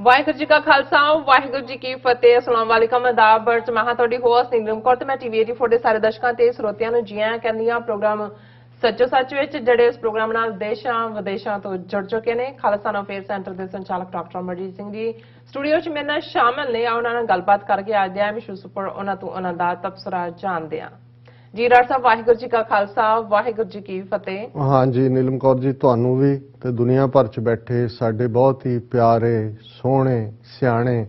ਵਾਹਿਗੁਰੂ ਜੀ ਕਾ ਖਾਲਸਾ ਵਾਹਿਗੁਰੂ ਜੀ ਕੀ ਫਤਿਹ। ਅਸਲਾਮ ਵਾਲੇਕਮ ਆਦਾਬ ਬਰਚ ਮੈਂ ਤੁਹਾਡੀ ਹੋਸਟ ਨੀਲਮ ਕੌਰ ਤੇ ਮੈਂ ਟੀਵੀ 84 ਦੇ ਸਾਰੇ ਦਰਸ਼ਕਾਂ ਤੇ ਸਰੋਤਿਆਂ ਨੂੰ ਜੀ ਆਇਆਂ ਕਹਿੰਦੀ ਹਾਂ। ਪ੍ਰੋਗਰਾਮ ਸੱਚੋ ਸੱਚ ਵਿੱਚ ਜਿਹੜੇ ਇਸ ਪ੍ਰੋਗਰਾਮ ਨਾਲ ਦੇਸ਼ਾਂ ਵਿਦੇਸ਼ਾਂ ਤੋਂ ਜੁੜ ਚੁੱਕੇ ਨੇ ਖਾਲਸਾ ਅਫੇਅਰ ਸੈਂਟਰ ਦੇ ਸੰਚਾਲਕ ਡਾਕਟਰ ਅਮਰਜੀਤ ਸਿੰਘ ਜੀ ਸਟੂਡੀਓ 'ਚ ਮੇਰੇ ਨਾਲ ਸ਼ਾਮਲ ਨੇ। ਉਹਨਾਂ ਨਾਲ ਗੱਲਬਾਤ ਕਰਕੇ ਅੱਜ ਦੇ ਐਮਿਸ਼ੂ ਸੁਪਰ ਉਹਨਾਂ ਤੋਂ ਉਹਨਾਂ ਦਾ ਤਬਸਰਾ ਜਾਣਦੇ ਹਾਂ। ਜੀ ਡਾਕਟਰ ਸਾਹਿਬ ਵਾਹਿਗੁਰੂ ਜੀ ਕਾ ਖਾਲਸਾ ਵਾਹਿਗੁਰੂ ਜੀ ਕੀ ਫਤਿਹ। हाँ जी नीलम कौर जी ਤੁਹਾਨੂੰ ਵੀ ਤੇ ਦੁਨੀਆ ਭਰ ਚ ਬੈਠੇ ਸਾਡੇ ਬਹੁਤ ਹੀ ਪਿਆਰੇ ਸੋਹਣੇ ਸਿਆਣੇ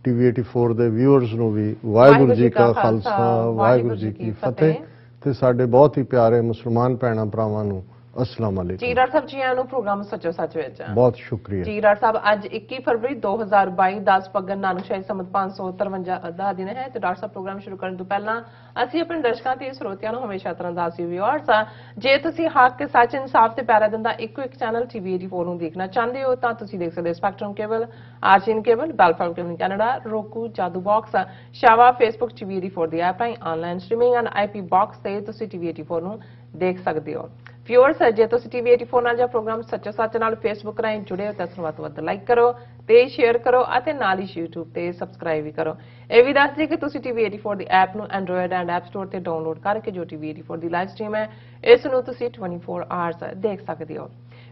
ਟੀਵੀ 84 ਦੇ ਵਿਊਅਰਸ ਨੂੰ ਵੀ ਵਾਹਿਗੁਰੂ ਜੀ ਕਾ ਖਾਲਸਾ ਵਾਹਿਗੁਰੂ ਜੀ ਕੀ ਫਤਿਹ ਤੇ ਸਾਡੇ ਬਹੁਤ ਹੀ ਪਿਆਰੇ ਮੁਸਲਮਾਨ ਭੈਣਾਂ ਭਰਾਵਾਂ ਨੂੰ अस्सलाम वालेकुम। जी डॉक्टर साहब जी आया प्रोग्राम सचो सच विच बहुत शुक्रिया जी डॉक्टर साहब। अज 21 फरवरी 2022 10 पगन नानकशाही संमत 553 दा दिन है। तो डॉक्टर साहब प्रोग्राम शुरू करने तो पहला ਅਸੀਂ ਆਪਣੇ ਦਰਸ਼ਕਾਂ ਤੇ ਸਰੋਤਿਆਂ ਨੂੰ ਹਮੇਸ਼ਾ ਤਰ੍ਹਾਂ ਦੱਸੀ ਵਿਊਅਰਸ ਜੇ ਤੁਸੀਂ ਹੱਕ ਤੇ ਸੱਚ ਇਨਸਾਫ ਤੇ ਪਿਆਰਾ ਦਿੰਦਾ ਇੱਕੋ ਇੱਕ ਚੈਨਲ ਟੀਵੀ 84 ਨੂੰ ਦੇਖਣਾ ਚਾਹੁੰਦੇ ਹੋ ਤਾਂ ਤੁਸੀਂ ਦੇਖ ਸਕਦੇ ਹੋ ਸਪੈਕਟਰਮ ਕੇਬਲ, ਆਰਜੀਨ ਕੇਬਲ, ਬੈਲਫਾਰਮ cable Canada, roku, Jadoo box, ਸ਼ਾਵਾ, ਫੇਸਬੁੱਕ ਟੀਵੀ 84 ਦੀ ਐਪ ਰਾਹੀਂ online streaming and IP box ਤੇ ਤੁਸੀਂ ਟੀਵੀ 84 ਨੂੰ ਦੇਖ ਸਕਦੇ ਹੋ। ਵਿਊਅਰਸ ਜੇ ਤੁਸੀਂ ਟੀਵੀ 84 ਨਾਲ ਜਾਂ ਪ੍ਰੋਗਰਾਮ ਸੱਚੋ ਸੱਚ ਨਾਲ ਫੇਸਬੁੱਕ ਰਾਹੀਂ ਜੁੜੇ ਹੋ ਤਾਂ ਇਸ ਨੂੰ ਵੱਧ ਤੋਂ ਵੱਧ ਲਾਈਕ ਕਰੋ ਤੇ ਸ਼ੇਅਰ ਕਰੋ ਅਤੇ ਨਾਲ ਹੀ YouTube ਤੇ ਸਬਸਕ੍ਰਾਈਬ ਵੀ ਕਰੋ। ਇਹ ਵੀ ਦੱਸ ਦਿਓ ਕਿ ਤੁਸੀਂ ਟੀਵੀ 84 ਦੀ ਐਪ ਨੂੰ ਐਂਡਰੋਇਡ ਐਂਡ ਐਪ ਸਟੋਰ ਤੇ ਡਾਊਨਲੋਡ ਕਰਕੇ ਜੋ ਟੀਵੀ 84 ਦੀ ਲਾਈਵ ਸਟ੍ਰੀਮ ਹੈ ਇਸ ਨੂੰ ਤੁਸੀਂ 24 ਆਵਰਸ ਦੇਖ ਸਕਦੇ ਹੋ।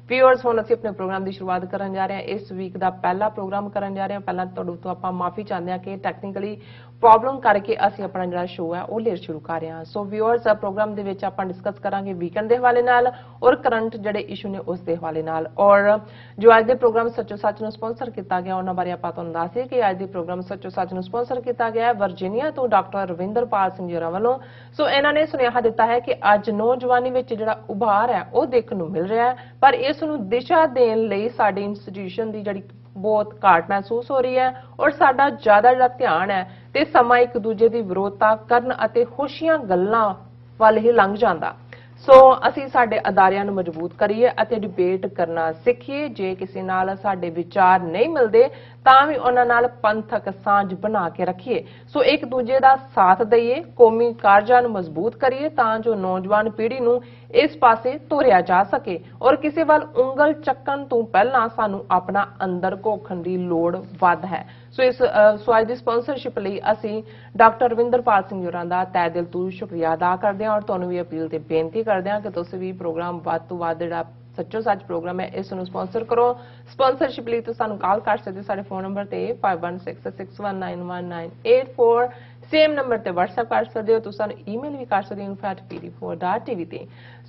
ਵਿਊਅਰਸ ਹੁਣ ਅਸੀਂ ਆਪਣੇ ਪ੍ਰੋਗਰਾਮ ਦੀ ਸ਼ੁਰੂਆਤ ਕਰਨ ਜਾ ਰਹੇ ਹਾਂ। ਇਸ ਵੀਕ ਦਾ ਪਹਿਲਾ ਪ੍ਰੋਗਰਾਮ ਕਰਨ ਜਾ ਰਹੇ ਹਾਂ। ਪਹਿਲਾਂ ਤੁਹਾਡੇ ਤੋਂ ਆਪਾਂ ਮਾਫੀ ਚਾਹੁੰਦੇ ਹਾਂ ਕਿ ਟੈਕਨੀਕਲੀ ਪ੍ਰੋਬਲਮ ਕਰਕੇ ਅਸੀਂ ਆਪਣਾ ਜਿਹੜਾ ਸ਼ੋਅ ਹੈ ਉਹ ਲੇਟ ਸ਼ੁਰੂ ਕਰ ਰਹੇ ਹਾਂ। ਸੋ ਵਿਊਅਰਸ ਪ੍ਰੋਗਰਾਮ ਦੇ ਵਿੱਚ ਆਪਾਂ ਡਿਸਕਸ ਕਰਾਂਗੇ ਵੀਕਐਂਡ ਦੇ ਹਵਾਲੇ ਨਾਲ ਔਰ ਕਰੰਟ ਜਿਹੜੇ ਇਸ਼ੂ ਨੇ ਉਸ ਦੇ ਹਵਾਲੇ ਨਾਲ। ਔਰ ਜੋ ਅੱਜ ਦੇ ਪ੍ਰੋਗਰਾਮ ਸੱਚੋ ਸੱਚ ਨੂੰ ਸਪਾਂਸਰ ਕੀਤਾ ਗਿਆ ਉਹਨਾਂ ਬਾਰੇ ਆਪਾਂ ਤੁਹਾਨੂੰ ਦੱਸ ਦਈਏ ਕਿ ਅੱਜ ਦੇ ਪ੍ਰੋਗਰਾਮ ਸੱਚੋ ਸੱਚ ਨੂੰ ਸਪਾਂਸਰ ਕੀਤਾ ਗਿਆ ਹੈ ਵਰਜੀਨੀਆ ਤੋਂ ਡਾਕਟਰ ਰਵਿੰਦਰਪਾਲ ਸਿੰਘ ਜੀ ਵੱਲੋਂ। ਸੋ ਇਹਨਾਂ ਨੇ ਸੁਨੇਹਾ ਦਿੱਤਾ ਹੈ ਕਿ ਅੱਜ ਨੌਜਵਾਨੀ ਵਿੱਚ ਜਿਹੜਾ ਉਭਾਰ ਹੈ ਉਹ ਦੇਖਣ ਨੂੰ ਮਿਲ ਰਿਹਾ ਹੈ ਪਰ ਇਸ ਨੂੰ ਦਿਸ਼ਾ ਦੇਣ ਲਈ ਸਾਡੀ ਇੰਸਟੀਟਿਊਸ਼ਨ ਦੀ ਜਿਹੜੀ ਬਹੁਤ ਘਾਟ ਮਹਿਸੂਸ ਹੋ ਰਹੀ ਹੈ ਔਰ ਸਾਡਾ ਜ਼ਿਆਦਾ ਜਿਹੜਾ ਧਿਆਨ ਹੈ ਤੇ ਸਮਾਂ ਇੱਕ ਦੂਜੇ ਦੀ ਵਿਰੋਧਤਾ ਕਰਨ ਅਤੇ ਖੁਸ਼ੀਆਂ ਗੱਲਾਂ ਵੱਲ ਹੀ ਲੰਘ ਜਾਂਦਾ। ਸੋ ਅਸੀਂ ਸਾਡੇ ਅਦਾਰਿਆਂ ਨੂੰ ਮਜ਼ਬੂਤ ਕਰੀਏ ਅਤੇ ਡਿਬੇਟ ਕਰਨਾ ਸਿੱਖੀਏ। ਜੇ ਕਿਸੇ ਨਾਲ ਸਾਡੇ ਵਿਚਾਰ ਨਹੀਂ ਮਿਲਦੇ ਤਾਂ ਵੀ ਉਹਨਾਂ ਨਾਲ ਪੰਥਕ ਸਾਂਝ ਬਣਾ ਕੇ ਰੱਖੀਏ। ਸੋ ਇੱਕ ਦੂਜੇ ਦਾ ਸਾਥ ਦਈਏ, ਕੌਮੀ ਕਾਰਜਾਂ ਨੂੰ ਮਜ਼ਬੂਤ ਕਰੀਏ ਤਾਂ ਜੋ ਨੌਜਵਾਨ ਪੀੜ੍ਹੀ ਨੂੰ ਇਸ ਪਾਸੇ ਤੋਰਿਆ ਜਾ ਸਕੇ ਔਰ ਕਿਸੇ ਵੱਲ ਉਂਗਲ ਚੱਕਣ ਤੋਂ ਪਹਿਲਾਂ ਸਾਨੂੰ ਆਪਣਾ ਅੰਦਰ ਘੋਖਣ ਦੀ ਲੋੜ ਵੱਧ ਹੈ। ਸੋ ਇਸ ਅੱਜ ਦੀ ਸਪਾਂਸਰਸ਼ਿਪ ਲਈ ਅਸੀਂ ਡਾਕਟਰ ਰਵਿੰਦਰਪਾਲ ਸਿੰਘ ਹੋਰਾਂ ਦਾ ਤਹਿ ਦਿਲ ਤੋਂ ਸ਼ੁਕਰੀਆ ਅਦਾ ਕਰਦੇ ਹਾਂ ਔਰ ਤੁਹਾਨੂੰ ਵੀ ਅਪੀਲ ਤੇ ਬੇਨਤੀ ਕਰਦੇ ਹਾਂ ਕਿ ਤੁਸੀਂ ਵੀ ਪ੍ਰੋਗਰਾਮ ਵੱਧ ਤੋਂ ਵੱਧ ਜਿਹੜਾ ਸੱਚੋ ਸੱਚ ਪ੍ਰੋਗਰਾਮ ਹੈ ਇਸ ਨੂੰ ਸਪਾਂਸਰ ਕਰੋ। ਸਪਾਂਸਰਸ਼ਿਪ ਲਈ ਤੁਸੀਂ ਸਾਨੂੰ ਕਾਲ ਕਰ ਸਕਦੇ ਹੋ ਸਾਡੇ ਫੋਨ ਨੰਬਰ ਤੇ 5166191984 ਸੇਮ ਨੰਬਰ ਤੇ WhatsApp ਕਰ ਸਕਦੇ ਹੋ। ਤੁਸੀਂ ਸਾਨੂੰ ਈਮੇਲ ਵੀ ਕਰ ਸਕਦੇ ਹੋ info@pd4.tv ਤੇ।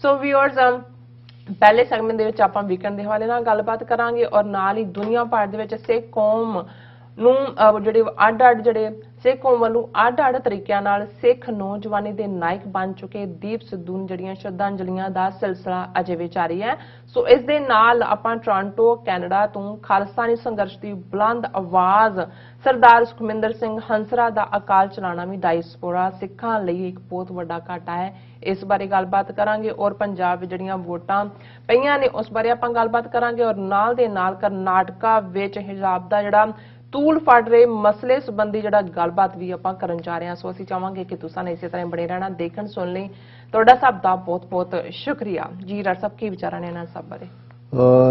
ਸੋ ਵਿਊਅਰਸ ਪਹਿਲੇ ਸੈਗਮੈਂਟ ਦੇ ਵਿੱਚ ਆਪਾਂ ਵੀਕਐਂਡ ਦੇ ਹਵਾਲੇ ਨਾਲ ਗੱਲਬਾਤ ਕਰਾਂਗੇ ਔਰ ਨਾਲ ਹੀ ਦੁਨੀਆ ਭਰ ਦੇ ਵਿੱਚ ਸਿੱਖ ਕੌਮ ਨੂੰ ਜਿਹੜੇ ਅੱਡ-ਅੱਡ ਜਿਹੜੇ ਸਿੱਖ ਕੌਮ ਵੱਲੋਂ ਅੱਡ-ਅੱਡ ਤਰੀਕਿਆਂ ਨਾਲ ਸਿੱਖ ਨੌਜਵਾਨੀ ਦੇ ਨਾਇਕ ਬਣ ਚੁੱਕੇ ਦੀਪ ਸਿੱਧੂ ਨੂੰ ਜਿਹੜੀਆਂ ਸ਼ਰਧਾਂਜਲੀਆਂ ਦਾ ਸਿਲਸਿਲਾ ਅਜੇ ਵੀ ਜਾਰੀ ਹੈ। ਸੋ ਇਸ ਦੇ ਨਾਲ ਆਪਾਂ ਟੋਰਾਂਟੋ ਕੈਨੇਡਾ ਤੋਂ ਖਾਲਿਸਤਾਨੀ ਸੰਘਰਸ਼ ਦੀ ਬੁਲੰਦ ਆਵਾਜ਼ ਸਰਦਾਰ ਸੁਖਮਿੰਦਰ ਸਿੰਘ ਹੰਸਰਾ ਦਾ ਅਕਾਲ ਚਲਾਣਾ ਵੀ ਡਾਇਸਪੋਰਾ ਸਿੱਖਾਂ ਲਈ ਇੱਕ ਬਹੁਤ ਵੱਡਾ ਘਾਟਾ ਹੈ। ਇਸ ਬਾਰੇ ਗੱਲਬਾਤ ਕਰਾਂਗੇ ਔਰ ਪੰਜਾਬ ਵਿੱਚ ਜਿਹੜੀਆਂ ਵੋਟਾਂ ਪਈਆਂ ਨੇ ਉਸ ਬਾਰੇ ਆਪਾਂ ਗੱਲਬਾਤ ਕਰਾਂਗੇ ਔਰ ਨਾਲ ਦੇ ਨਾਲ ਕਰਨਾਟਕਾ ਵਿੱਚ ਹਿਜਾਬ ਦਾ ਜਿਹੜਾ ਤੂਲ ਫੜ ਰਹੇ ਮਸਲੇ ਸੰਬੰਧੀ ਜਿਹੜਾ ਗੱਲਬਾਤ ਵੀ ਆਪਾਂ ਕਰਨ ਜਾ ਰਹੇ ਹਾਂ। ਸੋ ਅਸੀਂ ਚਾਹਾਂਗੇ ਕਿ ਤੁਸੀਂ ਇਸੇ ਤਰ੍ਹਾਂ ਬਣੇ ਰਹਿਣਾ ਦੇਖਣ ਸੁਣ ਲਈ। ਤੁਹਾਡਾ ਸਭ ਦਾ ਬਹੁਤ ਬਹੁਤ ਸ਼ੁਕਰੀਆ ਜੀ। ਡਾਕਟਰ ਸਾਹਿਬ ਕੀ ਵਿਚਾਰਾਂ ਨੇ ਇਹਨਾਂ ਸਭ ਬਾਰੇ?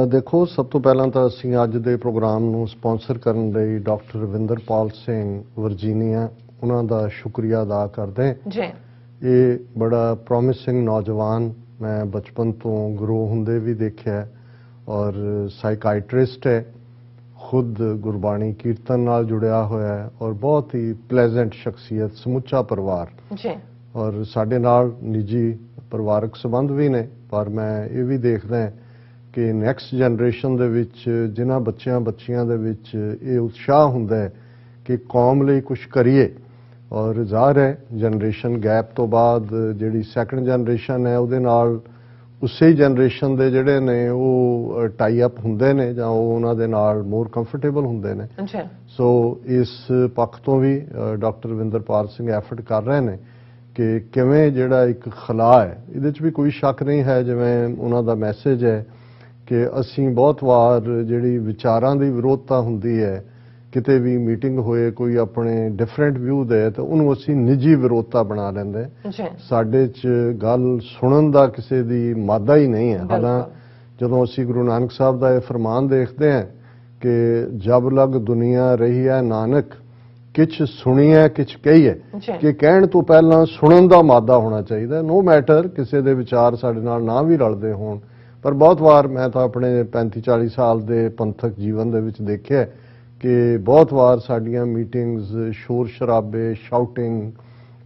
ਦੇਖੋ ਸਭ ਤੋਂ ਪਹਿਲਾਂ ਤਾਂ ਅਸੀਂ ਅੱਜ ਦੇ ਪ੍ਰੋਗਰਾਮ ਨੂੰ ਸਪਾਂਸਰ ਕਰਨ ਲਈ ਡਾਕਟਰ ਰਵਿੰਦਰਪਾਲ ਸਿੰਘ ਵਰਜੀਨੀਆ ਉਹਨਾਂ ਦਾ ਸ਼ੁਕਰੀਆ ਅਦਾ ਕਰਦੇ ਹਾਂ ਜੀ। ਇਹ ਬੜਾ ਪ੍ਰੋਮਿਸਿੰਗ ਨੌਜਵਾਨ ਮੈਂ ਬਚਪਨ ਤੋਂ ਗਰੋ ਹੁੰਦੇ ਵੀ ਦੇਖਿਆ ਔਰ ਸਾਈਕਾਇਟਰਿਸਟ ਹੈ, खुद गुरबाणी कीर्तन नाल जुड़िया होया है और बहुत ही प्लेजेंट शख्सियत समूचा परिवार और साडे नाल निजी परिवारक संबंध भी ने पर मैं ये भी देखदा कि नैक्सट जनरेशन दे विच जिन्हां बच्चियां दे विच ये उत्साह हुंदा है कि कौम लई कुछ करिए और ज़ाहिर है जनरेशन गैप तो बाद जिहड़ी सैकंड जनरेशन है उहदे नाल ਉਸੇ ਜਨਰੇਸ਼ਨ ਦੇ ਜਿਹੜੇ ਨੇ ਉਹ ਟਾਈ ਅਪ ਹੁੰਦੇ ਨੇ ਜਾਂ ਉਹ ਉਹਨਾਂ ਦੇ ਨਾਲ ਮੋਰ ਕੰਫਰਟੇਬਲ ਹੁੰਦੇ ਨੇ। ਸੋ ਇਸ ਪੱਖ ਤੋਂ ਵੀ ਡਾਕਟਰ ਰਵਿੰਦਰਪਾਲ ਸਿੰਘ ਐਫਰਟ ਕਰ ਰਹੇ ਨੇ ਕਿ ਕਿਵੇਂ ਜਿਹੜਾ ਇੱਕ ਖਲਾ ਹੈ ਇਹਦੇ 'ਚ ਵੀ ਕੋਈ ਸ਼ੱਕ ਨਹੀਂ ਹੈ ਜਿਵੇਂ ਉਹਨਾਂ ਦਾ ਮੈਸੇਜ ਹੈ ਕਿ ਅਸੀਂ ਬਹੁਤ ਵਾਰ ਜਿਹੜੀ ਵਿਚਾਰਾਂ ਦੀ ਵਿਰੋਧਤਾ ਹੁੰਦੀ ਹੈ ਕਿਤੇ ਵੀ ਮੀਟਿੰਗ ਹੋਏ ਕੋਈ ਆਪਣੇ ਡਿਫਰੈਂਟ ਵਿਊ ਦੇ ਤਾਂ ਉਹਨੂੰ ਅਸੀਂ ਨਿੱਜੀ ਵਿਰੋਧਤਾ ਬਣਾ ਲੈਂਦੇ। ਸਾਡੇ 'ਚ ਗੱਲ ਸੁਣਨ ਦਾ ਕਿਸੇ ਦੀ ਮਾਦਾ ਹੀ ਨਹੀਂ ਹੈ। ਹਾਲਾਂ ਜਦੋਂ ਅਸੀਂ ਗੁਰੂ ਨਾਨਕ ਸਾਹਿਬ ਦਾ ਇਹ ਫਰਮਾਨ ਦੇਖਦੇ ਹਾਂ कि जब लग दुनिया रही है नानक किछ सुणीए किछ कहीए, कि कहण तो पहला सुणन दा मादा होना चाहिए। नो मैटर किसी दे विचार साडे नाल ना भी रलदे होण, पर बहुत वार मैं तो अपने 35-40 साल के पंथक जीवन दे विच देखिया कि बहुत वार साडियां मीटिंग्स शोर शराबे शाउटिंग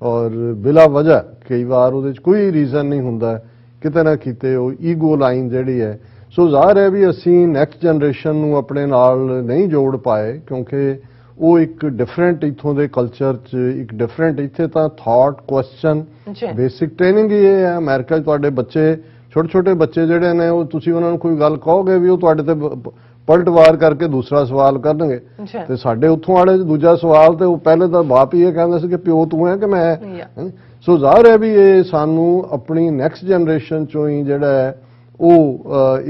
और बिला वजह कई बार उहदे च कोई रीजन नहीं हुंदा, किते ना किते वो ईगो लाइन जिहड़ी है। सो ज़ाहिर है भी असीं नैक्सट जनरेशन नूं अपने नाल नहीं जोड़ पाए, क्योंकि वो एक डिफरेंट इत्थों दे कल्चर च एक डिफरेंट इत्थे तां थॉट क्वेश्चन बेसिक ट्रेनिंग ही ये है। अमेरिका तुहाडे बच्चे छोटे छोटे बच्चे जिहड़े ने वो तुसीं उन्हां नूं कोई गल कहोगे भी वो तुहाडे ते पलटवार करके दूसरा सवाल करनगे, ते साडे उत्थों वाले दूजा सवाल ते वो पहले तो बाप ही ये कहंदे सी कि प्यो तू है कि मैं। सो ज़ाहिर है भी ये सानू अपनी नैक्सट जनरेशन चों ही जिहड़ा है वो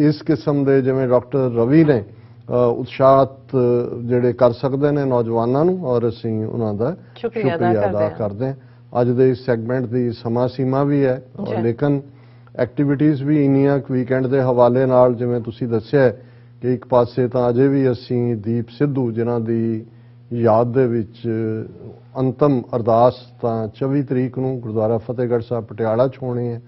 इस किस्म दे जिवें डॉक्टर रवि ने उत्साहित जिहड़े कर सकते हैं नौजवानों नूं, और असीं उन्हां दा शुक्रिया अदा करते हैं। अज दे इस सैगमेंट की समा सीमा भी है, और लेकिन एक्टिविटीज़ भी इन्नियां वीकेंड के हवाले नाल जिवें तुसीं दस्सिआ कि एक पासे तां अजे भी असीं दीप सिद्धू जिन्हां दी याद दे विच अंतम अरदास तां 24 तरीक नूं गुरुद्वारा फतेहगढ़ साहब पटियाला च होनी है,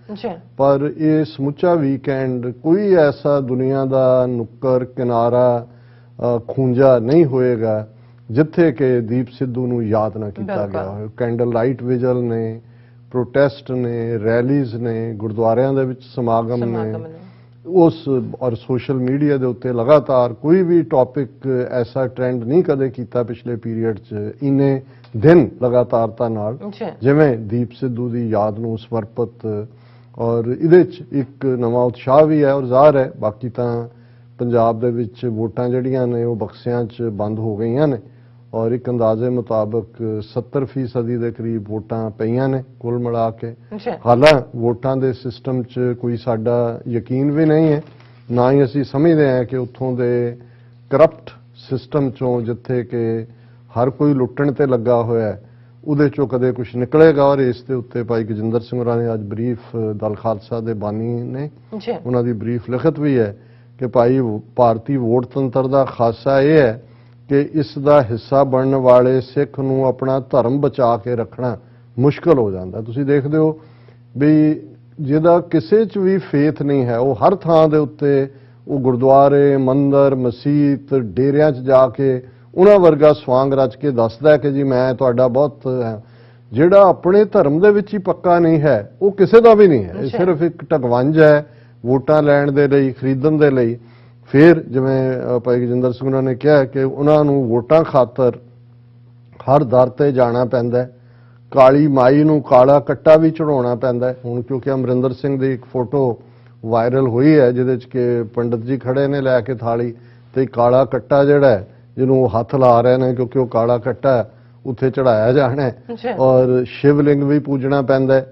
पर ये समुचा वीकेंड कोई ऐसा दुनिया का नुक्कर किनारा खूंजा नहीं होएगा जिथे कि दीप सिद्धू नूं याद ना किया गया हो। कैंडल लाइट विजल ने, प्रोटेस्ट ने, रैलीज ने, गुरुद्वारियां दे विच समागम ने, उस और सोशल मीडिया के उत्ते लगातार कोई भी टॉपिक ऐसा ट्रेंड नहीं कदे किया पिछले पीरियड च इन्ने दिन लगातारता नाल जिवें दीप सिद्धू की याद नूं समर्पित, और इहदे च एक नवा उत्साह भी है। और ज़ाहिर है बाकी तां पंजाब दे विच वोटां जिहड़ियां ने वो बक्सियां च बंद हो गईयां ने, और एक अंदाजे मुताबक 70% के करीब वोटां पईयां ने कुल मिला के। हालांकि वोटां दे सिस्टम च कोई साडा यकीन भी नहीं है, ना ही असीं समझते हैं कि उत्थों दे करप्ट सिस्टम चों जिथे कि हर कोई लुट्टण ते लगा होया है उहदे चों कदे कुछ निकलेगा। और इस दे उत्ते भाई गजिंदर सिंह होरां ने अज ब्रीफ दल खालसा दे बानी ने उन्हां दी ब्रीफ लिखत भी है कि भाई भारतीय वोट तंत्र का खासा यह है कि इसका हिस्सा बनने वाले सिख नूं अपना धर्म बचा के रखना मुश्किल हो जाता। तुसीं देखदे हो भी जिहदा किसी च भी फेथ नहीं है वो हर थां दे उत्ते वो गुरुद्वारे मंदिर मसीत डेरियां च जाके उन्हां वर्गा स्वांग रच के दसदा है कि जी मैं तुहाडा बहुत जिहड़ा अपने धर्म दे विच ही पक्का नहीं है वो किसी का भी नहीं है, ये सिर्फ एक ढकवंज है वोटां लैण दे लई खरीदण दे लई। फिर जिवें भाई गजिंदर सिंह ने कहा कि उन्होंने वोटां खातर हर दर ते जाना पैंदा है, काली माई नूं काला कट्टा भी चढ़ाउणा पैंदा है। हुण क्योंकि अमरिंदर सिंह दी एक फोटो वायरल हुई है जिहदे च कि पंडित जी खड़े ने लैके थाली ते काला कट्टा जिहड़ा है जिन्हों हथ ला रहे हैं क्योंकि वह काला कट्टा उत्थे चढ़ाया जाना है, और शिवलिंग भी पूजना पैंदा है।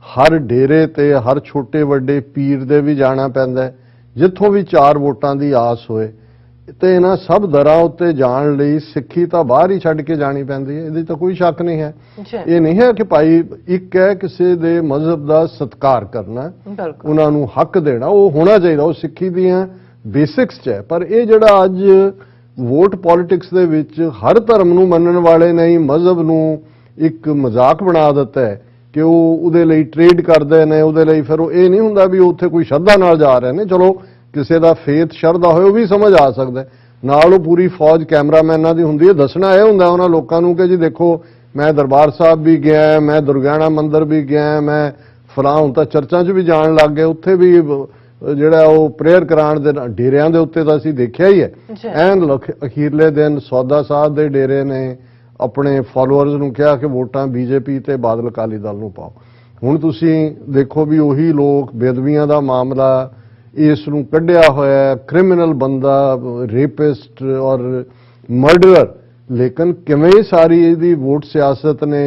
हर डेरे ते हर छोटे वड्डे पीर दे भी जाना पैंदा है जिथों भी 4 वोटां दी आस होए, ते इन्हां सब दरां उत्ते जाण लई सिੱਖੀ ਤਾਂ बाहर ही छड्ड के जानी पैंदी है, इहदे तो कोई शक नहीं है। ये नहीं है कि भाई एक है किसी दे मजहब का सत्कार करना, उन्हां नूं हक देना, वो होना चाहिए, वो सिੱਖੀ दीआं बेसिक्स च है। पर ये जिहड़ा अज वोट पॉलिटिक्स दे विच हर धर्म नूं मनण वाले ने ही मजहब नूं एक मजाक बना दिता है कि वो उहदे लई ट्रेड करदे ने, उहदे लई फिर ये नहीं हुंदा भी उत्थे कोई श्रद्धा नाल जा रहे ने। चलो किसी का फेथ श्रद्धा होए वो भी समझ आ सकता है, नाल पूरी फौज कैमरामैनां दी हुंदी है, दसना यह हुंदा उन्हां लोकां नूं कि जी देखो मैं दरबार साहब भी गया, मैं दुर्गियाना मंदिर भी गया, मैं फलां हुण तां चर्चां च भी जाण लग गए, उत्थे भी जिहड़ा वो प्रेयर कराउण दे डेरियां दे उत्ते तां असीं देखिआ ही है। ऐन अखीरले दिन सौदा साहब दे डेरे ने अपने फॉलोअर्स नूं कहा कि वोटां बीजेपी ते बादल अकाली दल नूं पाओ। हुण तुसीं देखो भी उही लोग बेदबीआं दा मामला इस नूं कढ़िया होया क्रिमिनल बंदा रेपिस्ट और मर्डरर, लेकिन किवें सारी इहदी वोट सियासत ने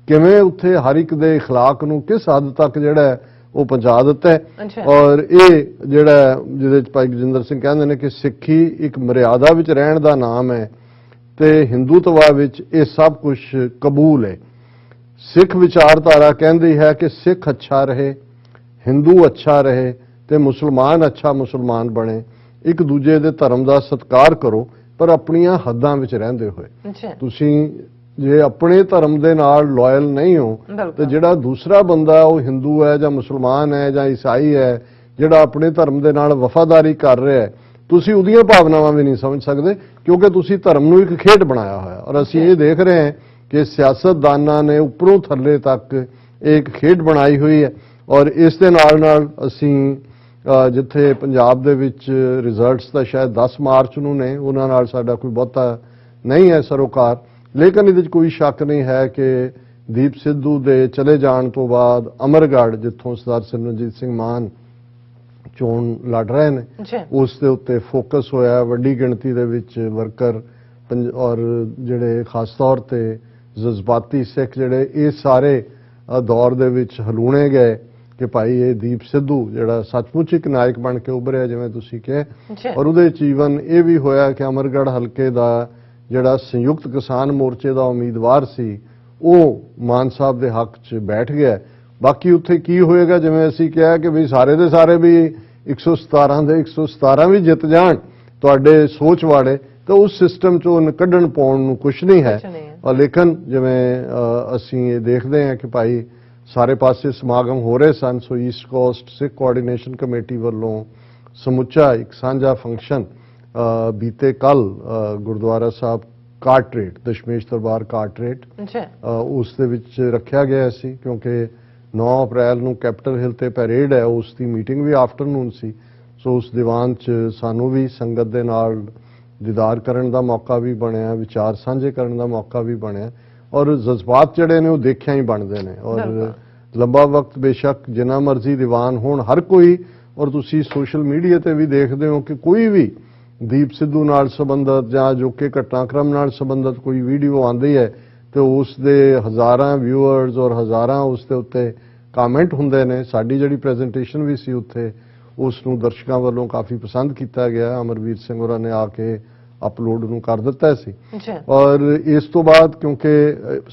किवें उत्थे हर एक दे इखलाक नूं किस हद तक जिहड़ा वो पहुंचा दिता है। और ये जिहड़ा जिहदे च भाई गजिंदर सिंह कहंदे ने कि सिੱਖੀ एक मर्यादा विच रहण दा नाम है ते हिंदूत्वा विच ये सब कुछ कबूल है। सिख विचारधारा कहती है कि सिख अच्छा रहे, हिंदू अच्छा रहे ते मुसलमान अच्छा मुसलमान बने, एक दूजे दे धर्म का सत्कार करो ਪਰ ਆਪਣੀਆਂ ਹੱਦਾਂ ਵਿੱਚ ਰਹਿੰਦੇ ਹੋਏ। ਤੁਸੀਂ ਜੇ ਆਪਣੇ ਧਰਮ ਦੇ ਨਾਲ ਲਾਇਲ ਨਹੀਂ ਹੋ ਤੇ ਜਿਹੜਾ ਦੂਸਰਾ ਬੰਦਾ ਉਹ ਹਿੰਦੂ ਹੈ ਜਾਂ ਮੁਸਲਮਾਨ ਹੈ ਜਾਂ ਈਸਾਈ ਹੈ, ਜਿਹੜਾ ਆਪਣੇ ਧਰਮ ਦੇ ਨਾਲ ਵਫਾਦਾਰੀ ਕਰ ਰਿਹਾ ਹੈ, ਤੁਸੀਂ ਉਹਦੀਆਂ ਭਾਵਨਾਵਾਂ ਵੀ ਨਹੀਂ ਸਮਝ ਸਕਦੇ, ਕਿਉਂਕਿ ਤੁਸੀਂ ਧਰਮ ਨੂੰ ਇੱਕ ਖੇਡ ਬਣਾਇਆ ਹੋਇਆ। ਔਰ ਅਸੀਂ ਇਹ ਦੇਖ ਰਹੇ ਹਾਂ ਕਿ ਸਿਆਸਤਦਾਨਾਂ ਨੇ ਉੱਪਰੋਂ ਥੱਲੇ ਤੱਕ ਇੱਕ ਖੇਡ ਬਣਾਈ ਹੋਈ ਹੈ। ਔਰ ਇਸ ਦੇ ਨਾਲ ਨਾਲ ਅਸੀਂ ਜਿੱਥੇ ਪੰਜਾਬ ਦੇ ਵਿੱਚ ਰਿਜ਼ਲਟਸ ਤਾਂ ਸ਼ਾਇਦ 10 ਮਾਰਚ ਨੂੰ ਨੇ, ਉਹਨਾਂ ਨਾਲ ਸਾਡਾ ਕੋਈ ਬਹੁਤਾ ਨਹੀਂ ਹੈ ਸਰੋਕਾਰ, ਲੇਕਿਨ ਇਹਦੇ 'ਚ ਕੋਈ ਸ਼ੱਕ ਨਹੀਂ ਹੈ ਕਿ ਦੀਪ ਸਿੱਧੂ ਦੇ ਚਲੇ ਜਾਣ ਤੋਂ ਬਾਅਦ ਅਮਰਗੜ੍ਹ, ਜਿੱਥੋਂ ਸਰਦਾਰ ਸਿਮਰਨਜੀਤ ਸਿੰਘ ਮਾਨ ਚੋਣ ਲੜ ਰਹੇ ਨੇ, ਉਸ ਦੇ ਉੱਤੇ ਫੋਕਸ ਹੋਇਆ। ਵੱਡੀ ਗਿਣਤੀ ਦੇ ਵਿੱਚ ਵਰਕਰ ਔਰ ਜਿਹੜੇ ਖਾਸ ਤੌਰ ਤੇ ਜਜ਼ਬਾਤੀ ਸਿੱਖ ਜਿਹੜੇ ਇਹ ਸਾਰੇ ਦੌਰ ਦੇ ਵਿੱਚ ਹਲੂਣੇ ਗਏ ਕਿ ਭਾਈ ਇਹ ਦੀਪ ਸਿੱਧੂ ਜਿਹੜਾ ਸੱਚਮੁੱਚ ਇੱਕ ਨਾਇਕ ਬਣ ਕੇ ਉੱਭਰਿਆ, ਜਿਵੇਂ ਤੁਸੀਂ ਕਿਹਾ। ਔਰ ਉਹਦੇ ਜੀਵਨ ਇਹ ਵੀ ਹੋਇਆ ਕਿ ਅਮਰਗੜ੍ਹ ਹਲਕੇ ਦਾ ਜਿਹੜਾ ਸੰਯੁਕਤ ਕਿਸਾਨ ਮੋਰਚੇ ਦਾ ਉਮੀਦਵਾਰ ਸੀ, ਉਹ ਮਾਨ ਸਾਹਿਬ ਦੇ ਹੱਕ 'ਚ ਬੈਠ ਗਿਆ। ਬਾਕੀ ਉੱਥੇ ਕੀ ਹੋਏਗਾ, ਜਿਵੇਂ ਅਸੀਂ ਕਿਹਾ ਕਿ ਵੀ ਸਾਰੇ ਦੇ ਸਾਰੇ ਵੀ 117 ਦੇ 117 ਵੀ ਜਿੱਤ ਜਾਣ ਤੁਹਾਡੇ ਸੋਚ ਵਾਲੇ, ਤਾਂ ਉਸ ਸਿਸਟਮ 'ਚੋਂ ਕੱਢਣ ਪਾਉਣ ਨੂੰ ਕੁਝ ਨਹੀਂ ਹੈ। ਔਰ ਲੇਕਿਨ ਜਿਵੇਂ ਅਸੀਂ ਇਹ ਦੇਖਦੇ ਹਾਂ ਕਿ ਭਾਈ ਸਾਰੇ ਪਾਸੇ ਸਮਾਗਮ ਹੋ ਰਹੇ ਸਨ, ਸੋ ਈਸਟ ਕੋਸਟ ਸਿੱਖ ਕੋਆਰਡੀਨੇਸ਼ਨ ਕਮੇਟੀ ਵੱਲੋਂ ਸਮੁੱਚਾ ਇੱਕ ਸਾਂਝਾ ਫੰਕਸ਼ਨ ਬੀਤੇ ਕੱਲ ਗੁਰਦੁਆਰਾ ਸਾਹਿਬ ਕਾਟਰੇਟ, ਦਸ਼ਮੇਸ਼ ਦਰਬਾਰ ਕਾਟਰੇਟ, ਉਸ ਦੇ ਵਿੱਚ ਰੱਖਿਆ ਗਿਆ ਸੀ, ਕਿਉਂਕਿ 9 ਅਪ੍ਰੈਲ ਨੂੰ ਕੈਪੀਟਲ ਹਿੱਲ ਤੇ ਪੈਰੇਡ ਹੈ, ਉਸ ਦੀ ਮੀਟਿੰਗ ਵੀ ਆਫਟਰਨੂਨ ਸੀ। ਸੋ ਉਸ ਦੀਵਾਨ 'ਚ ਸਾਨੂੰ ਵੀ ਸੰਗਤ ਦੇ ਨਾਲ ਦੀਦਾਰ ਕਰਨ ਦਾ ਮੌਕਾ ਵੀ ਬਣਿਆ, ਵਿਚਾਰ ਸਾਂਝੇ ਕਰਨ ਦਾ ਮੌਕਾ ਵੀ ਬਣਿਆ। ਔਰ ਜਜ਼ਬਾਤ ਜਿਹੜੇ ਨੇ ਉਹ ਦੇਖਿਆ ਹੀ ਬਣਦੇ ਨੇ। ਔਰ ਲੰਬਾ ਵਕਤ ਬੇਸ਼ੱਕ ਜਿੰਨਾ ਮਰਜ਼ੀ ਦੀਵਾਨ ਹੋਣ ਹਰ ਕੋਈ, ਔਰ ਤੁਸੀਂ ਸੋਸ਼ਲ ਮੀਡੀਆ ਤੇ ਵੀ ਦੇਖਦੇ ਹੋ ਕਿ ਕੋਈ ਵੀ ਦੀਪ ਸਿੱਧੂ ਨਾਲ ਸੰਬੰਧਿਤ ਜਾਂ ਜੋ ਕਿ ਘਟਨਾਕ੍ਰਮ ਨਾਲ ਸੰਬੰਧਿਤ ਕੋਈ ਵੀਡੀਓ ਆਉਂਦੀ ਹੈ ਤੇ ਉਸ ਦੇ ਹਜ਼ਾਰਾਂ ਵਿਊਅਰਸ ਔਰ ਹਜ਼ਾਰਾਂ ਉਸ ਦੇ ਉੱਤੇ ਕਮੈਂਟ ਹੁੰਦੇ ਨੇ। ਸਾਡੀ ਜਿਹੜੀ ਪ੍ਰੈਜੈਂਟੇਸ਼ਨ ਵੀ ਸੀ ਉੱਥੇ, ਉਸ ਨੂੰ ਦਰਸ਼ਕਾਂ ਵੱਲੋਂ ਕਾਫੀ ਪਸੰਦ ਕੀਤਾ ਗਿਆ। ਅਮਰਵੀਰ ਸਿੰਘ ਹੋਰਾਂ ਨੇ ਆ ਕੇ ਅਪਲੋਡ ਨੂੰ ਕਰ ਦਿੱਤਾ ਸੀ। ਔਰ ਇਸ ਤੋਂ ਬਾਅਦ ਕਿਉਂਕਿ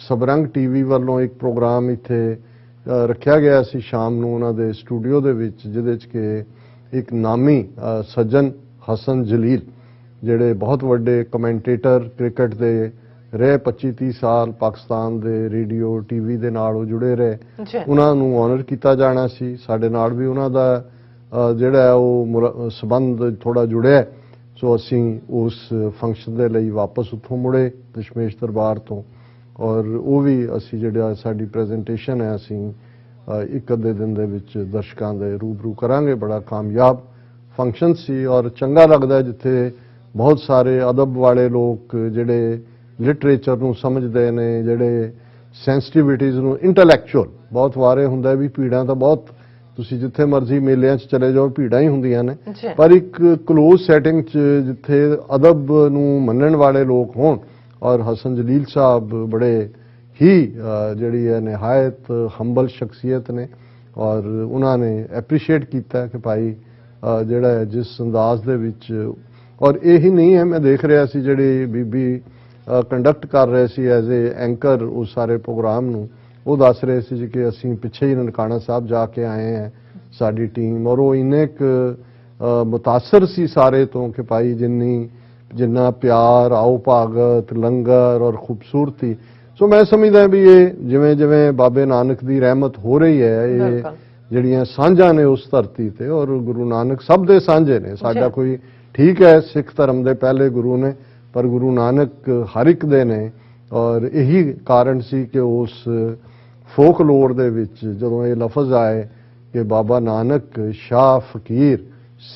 ਸਬਰੰਗ ਟੀਵੀ ਵੱਲੋਂ ਇੱਕ ਪ੍ਰੋਗਰਾਮ ਇੱਥੇ ਰੱਖਿਆ ਗਿਆ ਸੀ ਸ਼ਾਮ ਨੂੰ ਉਹਨਾਂ ਦੇ ਸਟੂਡੀਓ ਦੇ ਵਿੱਚ, ਜਿਹਦੇ 'ਚ ਕਿ ਇੱਕ ਨਾਮੀ ਸੱਜਣ ਹਸਨ ਜਲੀਲ, ਜਿਹੜੇ ਬਹੁਤ ਵੱਡੇ ਕਮੈਂਟੇਟਰ ਕ੍ਰਿਕਟ ਦੇ ਰਹੇ, 25-30 ਸਾਲ ਪਾਕਿਸਤਾਨ ਦੇ ਰੇਡੀਓ ਟੀਵੀ ਦੇ ਨਾਲ ਉਹ ਜੁੜੇ ਰਹੇ, ਉਹਨਾਂ ਨੂੰ ਆਨਰ ਕੀਤਾ ਜਾਣਾ ਸੀ। ਸਾਡੇ ਨਾਲ ਵੀ ਉਹਨਾਂ ਦਾ ਜਿਹੜਾ ਉਹ ਸਬੰਧ ਥੋੜਾ ਜੁੜਿਆ। ਸੋ ਅਸੀਂ ਉਸ ਫੰਕਸ਼ਨ ਦੇ ਲਈ ਵਾਪਸ ਉੱਥੋਂ ਮੁੜੇ ਦਸ਼ਮੇਸ਼ ਦਰਬਾਰ ਤੋਂ, ਔਰ ਉਹ ਵੀ ਅਸੀਂ ਜਿਹੜਾ ਸਾਡੀ ਪ੍ਰੈਜੈਂਟੇਸ਼ਨ ਹੈ ਅਸੀਂ ਇੱਕ ਅੱਧੇ ਦਿਨ ਦੇ ਵਿੱਚ ਦਰਸ਼ਕਾਂ ਦੇ ਰੂਬਰੂ ਕਰਾਂਗੇ। ਬੜਾ ਕਾਮਯਾਬ ਫੰਕਸ਼ਨ ਸੀ ਔਰ ਚੰਗਾ ਲੱਗਦਾ ਜਿੱਥੇ ਬਹੁਤ ਸਾਰੇ ਅਦਬ ਵਾਲੇ ਲੋਕ ਜਿਹੜੇ ਲਿਟਰੇਚਰ ਨੂੰ ਸਮਝਦੇ ਨੇ, ਜਿਹੜੇ ਸੈਂਸਿਟੀਵਿਟੀਜ਼ ਨੂੰ, ਇੰਟੈਲੈਕਚੁਅਲ ਬਹੁਤ ਵਾਰੇ ਹੁੰਦਾ ਵੀ ਭੀੜਾਂ ਤਾਂ ਬਹੁਤ, ਤੁਸੀਂ ਜਿੱਥੇ ਮਰਜ਼ੀ ਮੇਲਿਆਂ 'ਚ ਚਲੇ ਜਾਓ ਭੀੜਾਂ ਹੀ ਹੁੰਦੀਆਂ ਨੇ, ਪਰ ਇੱਕ ਕਲੋਜ਼ ਸੈਟਿੰਗ 'ਚ ਜਿੱਥੇ ਅਦਬ ਨੂੰ ਮੰਨਣ ਵਾਲੇ ਲੋਕ ਹੋਣ। ਔਰ ਹਸਨ ਜਲੀਲ ਸਾਹਿਬ ਬੜੇ ਹੀ ਜਿਹੜੀ ਹੈ ਨਿਹਾਇਤ ਹੰਬਲ ਸ਼ਖਸੀਅਤ ਨੇ, ਔਰ ਉਹਨਾਂ ਨੇ ਐਪਰੀਸ਼ੀਏਟ ਕੀਤਾ ਕਿ ਭਾਈ ਜਿਹੜਾ ਹੈ ਜਿਸ ਅੰਦਾਜ਼ ਦੇ ਵਿੱਚ, ਔਰ ਇਹੀ ਨਹੀਂ ਹੈ, ਮੈਂ ਦੇਖ ਰਿਹਾ ਸੀ ਜਿਹੜੀ ਬੀਬੀ ਕੰਡਕਟ ਕਰ ਰਹੇ ਸੀ ਐਜ਼ ਏ ਐਂਕਰ ਉਸ ਸਾਰੇ ਪ੍ਰੋਗਰਾਮ ਨੂੰ, ਉਹ ਦੱਸ ਰਹੇ ਸੀ ਜੀ ਕਿ ਅਸੀਂ ਪਿੱਛੇ ਹੀ ਨਨਕਾਣਾ ਸਾਹਿਬ ਜਾ ਕੇ ਆਏ ਹਾਂ ਸਾਡੀ ਟੀਮ, ਔਰ ਉਹ ਇੰਨੇ ਮੁਤਾਸਰ ਸੀ ਸਾਰੇ ਤੋਂ ਕਿ ਭਾਈ ਜਿੰਨਾ ਪਿਆਰ, ਆਓ ਭਾਗਤ, ਲੰਗਰ ਔਰ ਖੂਬਸੂਰਤੀ। ਸੋ ਮੈਂ ਸਮਝਦਾ ਵੀ ਇਹ ਜਿਵੇਂ ਜਿਵੇਂ ਬਾਬੇ ਨਾਨਕ ਦੀ ਰਹਿਮਤ ਹੋ ਰਹੀ ਹੈ, ਇਹ ਜਿਹੜੀਆਂ ਸਾਂਝਾਂ ਨੇ ਉਸ ਧਰਤੀ ਤੇ, ਔਰ ਗੁਰੂ ਨਾਨਕ ਸਭ ਦੇ ਸਾਂਝੇ ਨੇ। ਸਾਡਾ ਕੋਈ ਠੀਕ ਹੈ ਸਿੱਖ ਧਰਮ ਦੇ ਪਹਿਲੇ ਗੁਰੂ ਨੇ, ਪਰ ਗੁਰੂ ਨਾਨਕ ਹਰ ਇੱਕ ਦੇ ਨੇ। ਔਰ ਇਹੀ ਕਾਰਨ ਸੀ ਕਿ ਉਸ ਫੋਕਲੋਰ ਦੇ ਵਿੱਚ ਜਦੋਂ ਇਹ ਲਫ਼ਜ਼ ਆਏ ਕਿ ਬਾਬਾ ਨਾਨਕ ਸ਼ਾਹ ਫਕੀਰ,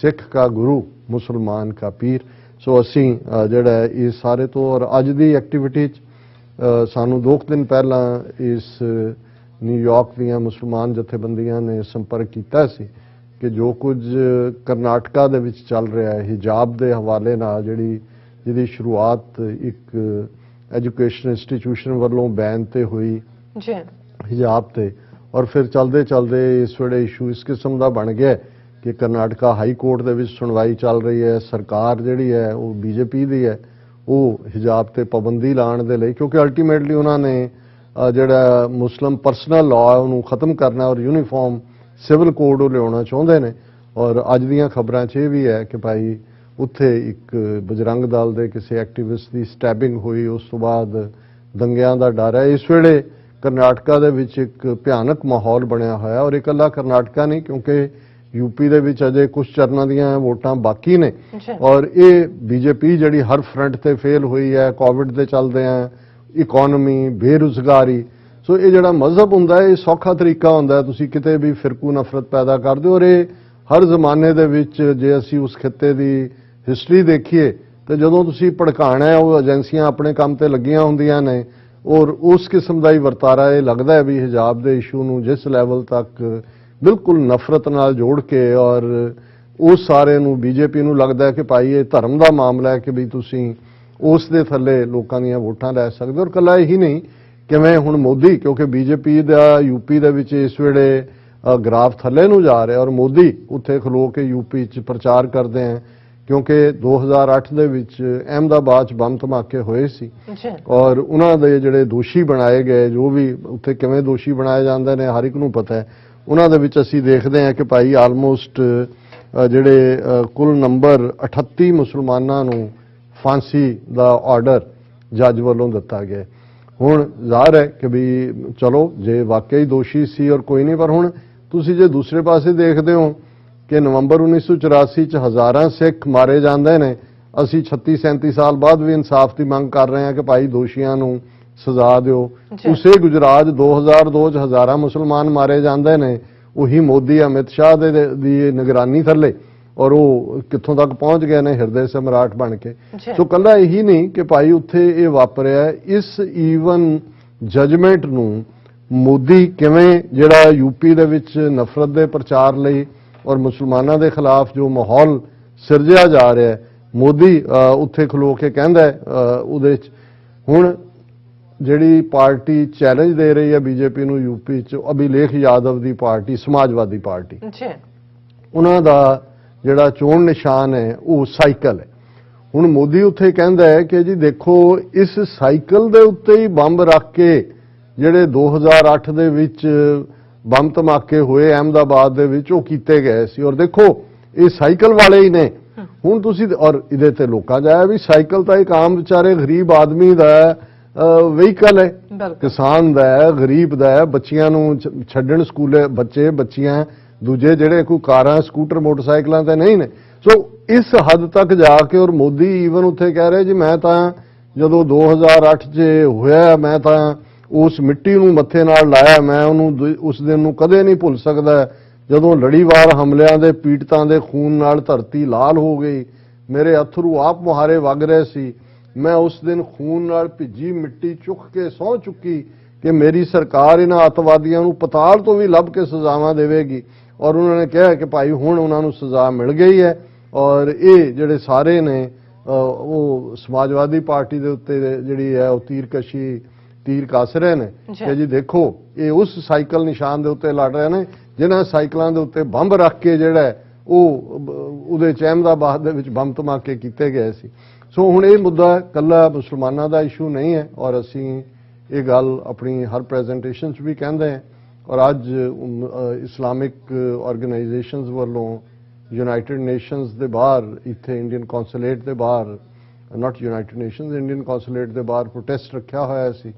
ਸਿੱਖ ਕਾ ਗੁਰੂ, ਮੁਸਲਮਾਨ ਕਾ ਪੀਰ, ਸੋ ਅਸੀਂ ਜਿਹੜਾ ਇਹ ਸਾਰੇ ਤੋਂ, ਔਰ ਅੱਜ ਦੀ ਐਕਟੀਵਿਟੀ 'ਚ ਸਾਨੂੰ 2 ਦਿਨ ਪਹਿਲਾਂ ਇਸ ਨਿਊਯਾਰਕ ਦੀਆਂ ਮੁਸਲਮਾਨ ਜਥੇਬੰਦੀਆਂ ਨੇ ਸੰਪਰਕ ਕੀਤਾ ਸੀ ਕਿ ਜੋ ਕੁਝ ਕਰਨਾਟਕਾ ਦੇ ਵਿੱਚ ਚੱਲ ਰਿਹਾ ਹੈ ਹਿਜਾਬ ਦੇ ਹਵਾਲੇ ਨਾਲ, ਜਿਹਦੀ ਸ਼ੁਰੂਆਤ ਇੱਕ ਐਜੂਕੇਸ਼ਨ ਇੰਸਟੀਟਿਊਸ਼ਨ ਵੱਲੋਂ ਬੈਨ ਤੇ ਹੋਈ ਹਿਜਾਬ ਤੇ, ਔਰ ਫਿਰ ਚਲਦੇ ਚਲਦੇ ਇਸ ਵੇਲੇ ਇਸ਼ੂ ਇਸ ਕਿਸਮ ਦਾ ਬਣ ਗਿਆ ਕਿ ਕਰਨਾਟਕਾ ਹਾਈ ਕੋਰਟ ਦੇ ਵਿੱਚ ਸੁਣਵਾਈ ਚੱਲ ਰਹੀ ਹੈ। ਸਰਕਾਰ ਜਿਹੜੀ ਹੈ ਉਹ ਬੀਜੇਪੀ ਦੀ ਹੈ, ਉਹ ਹਿਜਾਬ ਤੇ ਪਾਬੰਦੀ ਲਾਉਣ ਦੇ ਲਈ, ਕਿਉਂਕਿ ਅਲਟੀਮੇਟਲੀ ਉਹਨਾਂ ਨੇ ਜਿਹੜਾ ਮੁਸਲਿਮ ਪਰਸਨਲ ਲਾਅ ਉਹਨੂੰ ਖਤਮ ਕਰਨਾ ਔਰ ਯੂਨੀਫਾਰਮ ਸਿਵਲ ਕੋਡ ਉਹ ਲਿਆਉਣਾ ਚਾਹੁੰਦੇ ਨੇ। ਔਰ ਅੱਜ ਦੀਆਂ ਖਬਰਾਂ 'ਚ ਇਹ ਵੀ ਹੈ ਕਿ ਭਾਈ ਉੱਥੇ ਇੱਕ ਬਜਰੰਗ ਦਲ ਦੇ ਕਿਸੇ ਐਕਟਿਵਿਸਟ ਦੀ ਸਟੈਬਿੰਗ ਹੋਈ। ਉਸ ਤੋਂ ਬਾਅਦ ਦੰਗਿਆਂ ਦਾ ਡਰ ਹੈ। ਇਸ ਵੇਲੇ ਕਰਨਾਟਕਾ ਦੇ ਵਿੱਚ ਇੱਕ ਭਿਆਨਕ ਮਾਹੌਲ ਬਣਿਆ ਹੋਇਆ, ਔਰ ਇਕੱਲਾ ਕਰਨਾਟਕਾ ਨਹੀਂ, ਕਿਉਂਕਿ यूपी ਦੇ ਵਿੱਚ ਅਜੇ ਕੁਝ ਚਰਨਾਂ ਦੀਆਂ ਵੋਟਾਂ ਬਾਕੀ ਨੇ, ਔਰ ਇਹ ਬੀਜੇਪੀ ਜਿਹੜੀ ਹਰ ਫਰੰਟ ਤੇ ਫੇਲ ਹੋਈ ਹੈ, ਕੋਵਿਡ ਦੇ ਚੱਲਦੇ ਆ, ਇਕਨੋਮੀ, ਬੇਰੁਜ਼ਗਾਰੀ। ਸੋ ਇਹ ਜਿਹੜਾ ਮਜ਼ਹਬ ਹੁੰਦਾ ਹੈ, ਇਹ ਸੌਖਾ ਤਰੀਕਾ ਹੁੰਦਾ ਹੈ, ਤੁਸੀਂ ਕਿਤੇ ਵੀ ਫਿਰਕੂ ਨਫ਼ਰਤ ਪੈਦਾ ਕਰ ਦਿਓ। ਔਰ ਇਹ ਹਰ ਜ਼ਮਾਨੇ ਦੇ ਵਿੱਚ ਜੇ ਅਸੀਂ ਉਸ ਖਿੱਤੇ ਦੀ ਹਿਸਟਰੀ ਦੇਖੀਏ ਤੇ ਜਦੋਂ ਤੁਸੀਂ ਭੜਕਾਣਾ ਹੈ, ਉਹ ਏਜੰਸੀਆਂ ਆਪਣੇ ਕੰਮ ਤੇ ਲੱਗੀਆਂ ਹੁੰਦੀਆਂ ਨੇ, ਔਰ ਉਸ ਕਿਸਮ ਦਾ ਹੀ ਵਰਤਾਰਾ ਇਹ ਲੱਗਦਾ ਹੈ ਵੀ ਹਿਜਾਬ ਦੇ ਇਸ਼ੂ ਨੂੰ ਜਿਸ ਲੈਵਲ ਤੱਕ ਬਿਲਕੁਲ ਨਫ਼ਰਤ ਨਾਲ ਜੋੜ ਕੇ, ਔਰ ਉਸ ਸਾਰੇ ਨੂੰ ਬੀਜੇਪੀ ਨੂੰ ਲੱਗਦਾ ਹੈ ਕਿ ਭਾਈ ਇਹ ਧਰਮ ਦਾ ਮਾਮਲਾ ਹੈ ਕਿ ਵੀ ਤੁਸੀਂ ਉਸ ਦੇ ਥੱਲੇ ਲੋਕਾਂ ਦੀਆਂ ਵੋਟਾਂ ਲੈ ਸਕਦੇ ਹੋ। ਔਰ ਇਕੱਲਾ ਇਹੀ ਨਹੀਂ, ਕਿਵੇਂ ਹੁਣ ਮੋਦੀ, ਕਿਉਂਕਿ ਬੀਜੇਪੀ ਦਾ ਯੂਪੀ ਦੇ ਵਿੱਚ ਇਸ ਵੇਲੇ ਗ੍ਰਾਫ ਥੱਲੇ ਨੂੰ ਜਾ ਰਿਹਾ, ਔਰ ਮੋਦੀ ਉੱਥੇ ਖਲੋ ਕੇ ਯੂਪੀ 'ਚ ਪ੍ਰਚਾਰ ਕਰਦੇ ਹਨ, ਕਿਉਂਕਿ 2008 ਦੇ ਵਿੱਚ ਅਹਿਮਦਾਬਾਦ 'ਚ ਬੰਬ ਧਮਾਕੇ ਹੋਏ ਸੀ, ਔਰ ਉਹਨਾਂ ਦੇ ਜਿਹੜੇ ਦੋਸ਼ੀ ਬਣਾਏ ਗਏ, ਜੋ ਵੀ ਉੱਥੇ ਕਿਵੇਂ ਦੋਸ਼ੀ ਬਣਾਏ ਜਾਂਦੇ ਨੇ ਹਰ ਇੱਕ ਨੂੰ ਪਤਾ ਹੈ। ਉਹਨਾਂ ਦੇ ਵਿੱਚ ਅਸੀਂ ਦੇਖਦੇ ਹਾਂ ਕਿ ਭਾਈ ਆਲਮੋਸਟ ਜਿਹੜੇ ਕੁੱਲ ਨੰਬਰ 38 ਮੁਸਲਮਾਨਾਂ ਨੂੰ ਫਾਂਸੀ ਦਾ ਆਰਡਰ ਜੱਜ ਵੱਲੋਂ ਦਿੱਤਾ ਗਿਆ। ਹੁਣ ਜ਼ਾਹਰ ਹੈ ਕਿ ਵੀ ਚਲੋ ਜੇ ਵਾਕਈ ਦੋਸ਼ੀ ਸੀ ਔਰ ਕੋਈ ਨਹੀਂ, ਪਰ ਹੁਣ ਤੁਸੀਂ ਜੇ ਦੂਸਰੇ ਪਾਸੇ ਦੇਖਦੇ ਹੋ ਕਿ ਨਵੰਬਰ 1984 ਚ ਹਜ਼ਾਰਾਂ ਸਿੱਖ ਮਾਰੇ ਜਾਂਦੇ ਨੇ, ਅਸੀਂ 36-37 ਸਾਲ ਬਾਅਦ ਵੀ ਇਨਸਾਫ ਦੀ ਮੰਗ ਕਰ ਰਹੇ ਹਾਂ ਕਿ ਭਾਈ ਦੋਸ਼ੀਆਂ ਨੂੰ ਸਜ਼ਾ ਦਿਓ। ਉਸੇ ਗੁਜਰਾਤ 2002 ਚ ਹਜ਼ਾਰਾਂ ਮੁਸਲਮਾਨ ਮਾਰੇ ਜਾਂਦੇ ਨੇ, ਉਹੀ ਮੋਦੀ ਅਮਿਤ ਸ਼ਾਹ ਦੀ ਨਿਗਰਾਨੀ ਥੱਲੇ, ਔਰ ਉਹ ਕਿੱਥੋਂ ਤੱਕ ਪਹੁੰਚ ਗਏ ਨੇ, ਹਿਰਦੇ ਸਮਰਾਟ ਬਣ ਕੇ। ਸੋ ਕੱਲਾ ਇਹੀ ਨਹੀਂ ਕਿ ਭਾਈ ਉੱਥੇ ਇਹ ਵਾਪਰਿਆ, ਇਸ ਈਵਨ ਜਜਮੈਂਟ ਨੂੰ ਮੋਦੀ ਕਿਵੇਂ ਜਿਹੜਾ ਯੂਪੀ ਦੇ ਵਿੱਚ ਨਫ਼ਰਤ ਦੇ ਪ੍ਰਚਾਰ ਲਈ ਔਰ ਮੁਸਲਮਾਨਾਂ ਦੇ ਖਿਲਾਫ ਜੋ ਮਾਹੌਲ ਸਿਰਜਿਆ ਜਾ ਰਿਹਾ ਹੈ, ਮੋਦੀ ਉੱਥੇ ਖਲੋ ਕੇ ਕਹਿੰਦਾ ਉਹਦੇ 'ਚ ਹੁਣ ਜਿਹੜੀ ਪਾਰਟੀ ਚੈਲੰਜ ਦੇ ਰਹੀ ਹੈ ਬੀਜੇਪੀ ਨੂੰ ਯੂਪੀ 'ਚ, ਅਭਿਲੇਖ ਯਾਦਵ ਦੀ ਪਾਰਟੀ, ਸਮਾਜਵਾਦੀ ਪਾਰਟੀ, ਉਹਨਾਂ ਦਾ ਜਿਹੜਾ ਚੋਣ ਨਿਸ਼ਾਨ ਹੈ ਉਹ ਸਾਈਕਲ ਹੈ। ਹੁਣ ਮੋਦੀ ਉੱਥੇ ਕਹਿੰਦਾ ਹੈ ਕਿ ਜੀ ਦੇਖੋ, ਇਸ ਸਾਈਕਲ ਦੇ ਉੱਤੇ ਹੀ ਬੰਬ ਰੱਖ ਕੇ ਜਿਹੜੇ 2008 ਦੇ ਵਿੱਚ ਬੰਬ ਧਮਾਕੇ ਹੋਏ ਅਹਿਮਦਾਬਾਦ ਦੇ ਵਿੱਚ, ਉਹ ਕੀਤੇ ਗਏ ਸੀ, ਔਰ ਦੇਖੋ ਇਹ ਸਾਈਕਲ ਵਾਲੇ ਹੀ ਨੇ। ਹੁਣ ਤੁਸੀਂ, ਔਰ ਇਹਦੇ ਤੇ ਲੋਕਾਂ ਜਾਇਆ ਵੀ ਸਾਈਕਲ ਤਾਂ ਇੱਕ ਆਮ ਵਿਚਾਰੇ ਗਰੀਬ ਆਦਮੀ ਦਾ ਵਹੀਕਲ ਹੈ, ਕਿਸਾਨ ਦਾ ਹੈ, ਗਰੀਬ ਦਾ ਹੈ, ਬੱਚਿਆਂ ਨੂੰ ਛੱਡਣ ਸਕੂਲੇ ਬੱਚੀਆਂ, ਦੂਜੇ ਜਿਹੜੇ ਕੋਈ ਕਾਰਾਂ, ਸਕੂਟਰ, ਮੋਟਰਸਾਈਕਲਾਂ ਤੇ ਨਹੀਂ ਨੇ। ਸੋ ਇਸ ਹੱਦ ਤੱਕ ਜਾ ਕੇ, ਔਰ ਮੋਦੀ ਈਵਨ ਉੱਥੇ ਕਹਿ ਰਿਹਾ ਜੀ ਮੈਂ ਤਾਂ ਜਦੋਂ 2008 'ਚ ਹੋਇਆ, ਮੈਂ ਤਾਂ ਉਸ ਮਿੱਟੀ ਨੂੰ ਮੱਥੇ ਨਾਲ ਲਾਇਆ, ਮੈਂ ਉਹਨੂੰ ਉਸ ਦਿਨ ਨੂੰ ਕਦੇ ਨਹੀਂ ਭੁੱਲ ਸਕਦਾ ਜਦੋਂ ਲੜੀਵਾਰ ਹਮਲਿਆਂ ਦੇ ਪੀੜਤਾਂ ਦੇ ਖੂਨ ਨਾਲ ਧਰਤੀ ਲਾਲ ਹੋ ਗਈ, ਮੇਰੇ ਅਥਰੂ ਆਪ ਮੁਹਾਰੇ ਵਗ ਰਹੇ ਸੀ, ਮੈਂ ਉਸ ਦਿਨ ਖੂਨ ਨਾਲ ਭਿੱਜੀ ਮਿੱਟੀ ਚੁੱਕ ਕੇ ਸਹੁੰ ਚੁੱਕੀ ਕਿ ਮੇਰੀ ਸਰਕਾਰ ਇਹਨਾਂ ਅੱਤਵਾਦੀਆਂ ਨੂੰ ਪਤਾਲ ਤੋਂ ਵੀ ਲੱਭ ਕੇ ਸਜ਼ਾਵਾਂ ਦੇਵੇਗੀ। ਔਰ ਉਹਨਾਂ ਨੇ ਕਿਹਾ ਕਿ ਭਾਈ ਹੁਣ ਉਹਨਾਂ ਨੂੰ ਸਜ਼ਾ ਮਿਲ ਗਈ ਹੈ, ਔਰ ਇਹ ਜਿਹੜੇ ਸਾਰੇ ਨੇ ਉਹ ਸਮਾਜਵਾਦੀ ਪਾਰਟੀ ਦੇ ਉੱਤੇ ਜਿਹੜੀ ਹੈ ਉਹ ਤੀਰ ਕੱਸ ਰਹੇ ਨੇ ਕਿ ਜੀ ਦੇਖੋ ਇਹ ਉਸ ਸਾਈਕਲ ਨਿਸ਼ਾਨ ਦੇ ਉੱਤੇ ਲੜ ਰਹੇ ਨੇ ਜਿਨ੍ਹਾਂ ਸਾਈਕਲਾਂ ਦੇ ਉੱਤੇ ਬੰਬ ਰੱਖ ਕੇ ਜਿਹੜਾ ਉਹ ਉਹਦੇ ਚ ਅਹਿਮਦਾਬਾਦ ਦੇ ਵਿੱਚ ਬੰਬ ਧਮਾਕੇ ਕੀਤੇ ਗਏ ਸੀ। ਸੋ ਹੁਣ ਇਹ ਮੁੱਦਾ ਕੱਲਾ ਮੁਸਲਮਾਨਾਂ ਦਾ ਇਸ਼ੂ ਨਹੀਂ ਹੈ, ਔਰ ਅਸੀਂ ਇਹ ਗੱਲ ਆਪਣੀ ਹਰ ਪ੍ਰੈਜੈਂਟੇਸ਼ਨ 'ਚ ਵੀ ਕਹਿੰਦੇ ਹਾਂ, ਔਰ ਅੱਜ ਇਸਲਾਮਿਕ ਆਰਗੇਨਾਈਜੇਸ਼ਨਸ ਵੱਲੋਂ ਯੂਨਾਈਟਿਡ ਨੇਸ਼ਨਸ ਦੇ ਬਾਹਰ, ਇੱਥੇ ਇੰਡੀਅਨ ਕੌਂਸੂਲੇਟ ਦੇ ਬਾਹਰ, ਨਾਟ ਯੂਨਾਈਟਿਡ ਨੇਸ਼ਨਸ, ਇੰਡੀਅਨ ਕੌਂਸੂਲੇਟ ਦੇ ਬਾਹਰ ਪ੍ਰੋਟੈਸਟ ਰੱਖਿਆ ਹੋਇਆ ਸੀ,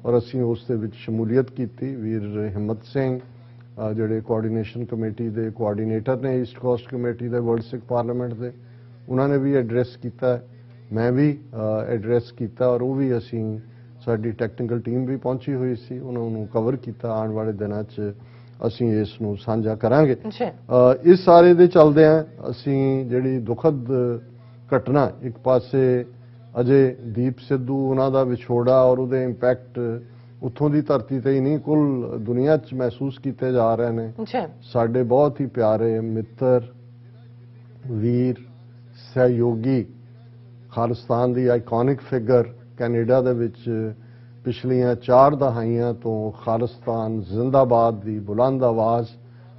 ਔਰ ਅਸੀਂ ਉਸ ਦੇ ਵਿੱਚ ਸ਼ਮੂਲੀਅਤ ਕੀਤੀ। ਵੀਰ ਹਿੰਮਤ ਸਿੰਘ ਜਿਹੜੇ ਕੋਆਰਡੀਨੇਸ਼ਨ ਕਮੇਟੀ ਦੇ ਕੋਆਰਡੀਨੇਟਰ ਨੇ ਈਸਟ ਕੋਸਟ ਕਮੇਟੀ ਦੇ ਵਰਲਡ ਸਿੱਖ ਪਾਰਲੀਮੈਂਟ ਦੇ, ਉਹਨਾਂ ਨੇ ਵੀ ਐਡਰੈਸ ਕੀਤਾ, ਮੈਂ ਵੀ ਐਡਰੈਸ ਕੀਤਾ, ਔਰ ਉਹ ਵੀ ਅਸੀਂ, ਸਾਡੀ ਟੈਕਨੀਕਲ ਟੀਮ ਵੀ ਪਹੁੰਚੀ ਹੋਈ ਸੀ, ਉਹਨਾਂ ਨੂੰ ਕਵਰ ਕੀਤਾ। ਆਉਣ ਵਾਲੇ ਦਿਨਾਂ 'ਚ ਅਸੀਂ ਇਸ ਨੂੰ ਸਾਂਝਾ ਕਰਾਂਗੇ। ਇਸ ਸਾਰੇ ਦੇ ਚੱਲਦਿਆਂ ਅਸੀਂ ਜਿਹੜੀ ਦੁਖਦ ਘਟਨਾ, ਇੱਕ ਪਾਸੇ ਅਜੇ ਦੀਪ ਸਿੱਧੂ, ਉਹਨਾਂ ਦਾ ਵਿਛੋੜਾ ਔਰ ਉਹਦੇ ਇੰਪੈਕਟ ਉੱਥੋਂ ਦੀ ਧਰਤੀ ਤੇ ਹੀ ਨਹੀਂ ਕੁੱਲ ਦੁਨੀਆ 'ਚ ਮਹਿਸੂਸ ਕੀਤੇ ਜਾ ਰਹੇ ਨੇ। ਸਾਡੇ ਬਹੁਤ ਹੀ ਪਿਆਰੇ ਮਿੱਤਰ, ਵੀਰ, ਸਹਿਯੋਗੀ, ਖਾਲਿਸਤਾਨ ਦੀ ਆਈਕੋਨਿਕ ਫਿਗਰ, ਕੈਨੇਡਾ ਦੇ ਵਿੱਚ ਪਿਛਲੀਆਂ 4 ਦਹਾਈਆਂ ਤੋਂ ਖਾਲਿਸਤਾਨ ਜ਼ਿੰਦਾਬਾਦ ਦੀ ਬੁਲੰਦ ਆਵਾਜ਼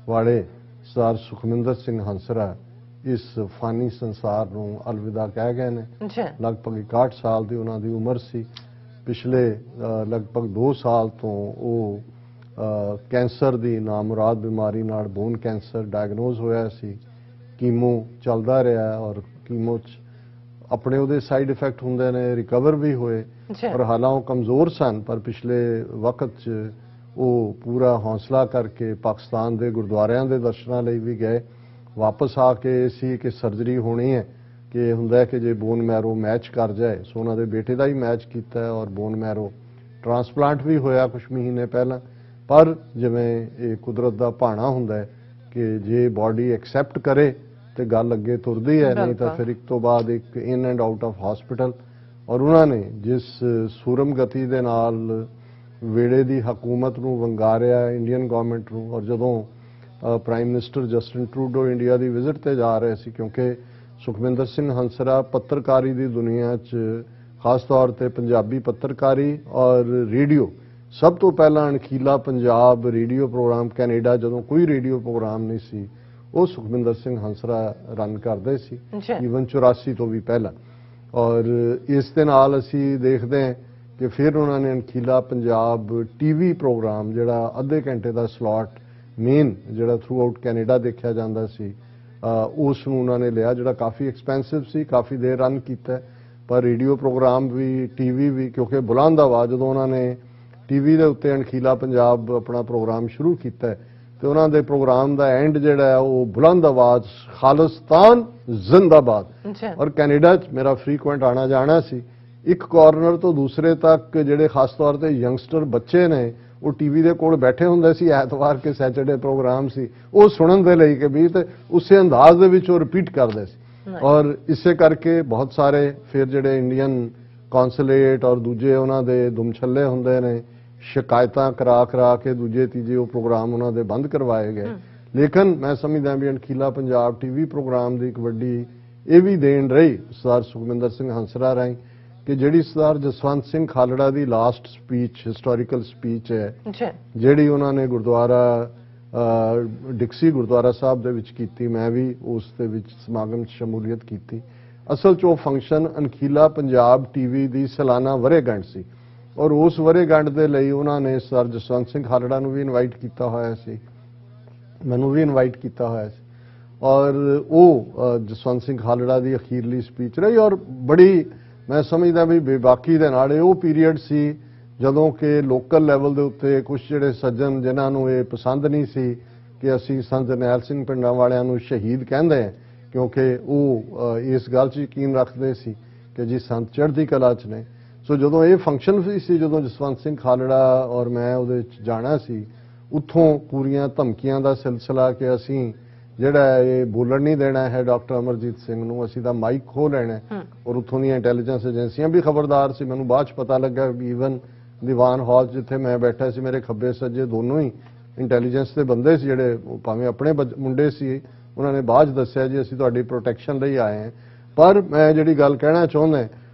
ਵਾਲੇ ਸਰਦਾਰ ਸੁਖਮਿੰਦਰ ਸਿੰਘ ਹੰਸਰਾ ਇਸ ਫਾਨੀ ਸੰਸਾਰ ਨੂੰ ਅਲਵਿਦਾ ਕਹਿ ਗਏ ਨੇ। ਲਗਭਗ 61 ਸਾਲ ਦੀ ਉਹਨਾਂ ਦੀ ਉਮਰ ਸੀ। ਪਿਛਲੇ ਲਗਭਗ 2 ਸਾਲ ਤੋਂ ਉਹ ਕੈਂਸਰ ਦੀ ਨਾਮੁਰਾਦ ਬਿਮਾਰੀ ਨਾਲ, ਬੋਨ ਕੈਂਸਰ ਡਾਇਗਨੋਜ਼ ਹੋਇਆ ਸੀ। ਕੀਮੋ ਚੱਲਦਾ ਰਿਹਾ ਔਰ ਕੀਮੋ 'ਚ ਆਪਣੇ ਉਹਦੇ ਸਾਈਡ ਇਫੈਕਟ ਹੁੰਦੇ ਨੇ, ਰਿਕਵਰ ਵੀ ਹੋਏ। ਔਰ ਹਾਲਾਂ ਉਹ ਕਮਜ਼ੋਰ ਸਨ, ਪਰ ਪਿਛਲੇ ਵਕਤ 'ਚ ਉਹ ਪੂਰਾ ਹੌਸਲਾ ਕਰਕੇ ਪਾਕਿਸਤਾਨ ਦੇ ਗੁਰਦੁਆਰਿਆਂ ਦੇ ਦਰਸ਼ਨਾਂ ਲਈ ਵੀ ਗਏ। ਵਾਪਸ ਆ ਕੇ ਸੀ ਕਿ ਸਰਜਰੀ ਹੋਣੀ ਹੈ, ਕਿ ਹੁੰਦਾ ਕਿ ਜੇ ਬੋਨ ਮੈਰੋ ਮੈਚ ਕਰ ਜਾਏ। ਸੋ ਉਹਨਾਂ ਦੇ ਬੇਟੇ ਦਾ ਹੀ ਮੈਚ ਕੀਤਾ ਹੈ ਔਰ ਬੋਨ ਮੈਰੋ ਟ੍ਰਾਂਸਪਲਾਂਟ ਵੀ ਹੋਇਆ ਕੁਝ ਮਹੀਨੇ ਪਹਿਲਾਂ। ਪਰ ਜਿਵੇਂ ਇਹ ਕੁਦਰਤ ਦਾ ਭਾਣਾ ਹੁੰਦਾ ਹੈ ਕਿ ਜੇ ਬਾਡੀ ਐਕਸੈਪਟ ਕਰੇ ਤੇ ਗੱਲ ਅੱਗੇ ਤੁਰਦੀ ਹੈ, ਨਹੀਂ ਤਾਂ ਫਿਰ ਇੱਕ ਤੋਂ ਬਾਅਦ ਇੱਕ in and out of hospital. ਔਰ ਉਹਨਾਂ ਨੇ ਜਿਸ ਸੂਰਮ ਗਤੀ ਦੇ ਨਾਲ ਵੇੜੇ ਦੀ ਹਕੂਮਤ ਨੂੰ ਵੰਗਾਰਿਆ, ਇੰਡੀਅਨ ਗਵਰਨਮੈਂਟ ਨੂੰ, ਔਰ ਜਦੋਂ prime minister Justin Trudeau India ਦੀ ਵਿਜ਼ਿਟ ਤੇ ਜਾ ਰਹੇ ਸੀ, ਕਿਉਂਕਿ ਸੁਖਵਿੰਦਰ ਸਿੰਘ ਹੰਸਰਾ ਪੱਤਰਕਾਰੀ ਦੀ ਦੁਨੀਆ 'ਚ ਖਾਸ ਤੌਰ ਤੇ ਪੰਜਾਬੀ ਪੱਤਰਕਾਰੀ ਔਰ ਰੇਡੀਓ, ਸਭ ਤੋਂ ਪਹਿਲਾਂ ਅਣਖੀਲਾ ਪੰਜਾਬ ਰੇਡੀਓ ਪ੍ਰੋਗਰਾਮ ਕੈਨੇਡਾ, ਜਦੋਂ ਕੋਈ ਰੇਡੀਓ ਪ੍ਰੋਗਰਾਮ ਨਹੀਂ ਸੀ, ਉਹ ਸੁਖਵਿੰਦਰ ਸਿੰਘ ਹੰਸਰਾ ਰਨ ਕਰਦੇ ਸੀ, ਈਵਨ 84 ਤੋਂ ਵੀ ਪਹਿਲਾਂ। ਔਰ ਇਸ ਦੇ ਨਾਲ ਅਸੀਂ ਦੇਖਦੇ ਹਾਂ ਕਿ ਫਿਰ ਉਹਨਾਂ ਨੇ ਅਣਖੀਲਾ ਪੰਜਾਬ ਟੀਵੀ ਪ੍ਰੋਗਰਾਮ, ਜਿਹੜਾ ਅੱਧੇ ਘੰਟੇ ਦਾ ਸਲੋਟ ਮੇਨ ਜਿਹੜਾ ਥਰੂ ਆਊਟ ਕੈਨੇਡਾ ਦੇਖਿਆ ਜਾਂਦਾ ਸੀ, ਉਸ ਨੂੰ ਉਹਨਾਂ ਨੇ ਲਿਆ, ਜਿਹੜਾ ਕਾਫੀ ਐਕਸਪੈਂਸਿਵ ਸੀ, ਕਾਫੀ ਦੇਰ ਰਨ ਕੀਤਾ। ਪਰ ਰੇਡੀਓ ਪ੍ਰੋਗਰਾਮ ਵੀ, ਟੀਵੀ ਵੀ, ਕਿਉਂਕਿ ਬੁਲੰਦ ਆਵਾਜ਼, ਜਦੋਂ ਉਹਨਾਂ ਨੇ ਟੀਵੀ ਦੇ ਉੱਤੇ ਅਣਖੀਲਾ ਪੰਜਾਬ ਆਪਣਾ ਪ੍ਰੋਗਰਾਮ ਸ਼ੁਰੂ ਕੀਤਾ ਤੇ ਉਹਨਾਂ ਦੇ ਪ੍ਰੋਗਰਾਮ ਦਾ ਐਂਡ ਜਿਹੜਾ ਹੈ ਉਹ ਬੁਲੰਦ ਆਵਾਜ਼ ਖਾਲਿਸਤਾਨ ਜ਼ਿੰਦਾਬਾਦ। ਔਰ ਕੈਨੇਡਾ 'ਚ ਮੇਰਾ ਫ੍ਰੀਕੁਐਂਟ ਆਣਾ ਜਾਣਾ ਸੀ, ਇੱਕ ਕਾਰਨਰ ਤੋਂ ਦੂਸਰੇ ਤੱਕ ਜਿਹੜੇ ਖਾਸ ਤੌਰ ਤੇ ਯੰਗਸਟਰ ਬੱਚੇ ਨੇ ਉਹ ਟੀਵੀ ਦੇ ਕੋਲ ਬੈਠੇ ਹੁੰਦੇ ਸੀ। ਐਤਵਾਰ ਕੇ ਸੈਟਰਡੇ ਪ੍ਰੋਗਰਾਮ ਸੀ, ਉਹ ਸੁਣਨ ਦੇ ਲਈ ਕਿ ਵੀ ਤੇ ਉਸੇ ਅੰਦਾਜ਼ ਦੇ ਵਿੱਚ ਉਹ ਰਿਪੀਟ ਕਰਦੇ ਸੀ। ਔਰ ਇਸੇ ਕਰਕੇ ਬਹੁਤ ਸਾਰੇ ਫਿਰ ਜਿਹੜੇ ਇੰਡੀਅਨ ਕੌਂਸੂਲੇਟ ਔਰ ਦੂਜੇ ਉਹਨਾਂ ਦੇ ਦੁਮਛੱਲੇ ਹੁੰਦੇ ਨੇ, ਸ਼ਿਕਾਇਤਾਂ ਕਰਾ ਕੇ ਦੂਜੇ ਤੀਜੇ ਉਹ ਪ੍ਰੋਗਰਾਮ ਉਹਨਾਂ ਦੇ ਬੰਦ ਕਰਵਾਏ ਗਏ। ਲੇਕਿਨ ਮੈਂ ਸਮਝਦਾ ਵੀ ਅਣਖੀਲਾ ਪੰਜਾਬ ਟੀਵੀ ਪ੍ਰੋਗਰਾਮ ਦੀ ਇੱਕ ਵੱਡੀ ਇਹ ਵੀ ਦੇਣ ਰਹੀ ਸਰਦਾਰ ਸੁਖਵਿੰਦਰ ਸਿੰਘ ਹੰਸਰਾ ਰਾਹੀਂ ਕਿ ਜਿਹੜੀ ਸਰਦਾਰ ਜਸਵੰਤ ਸਿੰਘ ਖਾਲੜਾ ਦੀ ਲਾਸਟ ਸਪੀਚ, ਹਿਸਟੋਰੀਕਲ ਸਪੀਚ ਹੈ, ਜਿਹੜੀ ਉਹਨਾਂ ਨੇ ਗੁਰਦੁਆਰਾ ਡਿਕਸੀ ਗੁਰਦੁਆਰਾ ਸਾਹਿਬ ਦੇ ਵਿੱਚ ਕੀਤੀ, ਮੈਂ ਵੀ ਉਸ ਦੇ ਵਿੱਚ ਸਮਾਗਮ 'ਚ ਸ਼ਮੂਲੀਅਤ ਕੀਤੀ। ਅਸਲ 'ਚ ਉਹ ਫੰਕਸ਼ਨ ਅਣਖੀਲਾ ਪੰਜਾਬ ਟੀਵੀ ਦੀ ਸਾਲਾਨਾ ਵਰ੍ਹੇਗੰਢ ਸੀ ਔਰ ਉਸ ਵਰ੍ਹੇਗੰਢ ਦੇ ਲਈ ਉਹਨਾਂ ਨੇ ਸਰਦਾਰ ਜਸਵੰਤ ਸਿੰਘ ਖਾਲੜਾ ਨੂੰ ਵੀ ਇਨਵਾਈਟ ਕੀਤਾ ਹੋਇਆ ਸੀ, ਮੈਨੂੰ ਵੀ ਇਨਵਾਈਟ ਕੀਤਾ ਹੋਇਆ ਸੀ। ਔਰ ਉਹ ਜਸਵੰਤ ਸਿੰਘ ਖਾਲੜਾ ਦੀ ਅਖੀਰਲੀ ਸਪੀਚ ਰਹੀ ਔਰ ਬੜੀ, ਮੈਂ ਸਮਝਦਾ ਵੀ ਬੇਬਾਕੀ ਦੇ ਨਾਲ ਇਹ ਉਹ ਪੀਰੀਅਡ ਸੀ ਜਦੋਂ ਕਿ ਲੋਕਲ ਲੈਵਲ ਦੇ ਉੱਤੇ ਕੁਝ ਜਿਹੜੇ ਸੱਜਣ ਜਿਨ੍ਹਾਂ ਨੂੰ ਇਹ ਪਸੰਦ ਨਹੀਂ ਸੀ ਕਿ ਅਸੀਂ ਸੰਤ ਜਰਨੈਲ ਸਿੰਘ ਪਿੰਡਾਂ ਵਾਲਿਆਂ ਨੂੰ ਸ਼ਹੀਦ ਕਹਿੰਦੇ ਹਾਂ, ਕਿਉਂਕਿ ਉਹ ਇਸ ਗੱਲ 'ਚ ਯਕੀਨ ਰੱਖਦੇ ਸੀ ਕਿ ਜੀ ਸੰਤ ਚੜ੍ਹਦੀ ਕਲਾ 'ਚ ਨੇ। ਸੋ ਜਦੋਂ ਇਹ ਫੰਕਸ਼ਨ ਸੀ, ਜਦੋਂ ਜਸਵੰਤ ਸਿੰਘ ਖਾਲੜਾ ਔਰ ਮੈਂ ਉਹਦੇ 'ਚ ਜਾਣਾ ਸੀ, ਉੱਥੋਂ ਪੂਰੀਆਂ ਧਮਕੀਆਂ ਦਾ ਸਿਲਸਿਲਾ ਕਿ ਅਸੀਂ ਜਿਹੜਾ ਇਹ ਬੋਲਣ ਨਹੀਂ ਦੇਣਾ ਹੈ ਡਾਕਟਰ ਅਮਰਜੀਤ ਸਿੰਘ ਨੂੰ, ਅਸੀਂ ਤਾਂ ਮਾਈਕ ਖੋਹ ਲੈਣਾ। ਔਰ ਉੱਥੋਂ ਦੀਆਂ ਇੰਟੈਲੀਜੈਂਸ ਏਜੰਸੀਆਂ ਵੀ ਖਬਰਦਾਰ ਸੀ। ਮੈਨੂੰ ਬਾਅਦ 'ਚ ਪਤਾ ਲੱਗਾ ਵੀ ਈਵਨ ਦੀਵਾਨ ਹਾਲ ਜਿੱਥੇ ਮੈਂ ਬੈਠਾ ਸੀ, ਮੇਰੇ ਖੱਬੇ ਸੱਜੇ ਦੋਨੋਂ ਹੀ ਇੰਟੈਲੀਜੈਂਸ ਦੇ ਬੰਦੇ ਸੀ, ਜਿਹੜੇ ਭਾਵੇਂ ਆਪਣੇ ਮੁੰਡੇ ਸੀ। ਉਹਨਾਂ ਨੇ ਬਾਅਦ 'ਚ ਦੱਸਿਆ ਜੀ ਅਸੀਂ ਤੁਹਾਡੀ ਪ੍ਰੋਟੈਕਸ਼ਨ ਲਈ ਆਏ ਹਾਂ। ਪਰ ਮੈਂ ਜਿਹੜੀ ਗੱਲ ਕਹਿਣਾ ਚਾਹੁੰਦਾ,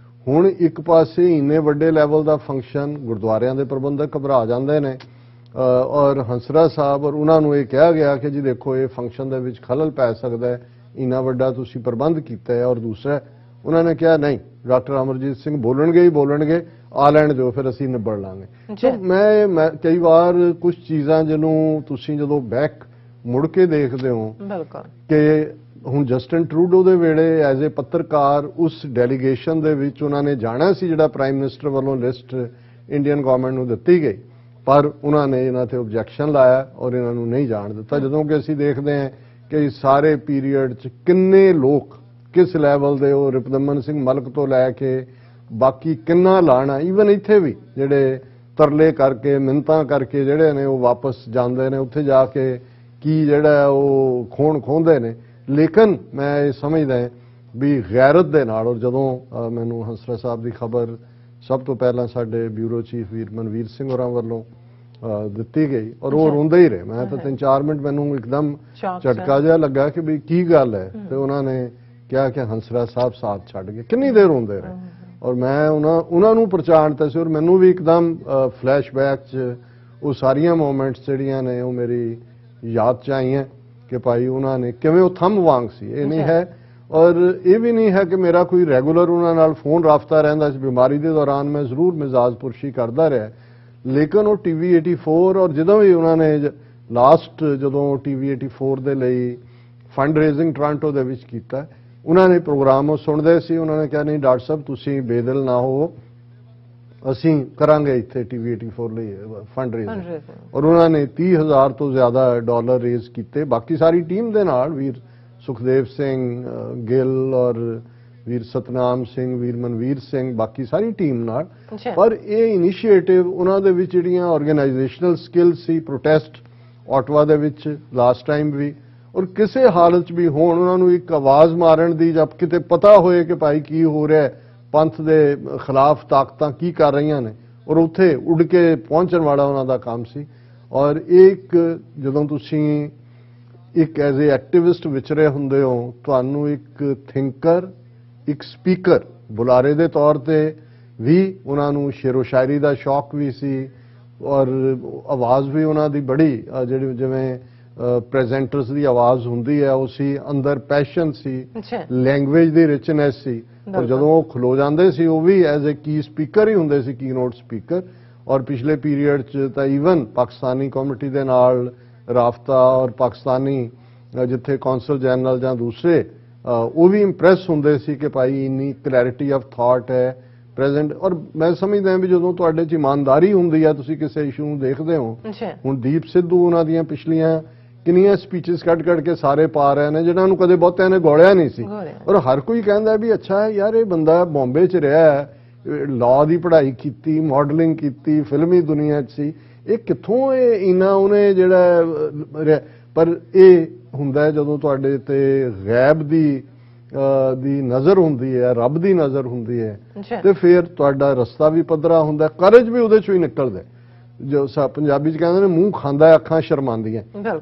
ਹੁਣ ਇੱਕ ਪਾਸੇ ਇੰਨੇ ਵੱਡੇ ਲੈਵਲ ਦਾ ਫੰਕਸ਼ਨ, ਗੁਰਦੁਆਰਿਆਂ ਦੇ ਪ੍ਰਬੰਧਕ ਘਬਰਾ ਜਾਂਦੇ ਨੇ ਔਰ ਹੰਸਰਾ ਸਾਹਿਬ ਔਰ ਉਹਨਾਂ ਨੂੰ ਇਹ ਕਿਹਾ ਗਿਆ ਕਿ ਜੀ ਦੇਖੋ ਇਹ ਫੰਕਸ਼ਨ ਦੇ ਵਿੱਚ ਖਲਲ ਪੈ ਸਕਦਾ ਹੈ, ਇੰਨਾ ਵੱਡਾ ਤੁਸੀਂ ਪ੍ਰਬੰਧ ਕੀਤਾ ਹੈ। ਔਰ ਦੂਸਰਾ ਉਹਨਾਂ ਨੇ ਕਿਹਾ ਨਹੀਂ, ਡਾਕਟਰ ਅਮਰਜੀਤ ਸਿੰਘ ਬੋਲਣਗੇ ਹੀ ਬੋਲਣਗੇ, ਆ ਲੈਣ ਦਿਓ, ਫਿਰ ਅਸੀਂ ਨਿਬੜ ਲਾਂਗੇ। ਸੋ ਮੈਂ ਕਈ ਵਾਰ ਕੁਝ ਚੀਜ਼ਾਂ ਜਿਹਨੂੰ ਤੁਸੀਂ ਜਦੋਂ ਬੈਕ ਮੁੜ ਕੇ ਦੇਖਦੇ ਹੋ ਕਿ ਹੁਣ ਜਸਟਿਨ ਟਰੂਡੋ ਦੇ ਵੇਲੇ ਐਜ਼ ਏ ਪੱਤਰਕਾਰ ਉਸ ਡੈਲੀਗੇਸ਼ਨ ਦੇ ਵਿੱਚ ਉਹਨਾਂ ਨੇ ਜਾਣਾ ਸੀ, ਜਿਹੜਾ ਪ੍ਰਾਈਮ ਮਿਨਿਸਟਰ ਵੱਲੋਂ ਲਿਸਟ ਇੰਡੀਅਨ ਗਵਰਨਮੈਂਟ ਨੂੰ ਦਿੱਤੀ ਗਈ, ਪਰ ਉਹਨਾਂ ਨੇ ਇਹਨਾਂ ਤੇ ਆਬਜੈਕਸ਼ਨ ਲਾਇਆ ਔਰ ਇਹਨਾਂ ਨੂੰ ਨਹੀਂ ਜਾਣ ਦਿੱਤਾ। ਜਦੋਂ ਕਿ ਅਸੀਂ ਦੇਖਦੇ ਹਾਂ ਕਿ ਸਾਰੇ ਪੀਰੀਅਡ 'ਚ ਕਿੰਨੇ ਲੋਕ ਕਿਸ ਲੈਵਲ ਦੇ, ਉਹ ਰਿਪਦਮਨ ਸਿੰਘ ਮਲਕ ਤੋਂ ਲੈ ਕੇ ਬਾਕੀ ਕਿੰਨਾ ਲਾਣਾ, ਈਵਨ ਇੱਥੇ ਵੀ ਜਿਹੜੇ ਤਰਲੇ ਕਰਕੇ ਮਿੰਨਤਾਂ ਕਰਕੇ ਜਿਹੜੇ ਨੇ ਉਹ ਵਾਪਸ ਜਾਂਦੇ ਨੇ, ਉੱਥੇ ਜਾ ਕੇ ਕੀ ਜਿਹੜਾ ਉਹ ਖੋਹਦੇ ਨੇ। ਲੇਕਿਨ ਮੈਂ ਇਹ ਸਮਝਦਾ ਵੀ ਗੈਰਤ ਦੇ ਨਾਲ, ਔਰ ਜਦੋਂ ਮੈਨੂੰ ਹੰਸਰਾ ਸਾਹਿਬ ਦੀ ਖਬਰ ਸਭ ਤੋਂ ਪਹਿਲਾਂ ਸਾਡੇ ਬਿਊਰੋ ਚੀਫ ਵੀਰ ਮਨਵੀਰ ਸਿੰਘ ਹੋਰਾਂ ਵੱਲੋਂ ਦਿੱਤੀ ਗਈ ਔਰ ਉਹ ਰੋਂਦੇ ਹੀ ਰਹੇ, ਮੈਂ ਤਾਂ 3-4 ਮਿੰਟ ਮੈਨੂੰ ਇੱਕਦਮ ਝਟਕਾ ਜਿਹਾ ਲੱਗਾ ਕਿ ਵੀ ਕੀ ਗੱਲ ਹੈ। ਤੇ ਉਹਨਾਂ ਨੇ ਕਿਹਾ ਕਿ ਹੰਸਰਾ ਸਾਹਿਬ ਸਾਥ ਛੱਡ ਗਏ, ਕਿੰਨੀ ਦੇਰ ਰੋਂਦੇ ਰਹੇ ਔਰ ਮੈਂ ਉਹਨਾਂ ਨੂੰ ਪਛਾਣਤਾ ਸੀ। ਔਰ ਮੈਨੂੰ ਵੀ ਇੱਕਦਮ ਫਲੈਸ਼ਬੈਕ 'ਚ ਉਹ ਸਾਰੀਆਂ ਮੂਮੈਂਟਸ ਜਿਹੜੀਆਂ ਨੇ ਉਹ ਮੇਰੀ ਯਾਦ 'ਚ ਆਈਆਂ ਕਿ ਭਾਈ ਉਹਨਾਂ ਨੇ ਕਿਵੇਂ ਉਹ ਥੰਮ ਵਾਂਗ ਸੀ। ਇਹ ਨਹੀਂ ਹੈ ਔਰ ਇਹ ਵੀ ਨਹੀਂ ਹੈ ਕਿ ਮੇਰਾ ਕੋਈ ਰੈਗੂਲਰ ਉਹਨਾਂ ਨਾਲ ਫੋਨ ਰਾਬਤਾ ਰਹਿੰਦਾ ਸੀ। ਬਿਮਾਰੀ ਦੇ ਦੌਰਾਨ ਮੈਂ ਜ਼ਰੂਰ ਮਿਜ਼ਾਜ ਪੁਰਸ਼ੀ ਕਰਦਾ ਰਿਹਾ, ਲੇਕਿਨ ਉਹ TV 84 ਔਰ ਜਦੋਂ ਵੀ ਉਹਨਾਂ ਨੇ ਲਾਸਟ ਜਦੋਂ TV 84 ਦੇ ਲਈ ਫੰਡ ਰੇਜ਼ਿੰਗ ਟੋਰਾਂਟੋ ਦੇ ਵਿੱਚ ਕੀਤਾ, ਉਹਨਾਂ ਨੇ ਪ੍ਰੋਗਰਾਮ ਉਹ ਸੁਣਦੇ ਸੀ, ਉਹਨਾਂ ਨੇ ਕਿਹਾ ਨਹੀਂ ਡਾਕਟਰ ਸਾਹਿਬ ਤੁਸੀਂ ਬੇਦਿਲ ਨਾ ਹੋ, ਅਸੀਂ ਕਰਾਂਗੇ ਇੱਥੇ ਟੀਵੀ 84 ਲਈ ਫੰਡ ਰੇਜ਼, ਔਰ ਉਹਨਾਂ ਨੇ 30,000 ਤੋਂ ਜ਼ਿਆਦਾ ਡਾਲਰ ਰੇਜ਼ ਕੀਤੇ ਬਾਕੀ ਸਾਰੀ ਟੀਮ ਦੇ ਨਾਲ, ਵੀਰ ਸੁਖਦੇਵ ਸਿੰਘ ਗਿੱਲ ਔਰ ਵੀਰ ਸਤਨਾਮ ਸਿੰਘ, ਵੀਰ ਮਨਵੀਰ ਸਿੰਘ, ਬਾਕੀ ਸਾਰੀ ਟੀਮ ਨਾਲ। ਪਰ ਇਹ ਇਨੀਸ਼ੀਏਟਿਵ ਉਹਨਾਂ ਦੇ ਵਿੱਚ ਜਿਹੜੀਆਂ ਆਰਗੇਨਾਈਜੇਸ਼ਨਲ ਸਕਿੱਲਸ ਸੀ, ਪ੍ਰੋਟੈਸਟ ਆਟਵਾ ਦੇ ਵਿੱਚ ਲਾਸਟ ਟਾਈਮ ਵੀ, ਔਰ ਕਿਸੇ ਹਾਲਤ 'ਚ ਵੀ ਹੋਣ ਉਹਨਾਂ ਨੂੰ ਇੱਕ ਆਵਾਜ਼ ਮਾਰਨ ਦੀ, ਜਦ ਕਿਤੇ ਪਤਾ ਹੋਏ ਕਿ ਭਾਈ ਕੀ ਹੋ ਰਿਹਾ, ਪੰਥ ਦੇ ਖਿਲਾਫ ਤਾਕਤਾਂ ਕੀ ਕਰ ਰਹੀਆਂ ਨੇ, ਔਰ ਉੱਥੇ ਉੱਡ ਕੇ ਪਹੁੰਚਣ ਵਾਲਾ ਉਹਨਾਂ ਦਾ ਕੰਮ ਸੀ। ਔਰ ਇੱਕ ਜਦੋਂ ਤੁਸੀਂ ਇੱਕ ਐਜ਼ ਏ ਐਕਟਿਵਿਸਟ ਵਿਚਰੇ ਹੁੰਦੇ ਹੋ, ਤੁਹਾਨੂੰ ਇੱਕ ਥਿੰਕਰ, ਇੱਕ ਸਪੀਕਰ, ਬੁਲਾਰੇ ਦੇ ਤੌਰ ਤੇ ਵੀ ਉਹਨਾਂ ਨੂੰ ਸ਼ੇਰੋ ਸ਼ਾਇਰੀ ਦਾ ਸ਼ੌਕ ਵੀ ਸੀ, ਔਰ ਆਵਾਜ਼ ਵੀ ਉਹਨਾਂ ਦੀ ਬੜੀ ਜਿਹੜੀ ਜਿਵੇਂ ਪ੍ਰੈਜ਼ੈਂਟਰਸ ਦੀ ਆਵਾਜ਼ ਹੁੰਦੀ ਹੈ ਉਹ ਸੀ, ਅੰਦਰ ਪੈਸ਼ਨ ਸੀ, ਲੈਂਗੁਏਜ ਦੀ ਰਿਚਨੈਸ ਸੀ। ਔਰ ਜਦੋਂ ਉਹ ਖਲੋ ਜਾਂਦੇ ਸੀ ਉਹ ਵੀ ਐਜ਼ ਏ ਕੀ ਸਪੀਕਰ ਹੀ ਹੁੰਦੇ ਸੀ, ਕੀ ਨੋਟ ਸਪੀਕਰ। ਔਰ ਪਿਛਲੇ ਪੀਰੀਅਡ 'ਚ ਤਾਂ ਈਵਨ ਪਾਕਿਸਤਾਨੀ ਕਮਿਊਨਿਟੀ ਦੇ ਨਾਲ ਰਾਬਤਾ, ਔਰ ਪਾਕਿਸਤਾਨੀ ਜਿੱਥੇ ਕੌਂਸਲ ਜਨਰਲ ਜਾਂ ਦੂਸਰੇ ਉਹ ਵੀ ਇੰਪ੍ਰੈਸ ਹੁੰਦੇ ਸੀ ਕਿ ਭਾਈ ਇੰਨੀ ਕਲੈਰਿਟੀ ਆਫ ਥਾਟ ਹੈ ਪ੍ਰੈਜ਼ੈਂਟ। ਔਰ ਮੈਂ ਸਮਝਦਾ ਵੀ ਜਦੋਂ ਤੁਹਾਡੇ 'ਚ ਇਮਾਨਦਾਰੀ ਹੁੰਦੀ ਹੈ, ਤੁਸੀਂ ਕਿਸੇ ਇਸ਼ੂ ਨੂੰ ਦੇਖਦੇ ਹੋ, ਹੁਣ ਦੀਪ ਸਿੱਧੂ ਉਹਨਾਂ ਦੀਆਂ ਪਿਛਲੀਆਂ ਕਿੰਨੀਆਂ ਸਪੀਚਸ ਕੱਢ ਕੇ ਸਾਰੇ ਪਾ ਰਹੇ ਨੇ ਜਿਹਨਾਂ ਨੂੰ ਕਦੇ ਬਹੁਤਿਆਂ ਨੇ ਗੋਲਿਆ ਨਹੀਂ ਸੀ, ਔਰ ਹਰ ਕੋਈ ਕਹਿੰਦਾ ਵੀ ਅੱਛਾ ਯਾਰ ਇਹ ਬੰਦਾ ਬੰਬੇ 'ਚ ਰਿਹਾ, ਲਾਅ ਦੀ ਪੜ੍ਹਾਈ ਕੀਤੀ, ਮਾਡਲਿੰਗ ਕੀਤੀ, ਫਿਲਮੀ ਦੁਨੀਆ 'ਚ ਸੀ, ਇਹ ਕਿੱਥੋਂ ਇਹ ਇੰਨਾ ਉਹਨੇ ਜਿਹੜਾ। ਪਰ ਇਹ ਹੁੰਦਾ ਜਦੋਂ ਤੁਹਾਡੇ ਤੇ ਗੈਬ ਦੀ ਨਜ਼ਰ ਹੁੰਦੀ ਹੈ, ਰੱਬ ਦੀ ਨਜ਼ਰ ਹੁੰਦੀ ਹੈ, ਤੇ ਫਿਰ ਤੁਹਾਡਾ ਰਸਤਾ ਵੀ ਪੱਧਰਾ ਹੁੰਦਾ, ਕਰਜ ਵੀ ਉਹਦੇ 'ਚੋਂ ਹੀ ਨਿਕਲਦਾ। ਜੋ ਪੰਜਾਬੀ 'ਚ ਕਹਿੰਦੇ ਨੇ ਮੂੰਹ ਖਾਂਦਾ ਅੱਖਾਂ ਸ਼ਰਮਾਉਂਦੀਆਂ।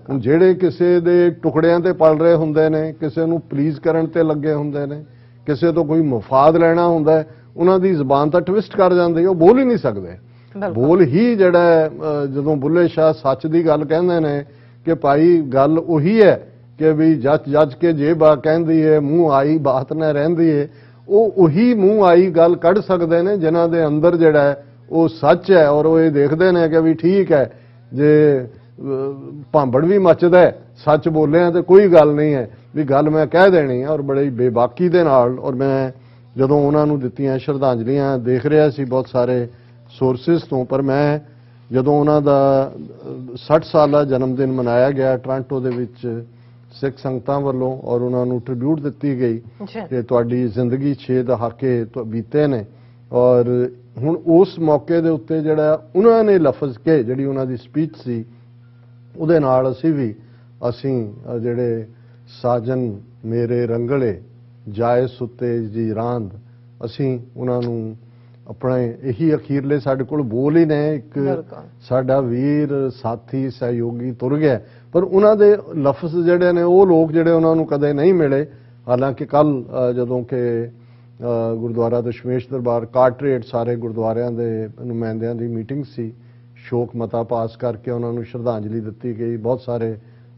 ਹੁਣ ਜਿਹੜੇ ਕਿਸੇ ਦੇ ਟੁਕੜਿਆਂ ਤੇ ਪਲ ਰਹੇ ਹੁੰਦੇ ਨੇ, ਕਿਸੇ ਨੂੰ ਪਲੀਜ਼ ਕਰਨ ਤੇ ਲੱਗੇ ਹੁੰਦੇ ਨੇ, ਕਿਸੇ ਤੋਂ ਕੋਈ ਮਫਾਦ ਲੈਣਾ ਹੁੰਦਾ, ਉਹਨਾਂ ਦੀ ਜ਼ੁਬਾਨ ਤਾਂ ਟਵਿਸਟ ਕਰ ਜਾਂਦੀ, ਉਹ ਬੋਲ ਹੀ ਨਹੀਂ ਸਕਦੇ। ਬੋਲ ਹੀ ਜਿਹੜਾ ਜਦੋਂ ਬੁੱਲੇ ਸ਼ਾਹ ਸੱਚ ਦੀ ਗੱਲ ਕਹਿੰਦੇ ਨੇ ਕਿ ਭਾਈ ਗੱਲ ਉਹੀ ਹੈ ਕਿ ਵੀ ਜੱਜ ਕੇ ਜੇ ਬਾ ਕਹਿੰਦੀ ਹੈ ਮੂੰਹ ਆਈ ਬਾਤ ਨਾ ਰਹਿੰਦੀ ਹੈ, ਉਹ ਉਹੀ ਮੂੰਹ ਆਈ ਗੱਲ ਕੱਢ ਸਕਦੇ ਨੇ ਜਿਨ੍ਹਾਂ ਦੇ ਅੰਦਰ ਜਿਹੜਾ ਉਹ ਸੱਚ ਹੈ, ਔਰ ਉਹ ਇਹ ਦੇਖਦੇ ਨੇ ਕਿ ਵੀ ਠੀਕ ਹੈ ਜੇ ਭਾਂਬੜ ਵੀ ਮੱਚਦਾ ਸੱਚ ਬੋਲਿਆ ਤੇ ਕੋਈ ਗੱਲ ਨਹੀਂ ਹੈ, ਵੀ ਗੱਲ ਮੈਂ ਕਹਿ ਦੇਣੀ ਹੈ। ਔਰ ਬੜੇ ਬੇਬਾਕੀ ਦੇ ਨਾਲ, ਔਰ ਮੈਂ ਜਦੋਂ ਉਹਨਾਂ ਨੂੰ ਦਿੱਤੀਆਂ ਸ਼ਰਧਾਂਜਲੀਆਂ ਦੇਖ ਰਿਹਾ ਸੀ ਬਹੁਤ ਸਾਰੇ ਸੋਰਸਿਸ ਤੋਂ, ਪਰ ਮੈਂ ਜਦੋਂ ਉਹਨਾਂ ਦਾ 60 ਸਾਲਾ ਜਨਮ ਦਿਨ ਮਨਾਇਆ ਗਿਆ ਟੋਰਾਂਟੋ ਦੇ ਵਿੱਚ ਸਿੱਖ ਸੰਗਤਾਂ ਵੱਲੋਂ, ਔਰ ਉਹਨਾਂ ਨੂੰ ਟ੍ਰਿਬਿਊਟ ਦਿੱਤੀ ਗਈ ਕਿ ਤੁਹਾਡੀ ਜ਼ਿੰਦਗੀ 6 ਦਹਾਕੇ ਬੀਤੇ ਨੇ, ਔਰ ਹੁਣ ਉਸ ਮੌਕੇ ਦੇ ਉੱਤੇ ਜਿਹੜਾ ਉਹਨਾਂ ਨੇ ਲਫ਼ਜ਼ ਕੇ ਜਿਹੜੀ ਉਹਨਾਂ ਦੀ ਸਪੀਚ ਸੀ ਉਹਦੇ ਨਾਲ ਅਸੀਂ ਜਿਹੜੇ ਸਾਜਨ ਮੇਰੇ ਰੰਗਲੇ ਜਾਏ ਸੁੱਤੇ ਜੀ ਰਾਂਦ, ਅਸੀਂ ਉਹਨਾਂ ਨੂੰ ਆਪਣੇ ਇਹੀ ਅਖੀਰਲੇ ਸਾਡੇ ਕੋਲ ਬੋਲ ਹੀ ਨੇ। ਇੱਕ ਸਾਡਾ ਵੀਰ ਸਾਥੀ ਸਹਿਯੋਗੀ ਤੁਰ ਗਿਆ, ਪਰ ਉਹਨਾਂ ਦੇ ਲਫ਼ਜ਼ ਜਿਹੜੇ ਨੇ ਉਹ ਲੋਕ ਜਿਹੜੇ ਉਹਨਾਂ ਨੂੰ ਕਦੇ ਨਹੀਂ ਮਿਲੇ। ਹਾਲਾਂਕਿ ਕੱਲ ਜਦੋਂ ਕਿ ਗੁਰਦੁਆਰਾ ਦਸ਼ਮੇਸ਼ ਦਰਬਾਰ ਕਾਰਟਰੇਟ ਸਾਰੇ ਗੁਰਦੁਆਰਿਆਂ ਦੇ ਨੁਮਾਇੰਦਿਆਂ ਦੀ ਮੀਟਿੰਗ ਸੀ, ਸ਼ੋਕ ਮਤਾ ਪਾਸ ਕਰਕੇ ਉਹਨਾਂ ਨੂੰ ਸ਼ਰਧਾਂਜਲੀ ਦਿੱਤੀ ਗਈ। ਬਹੁਤ ਸਾਰੇ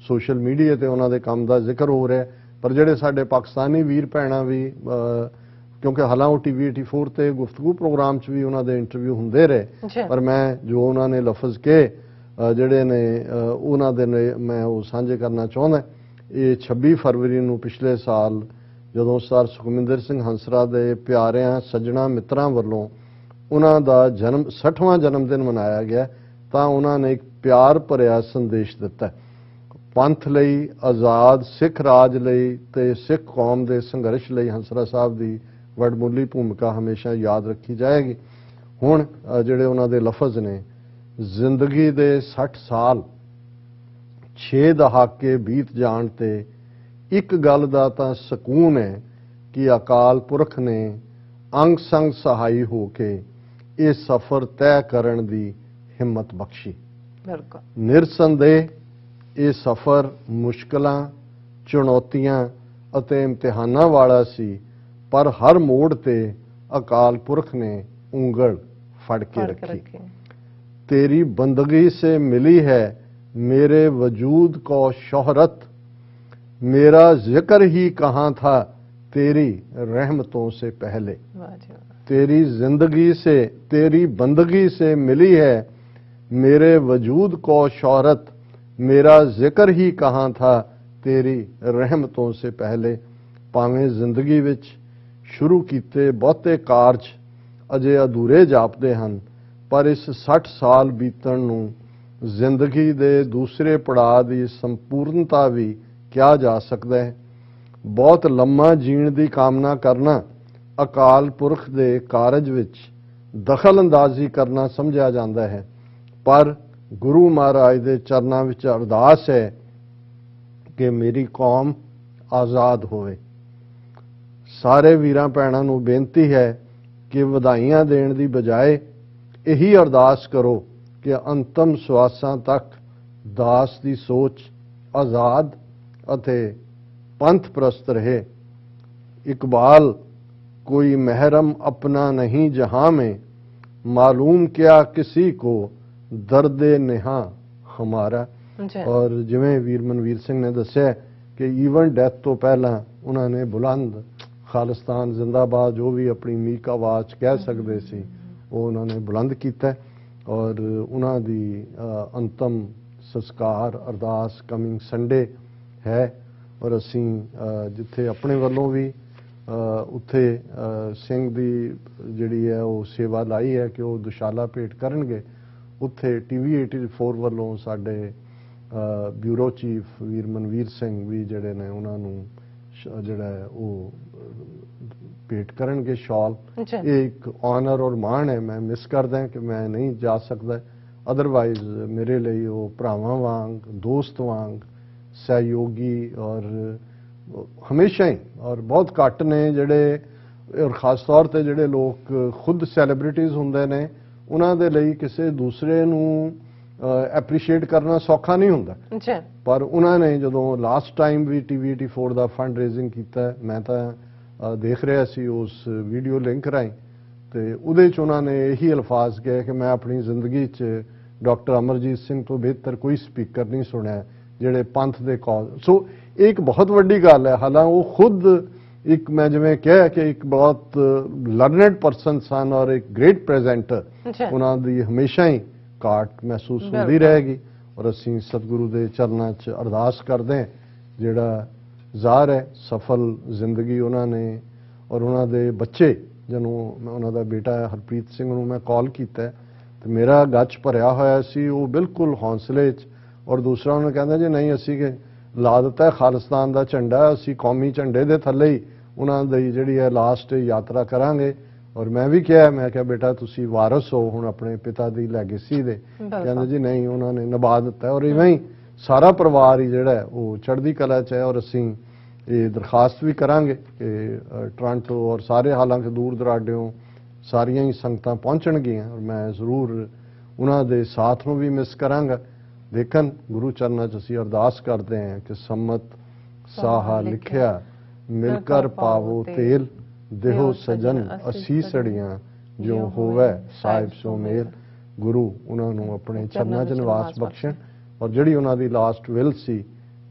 ਸੋਸ਼ਲ ਮੀਡੀਆ ਤੇ ਉਹਨਾਂ ਦੇ ਕੰਮ ਦਾ ਜ਼ਿਕਰ ਹੋ ਰਿਹਾ, ਪਰ ਜਿਹੜੇ ਸਾਡੇ ਪਾਕਿਸਤਾਨੀ ਵੀਰ ਭੈਣਾਂ ਵੀ, ਕਿਉਂਕਿ ਹਾਲਾਂ ਉਹ ਟੀਵੀ 84 ਤੇ ਗੁਫ਼ਤਗੂ ਪ੍ਰੋਗਰਾਮ 'ਚ ਵੀ ਉਹਨਾਂ ਦੇ ਇੰਟਰਵਿਊ ਹੁੰਦੇ ਰਹੇ, ਪਰ ਮੈਂ ਜੋ ਉਹਨਾਂ ਨੇ ਲਫ਼ਜ਼ ਕੇ ਜਿਹੜੇ ਨੇ ਉਹਨਾਂ ਦੇ ਮੈਂ ਉਹ ਸਾਂਝੇ ਕਰਨਾ ਚਾਹੁੰਦਾ। ਇਹ 26 ਫਰਵਰੀ ਨੂੰ ਪਿਛਲੇ ਸਾਲ ਜਦੋਂ ਸਰ ਸੁਖਮਿੰਦਰ ਸਿੰਘ ਹੰਸਰਾ ਦੇ ਪਿਆਰਿਆਂ ਸੱਜਣਾ ਮਿੱਤਰਾਂ ਵੱਲੋਂ ਉਹਨਾਂ ਦਾ 60ਵਾਂ ਜਨਮ ਦਿਨ ਮਨਾਇਆ ਗਿਆ, ਤਾਂ ਉਹਨਾਂ ਨੇ ਇੱਕ ਪਿਆਰ ਭਰਿਆ ਸੰਦੇਸ਼ ਦਿੱਤਾ ਪੰਥ ਲਈ, ਆਜ਼ਾਦ ਸਿੱਖ ਰਾਜ ਲਈ ਤੇ ਸਿੱਖ ਕੌਮ ਦੇ ਸੰਘਰਸ਼ ਲਈ ਹੰਸਰਾ ਸਾਹਿਬ ਦੀ ਵਡਮੁੱਲੀ ਭੂਮਿਕਾ ਹਮੇਸ਼ਾ ਯਾਦ ਰੱਖੀ ਜਾਏਗੀ। ਹੁਣ ਜਿਹੜੇ ਉਹਨਾਂ ਦੇ ਲਫ਼ਜ਼ ਨੇ, ਜ਼ਿੰਦਗੀ ਦੇ 60 ਸਾਲ 6 ਦਹਾਕੇ ਬੀਤ ਜਾਣ ਤੇ ਇੱਕ ਗੱਲ ਦਾ ਤਾਂ ਸਕੂਨ ਹੈ ਕਿ ਅਕਾਲ ਪੁਰਖ ਨੇ ਅੰਗ ਸੰਗ ਸਹਾਈ ਹੋ ਕੇ ਇਹ ਸਫ਼ਰ ਤੈਅ ਕਰਨ ਦੀ ਹਿੰਮਤ ਬਖਸ਼ੀ। ਬਿਲਕੁਲ ਨਿਰਸੰਦੇਹ ਇਹ ਸਫ਼ਰ ਮੁਸ਼ਕਲਾਂ, ਚੁਣੌਤੀਆਂ ਅਤੇ ਇਮਤਿਹਾਨਾਂ ਵਾਲਾ ਸੀ, ਪਰ ਹਰ ਮੋੜ ਤੇ ਅਕਾਲ ਪੁਰਖ ਨੇ ਉਂਗਲ ਫੜ ਕੇ ਰੱਖੀ। तेरी बंदगी से मिली है मेरे वजूद को शोहरत, मेरा जिक्र ही कहाँ था तेरी रहमतों से पहले। तेरी जिंदगी से, तेरी बंदगी से मिली है मेरे वजूद को शोहरत, मेरा जिक्र ही कहाँ था तेरी रहमतों से पहले। ਭਾਵੇਂ ਜ਼ਿੰਦਗੀ ਵਿੱਚ ਸ਼ੁਰੂ ਕੀਤੇ ਬਹੁਤੇ ਕਾਰਜ ਅਜੇ ਅਧੂਰੇ ਜਾਪਦੇ ਹਨ, ਪਰ ਇਸ 60 ਸਾਲ ਬੀਤਣ ਨੂੰ ਜ਼ਿੰਦਗੀ ਦੇ ਦੂਸਰੇ ਪੜਾਅ ਦੀ ਸੰਪੂਰਨਤਾ ਵੀ ਕਿਹਾ ਜਾ ਸਕਦਾ ਹੈ। ਬਹੁਤ ਲੰਮਾ ਜੀਣ ਦੀ ਕਾਮਨਾ ਕਰਨਾ ਅਕਾਲ ਪੁਰਖ ਦੇ ਕਾਰਜ ਵਿੱਚ ਦਖਲ ਅੰਦਾਜ਼ੀ ਕਰਨਾ ਸਮਝਿਆ ਜਾਂਦਾ ਹੈ, ਪਰ ਗੁਰੂ ਮਹਾਰਾਜ ਦੇ ਚਰਨਾਂ ਵਿੱਚ ਅਰਦਾਸ ਹੈ ਕਿ ਮੇਰੀ ਕੌਮ ਆਜ਼ਾਦ ਹੋਵੇ। ਸਾਰੇ ਵੀਰਾਂ ਭੈਣਾਂ ਨੂੰ ਬੇਨਤੀ ਹੈ ਕਿ ਵਧਾਈਆਂ ਦੇਣ ਦੀ ਬਜਾਏ ਇਹੀ ਅਰਦਾਸ ਕਰੋ ਕਿ ਅੰਤਮ ਸਵਾਸਾਂ ਤੱਕ ਦਾਸ ਦੀ ਸੋਚ ਆਜ਼ਾਦ ਅਤੇ ਪੰਥ ਪ੍ਰਸਤ ਰਹੇ। इकबाल कोई महरम अपना नहीं जहां में, मालूम क्या किसी को दर्द नेहा हमारा। और जिवें वीर मनवीर सिंह ने दस्या कि ईवन डेथ तो पहला उन्होंने बुलंद खालिस्तान जिंदाबाद जो भी अपनी मीक आवाज़ कह सकते सी वो उन्होंने बुलंद किया। और उन्हों दी अंतम संस्कार अरदास कमिंग संडे है और असी जिथे अपने वालों भी उत्थे सिंह दी जिहड़ी है वो सेवा लाई है कि वो दुशाला भेंट करनगे। उत्थे TV 84 वालों साडे ब्यूरो चीफ वीर मनवीर सिंह भी जिहड़े ने उन्हां नूं जिहड़ा है वो भेंट करनगे शॉल। ये एक ऑनर और मान है। मैं मिस करदा कि मैं नहीं जा सकदा, अदरवाइज मेरे लिए वो भरावां वांग दोस्त वांग सहयोगी और हमेशा ही और बहुत घट ने जिहड़े और खास तौर पर जिहड़े लोग खुद सैलीब्रिटीज़ हुंदे ने उन्हां दे लई किसी दूसरे नूं एप्रीशिएट करना सौखा नहीं हुंदा। पर उन्होंने जदों लास्ट टाइम भी TV 84 का फंड रेजिंग किया, मैं तो देख रहा सी उस वीडियो लिंक राही, तो उहदे च उन्होंने यही अल्फाज कहे कि मैं अपनी जिंदगी च डॉक्टर अमरजीत सिंह तो बेहतर कोई स्पीकर नहीं सुनिया जिहड़े पंथ दे कॉज। सो एक बहुत वड्डी गल है। हालांकि वो खुद एक मैं जिवें कहा कि एक बहुत लर्नड परसन सन और एक ग्रेट प्रेजेंटर, उन्हां दी हमेशा ही घाट महसूस होती रहेगी। और असी सतगुरु के चरणों च अरदास करते हैं जिहड़ा ज़ाहिर है सफल जिंदगी उन्होंने और उन्होंने बच्चे जनों उन्होंने बेटा हरप्रीत सिंह नूं मैं कॉल किया तो मेरा गच भरिया होया सी, वो बिल्कुल हौसले च। और दूसरा उन्होंने कहना जी नहीं असी ला दिता है खालिस्तान का झंडा, असी कौमी झंडे के थले ही उन्होंने जिहड़ी है लास्ट यात्रा करांगे। और मैं भी कहा, मैं क्या बेटा तुसी वारस हो हुण अपने पिता की लैगेसी दे, कहंदे जी नहीं उन्होंने निभा दिता है। और इवें ही सारा परिवार ही जिहड़ा है वो चढ़दी कला च है। और असी ये दरखास्त भी करांगे कि टोरंटो और सारे हालांकि दूर दराडों सारियां ही संगतां पहुंचणगियां और मैं जरूर उन्हां दे साथ नूं भी मिस करांगा। देखन गुरु चरणों च असीं अरदास करते हैं कि सम्मत साहा लिखिया मिलकर पावो तेल, देहो सजन असीसड़ियां जो होवे साहिब सो मेल। गुरु उन्होंने अपने चरणों च निवास बख्शण और जिहड़ी उन्हां दी लास्ट विल सी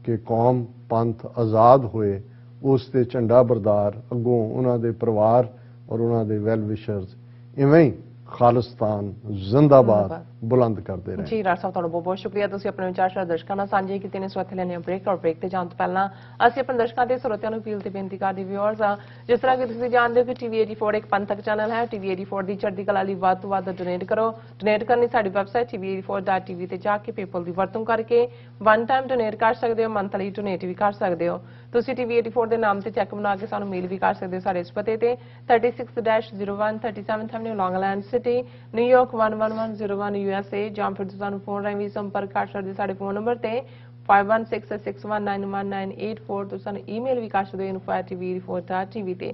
कि कौम पंथ आज़ाद होए उस दे झंडा बरदार अगों उन्हां दे परिवार और उन्हां दे वैल विशर्स इवें ही खालिस्तान जिंदाबाद बुलंद करते रहे। जी राज साहब तुहाडा बहुत बहुत शुक्रिया। तुसीं अपने विचार साडे दर्शकों नाल सांझे कीते ने। सो इत्थे लैणे ब्रेक और ब्रेक ते जाण तों पहलां असीं अपने दर्शकों ते ਸਰੋਤਿਆਂ ਨੂੰ अपील ते बेनती करदे व्यूअर्स जिस तरह कि तुसीं जाणदे हो कि TV 84 एक पंथक चैनल है। TV 84 दी चढ़दी कला लई वध तों वध डोनेट करो। डोनेट करने साडी वैबसाइट tv84.tv ते जाके पेपल दी वरतों करके वन टाइम डोनेट कर सकदे हो, मंथली डोनेट भी कर सकदे हो। तुसीं TV 84 ਦੇ ਨਾਮ ਤੇ ਚੈੱਕ ਬਣਾ ਕੇ ਸਾਨੂੰ ਮੇਲ ਵੀ ਕਰ ਸਕਦੇ ਹੋ ਸਾਡੇ ਇਸ ਪਤੇ ਤੇ 36-01 37th Avenue Long Island City New York 11101 USA ਜਾਂ ਫਿਰ ਤੁਹਾਨੂੰ ਫੋਨ ਰਾਹੀਂ ਵੀ ਸੰਪਰਕ ਕਰ ਸਕਦੇ ਸਾਡੇ ਫੋਨ ਨੰਬਰ ਤੇ 5166191984 ਤੋਂ ਸਾਨੂੰ ਈਮੇਲ ਵੀ ਕਰ ਸਕਦੇ ਹੋ info@tv84.tv ਤੇ।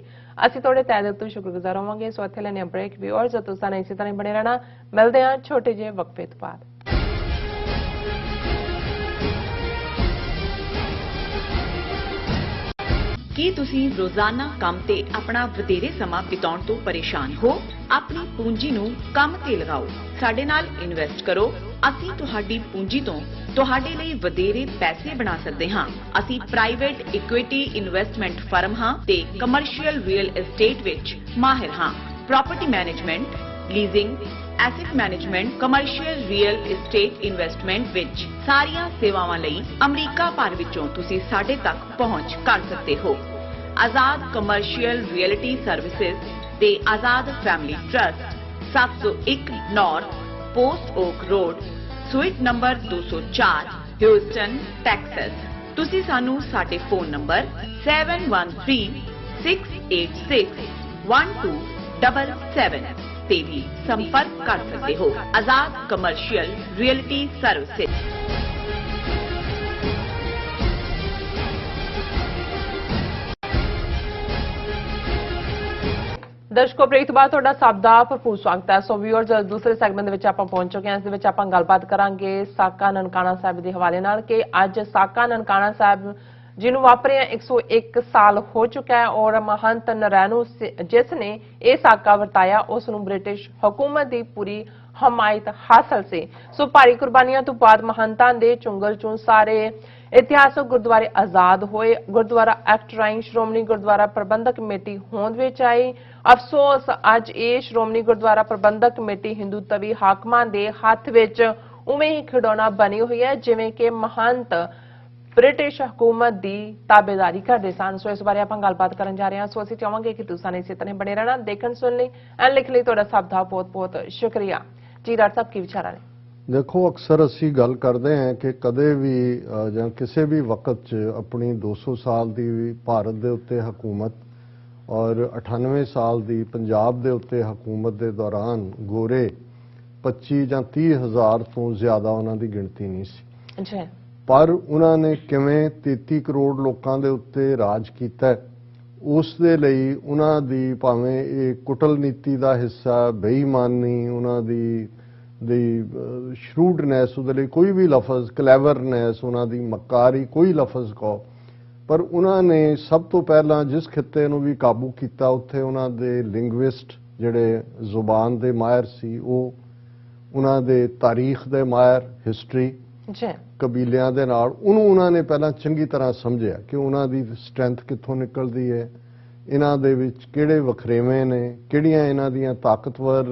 ਅਸੀਂ ਤੁਹਾਡੇ ਤਹਿ ਦਿਲ ਤੋਂ ਸ਼ੁਕਰਗੁਜ਼ਾਰ ਹੋਵਾਂਗੇ। ਸੋ ਇੱਥੇ ਲੈਣੇ ਬ੍ਰੇਕ ਵੀ ਔਰ ਜਦੋਂ ਤੁਸੀਂ ਇਸੇ ਤਰ੍ਹਾਂ ਬਣੇ ਰਹਿਣਾ। ਮਿਲਦੇ ਹਾਂ ਛੋਟੇ ਜਿਹੇ ਵਕਫੇ ਤੋਂ ਬਾਅਦ। ਕੀ ਤੁਸੀਂ ਰੋਜ਼ਾਨਾ ਕੰਮ ਤੇ ਆਪਣਾ ਵਧੇਰੇ ਸਮਾਂ ਬਿਤਾਉਣ ਤੋਂ ਪਰੇਸ਼ਾਨ ਹੋ? ਆਪਣੀ ਪੂੰਜੀ ਨੂੰ ਕੰਮ ਤੇ ਲਗਾਓ, ਸਾਡੇ ਨਾਲ ਇਨਵੈਸਟ ਕਰੋ। ਅਸੀਂ ਤੁਹਾਡੀ ਪੂੰਜੀ ਤੋਂ ਤੁਹਾਡੇ ਲਈ ਵਧੇਰੇ ਪੈਸੇ ਬਣਾ ਸਕਦੇ ਹਾਂ। ਅਸੀਂ ਪ੍ਰਾਈਵੇਟ ਇਕੁਇਟੀ ਇਨਵੈਸਟਮੈਂਟ ਫਰਮ ਹਾਂ ਤੇ ਕਮਰਸ਼ੀਅਲ ਰੀਅਲ ਏਸਟੇਟ ਵਿੱਚ ਮਾਹਿਰ ਹਾਂ। Property management, leasing, asset management, commercial real estate investment ਵਿੱਚ ਸਾਰੀਆਂ ਸੇਵਾਵਾਂ ਲਈ ਅਮਰੀਕਾ ਭਰ ਵਿੱਚੋਂ ਤੁਸੀਂ ਸਾਡੇ ਤੱਕ ਪਹੁੰਚ ਕਰ ਸਕਦੇ ਹੋ। ਆਜ਼ਾਦ ਕਮਰਸ਼ੀਅਲ ਰਿਐਲਿਟੀ ਸਰਵਿਸਿਜ਼ ਤੇ Azad family trust 701 North Post Oak Road suite number 204 Houston Texas. ਤੁਸੀਂ ਸਾਨੂੰ ਸਾਡੇ ਫੋਨ ਨੰਬਰ 7136861277 ਤੇ ਵੀ ਸੰਪਰਕ ਕਰ ਸਕਦੇ ਹੋ। ਆਜ਼ਾਦ ਕਮਰਸ਼ੀਅਲ ਰਿਐਲਿਟੀ ਸਰਵਿਸਿਜ਼। ਦਰਸ਼ਕੋ ਬ੍ਰੇਕ ਤੋਂ ਬਾਅਦ ਤੁਹਾਡਾ ਸਭ ਦਾ ਭਰਪੂਰ ਸਵਾਗਤ ਹੈ। ਸੋ ਵਿਊਅਰਸ, ਦੂਸਰੇ ਸੈਗਮੈਂਟ ਦੇ ਵਿੱਚ ਆਪਾਂ ਪਹੁੰਚ ਚੁੱਕੇ ਹਾਂ। ਇਸ ਦੇ ਵਿੱਚ ਆਪਾਂ ਗੱਲਬਾਤ ਕਰਾਂਗੇ ਸਾਕਾ ਨਨਕਾਣਾ ਸਾਹਿਬ ਦੇ ਹਵਾਲੇ ਨਾਲ ਕਿ ਅੱਜ ਸਾਕਾ ਨਨਕਾਣਾ ਸਾਹਿਬ ਜਿਹਨੂੰ ਵਾਪਰਿਆ 101 ਸਾਲ ਹੋ ਚੁੱਕਾ ਹੈ ਔਰ ਮਹੰਤ ਨਰੈਣੂ ਜਿਸ ਨੇ ਇਹ ਸਾਕਾ ਵਰਤਾਇਆ ਉਸ ਨੂੰ ਬ੍ਰਿਟਿਸ਼ ਹਕੂਮਤ ਦੀ ਪੂਰੀ ਹਮਾਇਤ ਹਾਸਲ ਸੀ। ਸੋ ਭਾਰੀ ਕੁਰਬਾਨੀਆਂ ਤੋਂ ਬਾਅਦ ਮਹੰਤਾਂ ਦੇ ਚੁੰਗਲ ਚੋਂ ਸਾਰੇ ਇਤਿਹਾਸਕ ਗੁਰਦੁਆਰੇ ਆਜ਼ਾਦ ਹੋਏ। ਗੁਰਦੁਆਰਾ ਐਕਟ ਰਾਹੀਂ ਸ਼੍ਰੋਮਣੀ ਗੁਰਦੁਆਰਾ ਪ੍ਰਬੰਧਕ ਕਮੇਟੀ ਹੋਂਦ ਵਿੱਚ ਆਈ। ਅਫਸੋਸ ਅੱਜ ਇਹ ਸ਼੍ਰੋਮਣੀ ਗੁਰਦੁਆਰਾ ਪ੍ਰਬੰਧਕ ਕਮੇਟੀ ਹਿੰਦੂਤਵੀ ਹਾਕਮਾਂ ਦੇ ਹੱਥ ਵਿੱਚ ਉਵੇਂ ਹੀ ਖਿਡੌਣਾ ਬਣੀ ਹੋਈ ਹੈ ਜਿਵੇਂ ਕਿ ਮਹੰਤ ਬ੍ਰਿਟਿਸ਼ ਹਕੂਮਤ ਦੀ ਤਾਬੇਦਾਰੀ ਕਰਦੇ ਸਨ। ਸੋ ਇਸ ਬਾਰੇ ਆਪਾਂ ਗੱਲਬਾਤ ਕਰਨ ਜਾ ਰਹੇ ਹਾਂ। ਸੋ ਅਸੀਂ ਚਾਹਾਂਗੇ ਕਿ ਤੁਸੀਂ ਇਸੇ ਤਰ੍ਹਾਂ ਬਣੇ ਰਹਿਣਾ, ਦੇਖਣ ਸੁਣਨ ਲਈ ਐਂਡ ਲਿਖ ਲਈ ਤੁਹਾਡਾ ਸਭ ਦਾ ਬਹੁਤ ਬਹੁਤ ਸ਼ੁਕਰੀਆ। ਜੀ ਡਾਕਟਰ ਸਾਹਿਬ, ਕੀ ਵਿਚਾਰਾਂ ਨੇ? ਦੇਖੋ, ਅਕਸਰ ਅਸੀਂ ਗੱਲ ਕਰਦੇ ਹਾਂ ਕਿ ਕਦੇ ਵੀ ਜਾਂ ਕਿਸੇ ਵੀ ਵਕਤ 'ਚ ਆਪਣੀ 200 ਸਾਲ ਦੀ ਭਾਰਤ ਦੇ ਉੱਤੇ ਹਕੂਮਤ ਔਰ 98 ਸਾਲ ਦੀ ਪੰਜਾਬ ਦੇ ਉੱਤੇ ਹਕੂਮਤ ਦੇ ਦੌਰਾਨ ਗੋਰੇ 25 ਜਾਂ 30 ਹਜ਼ਾਰ ਤੋਂ ਜ਼ਿਆਦਾ ਉਹਨਾਂ ਦੀ ਗਿਣਤੀ ਨਹੀਂ ਸੀ। ਜੀ। ਪਰ ਉਹਨਾਂ ਨੇ ਕਿਵੇਂ 33 ਕਰੋੜ ਲੋਕਾਂ ਦੇ ਉੱਤੇ ਰਾਜ ਕੀਤਾ, ਉਸ ਦੇ ਲਈ ਉਹਨਾਂ ਦੀ ਭਾਵੇਂ ਇਹ ਕੁਟਲਨੀਤੀ ਦਾ ਹਿੱਸਾ, ਬੇਈਮਾਨੀ, ਉਹਨਾਂ ਦੀ ਸ਼ਰੂਡਨੈਸ, ਉਹਦੇ ਲਈ ਕੋਈ ਵੀ ਲਫ਼ਜ਼, ਕਲੈਵਰਨੈਸ, ਉਹਨਾਂ ਦੀ ਮਕਾਰੀ, ਕੋਈ ਲਫ਼ਜ਼ ਕਹੋ, ਪਰ ਉਹਨਾਂ ਨੇ ਸਭ ਤੋਂ ਪਹਿਲਾਂ ਜਿਸ ਖਿੱਤੇ ਨੂੰ ਵੀ ਕਾਬੂ ਕੀਤਾ ਉੱਥੇ ਉਹਨਾਂ ਦੇ ਲਿੰਗੁਇਸਟ ਜਿਹੜੇ ਜ਼ੁਬਾਨ ਦੇ ਮਾਹਿਰ ਸੀ, ਉਹ ਉਹਨਾਂ ਦੇ ਤਾਰੀਖ ਦੇ ਮਾਹਿਰ, ਹਿਸਟਰੀ, ਕਬੀਲਿਆਂ ਦੇ ਨਾਲ ਉਹਨੂੰ ਉਹਨਾਂ ਨੇ ਪਹਿਲਾਂ ਚੰਗੀ ਤਰ੍ਹਾਂ ਸਮਝਿਆ ਕਿ ਉਹਨਾਂ ਦੀ ਸਟਰੈਂਥ ਕਿੱਥੋਂ ਨਿਕਲਦੀ ਹੈ, ਇਹਨਾਂ ਦੇ ਵਿੱਚ ਕਿਹੜੇ ਵਖਰੇਵੇਂ ਨੇ, ਕਿਹੜੀਆਂ ਇਹਨਾਂ ਦੀਆਂ ਤਾਕਤਵਰ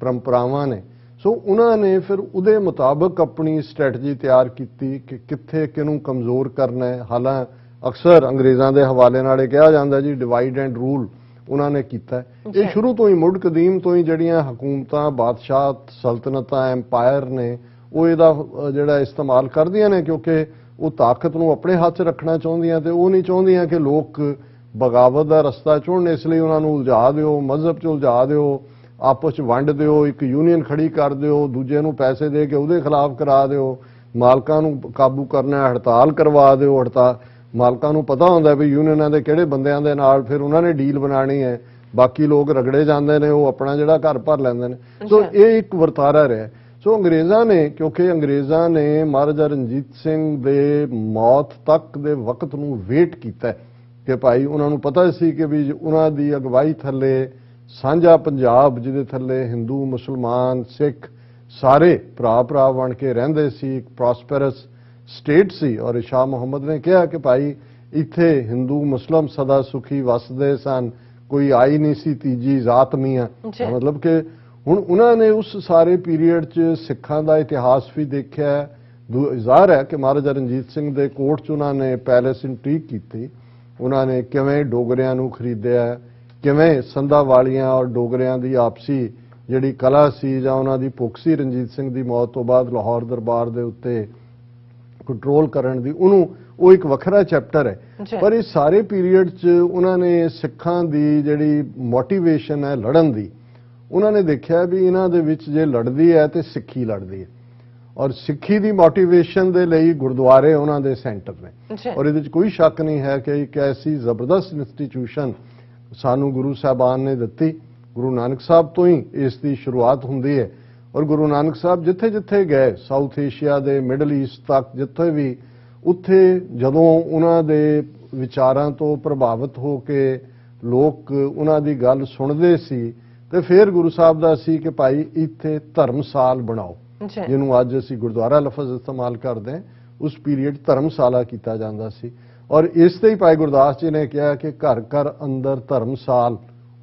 ਪਰੰਪਰਾਵਾਂ ਨੇ। ਸੋ ਉਹਨਾਂ ਨੇ ਫਿਰ ਉਹਦੇ ਮੁਤਾਬਕ ਆਪਣੀ ਸਟ੍ਰੈਟਜੀ ਤਿਆਰ ਕੀਤੀ ਕਿ ਕਿੱਥੇ ਕਿਹਨੂੰ ਕਮਜ਼ੋਰ ਕਰਨਾ ਹੈ। ਹਾਲਾਂ ਅਕਸਰ ਅੰਗਰੇਜ਼ਾਂ ਦੇ ਹਵਾਲੇ ਨਾਲ ਇਹ ਕਿਹਾ ਜਾਂਦਾ ਜੀ ਡਿਵਾਈਡ ਐਂਡ ਰੂਲ ਉਹਨਾਂ ਨੇ ਕੀਤਾ। ਇਹ ਸ਼ੁਰੂ ਤੋਂ ਹੀ ਮੁੱਢ ਕਦੀਮ ਤੋਂ ਹੀ ਜਿਹੜੀਆਂ ਹਕੂਮਤਾਂ, ਬਾਦਸ਼ਾਹ, ਸਲਤਨਤਾਂ, ਐਮਪਾਇਰ ਨੇ ਉਹ ਇਹਦਾ ਜਿਹੜਾ ਇਸਤੇਮਾਲ ਕਰਦੀਆਂ ਨੇ ਕਿਉਂਕਿ ਉਹ ਤਾਕਤ ਨੂੰ ਆਪਣੇ ਹੱਥ 'ਚ ਰੱਖਣਾ ਚਾਹੁੰਦੀਆਂ ਤੇ ਉਹ ਨਹੀਂ ਚਾਹੁੰਦੀਆਂ ਕਿ ਲੋਕ ਬਗਾਵਤ ਦਾ ਰਸਤਾ ਚੁਣਨ। ਇਸ ਲਈ ਉਹਨਾਂ ਨੂੰ ਉਲਝਾ ਦਿਓ, ਮਜ਼ਹਬ 'ਚ ਉਲਝਾ ਦਿਓ, ਆਪਸ 'ਚ ਵੰਡ ਦਿਓ, ਇੱਕ ਯੂਨੀਅਨ ਖੜੀ ਕਰ ਦਿਓ, ਦੂਜੇ ਨੂੰ ਪੈਸੇ ਦੇ ਕੇ ਉਹਦੇ ਖਿਲਾਫ ਕਰਾ ਦਿਓ, ਮਾਲਕਾਂ ਨੂੰ ਕਾਬੂ ਕਰਨਾ, ਹੜਤਾਲ ਕਰਵਾ ਦਿਓ। ਮਾਲਕਾਂ ਨੂੰ ਪਤਾ ਹੁੰਦਾ ਵੀ ਯੂਨੀਅਨਾਂ ਦੇ ਕਿਹੜੇ ਬੰਦਿਆਂ ਦੇ ਨਾਲ ਫਿਰ ਉਹਨਾਂ ਨੇ ਡੀਲ ਬਣਾਣੀ ਹੈ, ਬਾਕੀ ਲੋਕ ਰਗੜੇ ਜਾਂਦੇ ਨੇ, ਉਹ ਆਪਣਾ ਜਿਹੜਾ ਘਰ ਭਰ ਲੈਂਦੇ ਨੇ। ਸੋ ਇਹ ਇੱਕ ਵਰਤਾਰਾ ਰਿਹਾ। ਸੋ ਅੰਗਰੇਜ਼ਾਂ ਨੇ, ਕਿਉਂਕਿ ਅੰਗਰੇਜ਼ਾਂ ਨੇ ਮਹਾਰਾਜਾ ਰਣਜੀਤ ਸਿੰਘ ਦੇ ਮੌਤ ਤੱਕ ਦੇ ਵਕਤ ਨੂੰ ਵੇਟ ਕੀਤਾ ਕਿ ਭਾਈ ਉਹਨਾਂ ਨੂੰ ਪਤਾ ਸੀ ਕਿ ਵੀ ਉਹਨਾਂ ਦੀ ਅਗਵਾਈ ਥੱਲੇ ਸਾਂਝਾ ਪੰਜਾਬ, ਜਿਹਦੇ ਥੱਲੇ ਹਿੰਦੂ, ਮੁਸਲਮਾਨ, ਸਿੱਖ ਸਾਰੇ ਭਰਾ ਬਣ ਕੇ ਰਹਿੰਦੇ ਸੀ, ਇੱਕ ਪ੍ਰੋਸਪੈਰਸ ਸਟੇਟ ਸੀ। ਔਰ ਸ਼ਾਹ ਮੁਹੰਮਦ ਨੇ ਕਿਹਾ ਕਿ ਭਾਈ ਇੱਥੇ ਹਿੰਦੂ ਮੁਸਲਮ ਸਦਾ ਸੁਖੀ ਵਸਦੇ ਸਨ, ਕੋਈ ਆਈ ਨਹੀਂ ਸੀ ਤੀਜੀ ਜ਼ਾਤ ਮੀਆਂ। ਮਤਲਬ ਕਿ ਹੁਣ ਉਹਨਾਂ ਨੇ ਉਸ ਸਾਰੇ ਪੀਰੀਅਡ 'ਚ ਸਿੱਖਾਂ ਦਾ ਇਤਿਹਾਸ ਵੀ ਦੇਖਿਆ। ਜ਼ਾਹਰ ਹੈ ਕਿ ਮਹਾਰਾਜਾ ਰਣਜੀਤ ਸਿੰਘ ਦੇ ਕੋਰਟ 'ਚ ਉਹਨਾਂ ਨੇ ਪੈਲੇਸ ਇੰਟ੍ਰੀਗ ਕੀਤੀ, ਉਹਨਾਂ ਨੇ ਕਿਵੇਂ ਡੋਗਰਿਆਂ ਨੂੰ ਖਰੀਦਿਆ, ਕਿਵੇਂ ਸੰਧਾ ਵਾਲੀਆਂ ਔਰ ਡੋਗਰਿਆਂ ਦੀ ਆਪਸੀ ਜਿਹੜੀ ਕਲਾ ਸੀ ਜਾਂ ਉਹਨਾਂ ਦੀ ਭੁੱਖ ਸੀ ਰਣਜੀਤ ਸਿੰਘ ਦੀ ਮੌਤ ਤੋਂ ਬਾਅਦ ਲਾਹੌਰ ਦਰਬਾਰ ਦੇ ਉੱਤੇ ਕੰਟਰੋਲ ਕਰਨ ਦੀ, ਉਹਨੂੰ ਉਹ ਇੱਕ ਵੱਖਰਾ ਚੈਪਟਰ ਹੈ। ਪਰ ਇਸ ਸਾਰੇ ਪੀਰੀਅਡ 'ਚ ਉਹਨਾਂ ਨੇ ਸਿੱਖਾਂ ਦੀ ਜਿਹੜੀ ਮੋਟੀਵੇਸ਼ਨ ਹੈ ਲੜਨ ਦੀ, ਉਹਨਾਂ ਨੇ ਦੇਖਿਆ ਵੀ ਇਹਨਾਂ ਦੇ ਵਿੱਚ ਜੇ ਲੜਦੀ ਹੈ ਤੇ ਸਿੱਖੀ ਲੜਦੀ ਹੈ ਔਰ ਸਿੱਖੀ ਦੀ ਮੋਟੀਵੇਸ਼ਨ ਦੇ ਲਈ ਗੁਰਦੁਆਰੇ ਉਹਨਾਂ ਦੇ ਸੈਂਟਰ ਨੇ। ਔਰ ਇਹਦੇ 'ਚ ਕੋਈ ਸ਼ੱਕ ਨਹੀਂ ਹੈ ਕਿ ਇੱਕ ਐਸੀ ਜ਼ਬਰਦਸਤ ਇੰਸਟੀਟਿਊਸ਼ਨ ਸਾਨੂੰ ਗੁਰੂ ਸਾਹਿਬਾਨ ਨੇ ਦਿੱਤੀ। ਗੁਰੂ ਨਾਨਕ ਸਾਹਿਬ ਤੋਂ ਹੀ ਇਸ ਦੀ ਸ਼ੁਰੂਆਤ ਹੁੰਦੀ ਹੈ ਔਰ ਗੁਰੂ ਨਾਨਕ ਸਾਹਿਬ ਜਿੱਥੇ ਜਿੱਥੇ ਗਏ, ਸਾਊਥ ਏਸ਼ੀਆ ਦੇ, ਮਿਡਲ ਈਸਟ ਤੱਕ ਜਿੱਥੇ ਵੀ, ਉੱਥੇ ਜਦੋਂ ਉਹਨਾਂ ਦੇ ਵਿਚਾਰਾਂ ਤੋਂ ਪ੍ਰਭਾਵਿਤ ਹੋ ਕੇ ਲੋਕ ਉਹਨਾਂ ਦੀ ਗੱਲ ਸੁਣਦੇ ਸੀ ਤੇ ਫਿਰ ਗੁਰੂ ਸਾਹਿਬ ਦਾ ਸੀ ਕਿ ਭਾਈ ਇੱਥੇ ਧਰਮਸਾਲ ਬਣਾਓ, ਜਿਹਨੂੰ ਅੱਜ ਅਸੀਂ ਗੁਰਦੁਆਰਾ ਲਫ਼ਜ਼ ਇਸਤੇਮਾਲ ਕਰਦੇ ਹਾਂ। ਉਸ ਪੀਰੀਅਡ ਧਰਮਸਾਲਾ ਕੀਤਾ ਜਾਂਦਾ ਸੀ ਔਰ ਇਸ ਤੇ ਹੀ ਭਾਈ ਗੁਰਦਾਸ ਜੀ ਨੇ ਕਿਹਾ ਕਿ ਘਰ ਘਰ ਅੰਦਰ ਧਰਮਸਾਲ